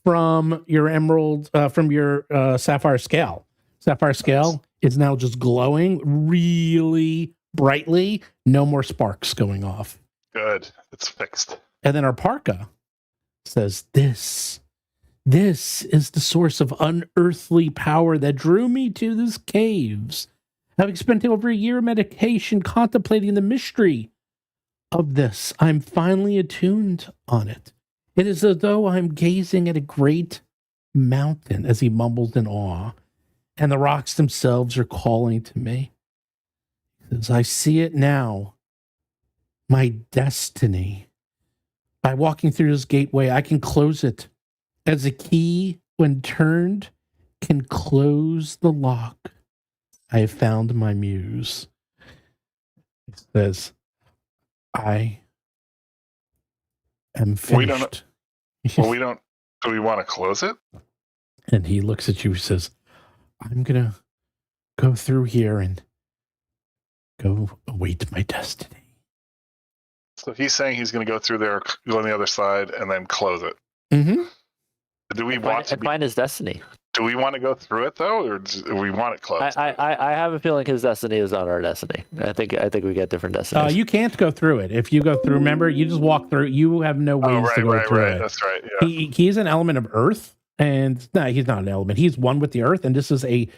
from your emerald, from your sapphire scale. Sapphire scale is now just glowing really brightly. No more sparks going off. Good. It's fixed. And then our parka says, This is the source of unearthly power that drew me to these caves. Having spent over a year of meditation contemplating the mystery of this, I'm finally attuned on it. It is as though I'm gazing at a great mountain," as he mumbles in awe, "and the rocks themselves are calling to me. As I see it now, my destiny. By walking through this gateway, I can close it, as a key, when turned, can close the lock. I have found my muse." It says, "I am finished." Do we want to close it? And he looks at you and says, "I'm going to go through here and go await my destiny." So he's saying he's going to go through there, go on the other side, and then close it. Mm-hmm. Do we want to find his destiny? Do we want to go through it though, or do we want it closed? I have a feeling his destiny is not our destiny. I think we get different destinies. You can't go through it. If you go through, remember, you just walk through. You have no ways to go through it. That's right. Yeah. He's an element of Earth, and no, he's not an element. He's one with the Earth, and this is a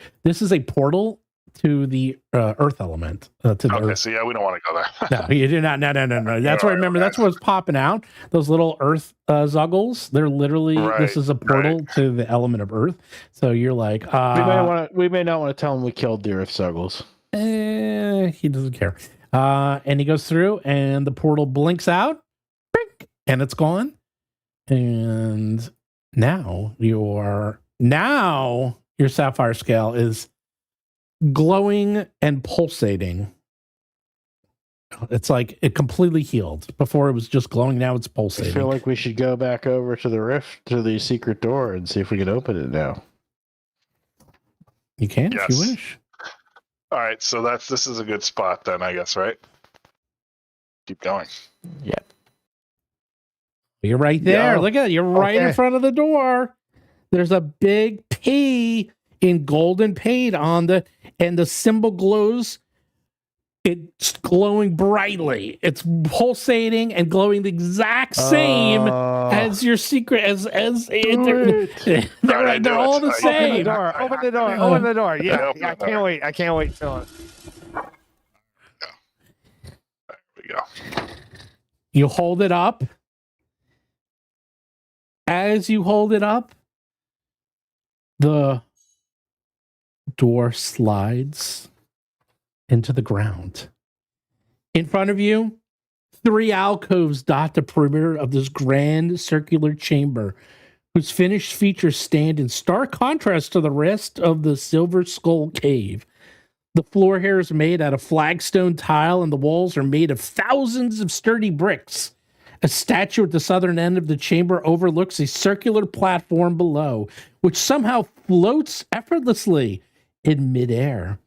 portal to the Earth element. To the Earth. So yeah, we don't want to go there. No, you do not. No. That's what. Remember, that's what's popping out. Those little Earth zuggles. They're literally. This is a portal to the element of Earth. So you're like, we may not want to tell him we killed the Earth zuggles. He doesn't care. And he goes through, and the portal blinks out, and it's gone. And now your sapphire scale is glowing and pulsating. It's like it completely healed. Before it was just glowing, now it's pulsating. I feel like we should go back over to the rift, to the secret door, and see if we can open it now. You can if you wish. All right, so this is a good spot then, I guess, right? Keep going. Yeah. You're right there. Yeah. Look at it. You're right in Okay. front of the door. There's a big P in golden paint on and the symbol glows. It's glowing brightly. It's pulsating and glowing the exact same as your secret. They're all the Open the same. Open the door. Open the door. Yeah, open I the can't door. wait. I can't wait. Till There we go. You hold it up. As you hold it up, the door slides into the ground. In front of you, 3 alcoves dot the perimeter of this grand circular chamber, whose finished features stand in stark contrast to the rest of the Silver Skull Cave. The floor here is made out of flagstone tile, and the walls are made of thousands of sturdy bricks. A statue at the southern end of the chamber overlooks a circular platform below, which somehow floats effortlessly in midair.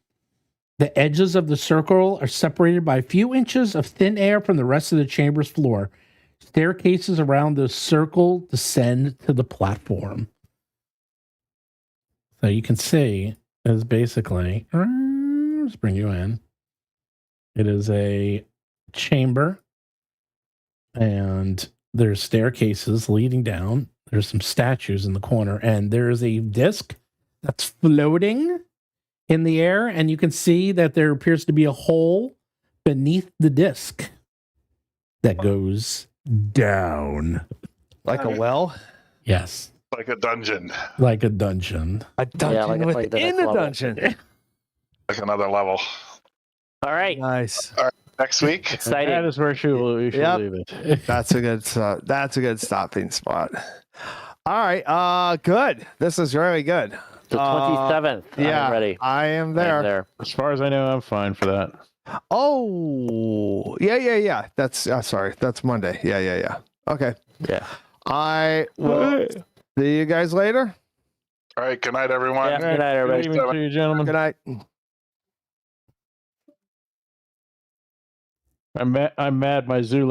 The edges of the circle are separated by a few inches of thin air from the rest of the chamber's floor. Staircases around the circle descend to the platform. So you can see is basically, let's bring you in. It is a chamber, and there's staircases leading down. There's some statues in the corner, and there is a disc that's floating in the air, and you can see that there appears to be a hole beneath the disc that goes down. like a well. Yes, Like a dungeon. like a dungeon. A dungeon like the within next a level. dungeon. Like another level. All right. Nice. Next week. Exciting. That is where we should Yep. leave it. That's a good. That's a good stopping spot. All right. Good. This is really good. The 27th. Yeah. I'm ready. I am I'm there. there. As far as I know, I'm fine for that. Oh, yeah. That's sorry. That's Monday. Yeah. Okay. Yeah. I will see you guys later. All right. Good night, everyone. Yeah. Good night, everybody. Good evening to you, gentlemen. Good night. I'm mad my Zoolander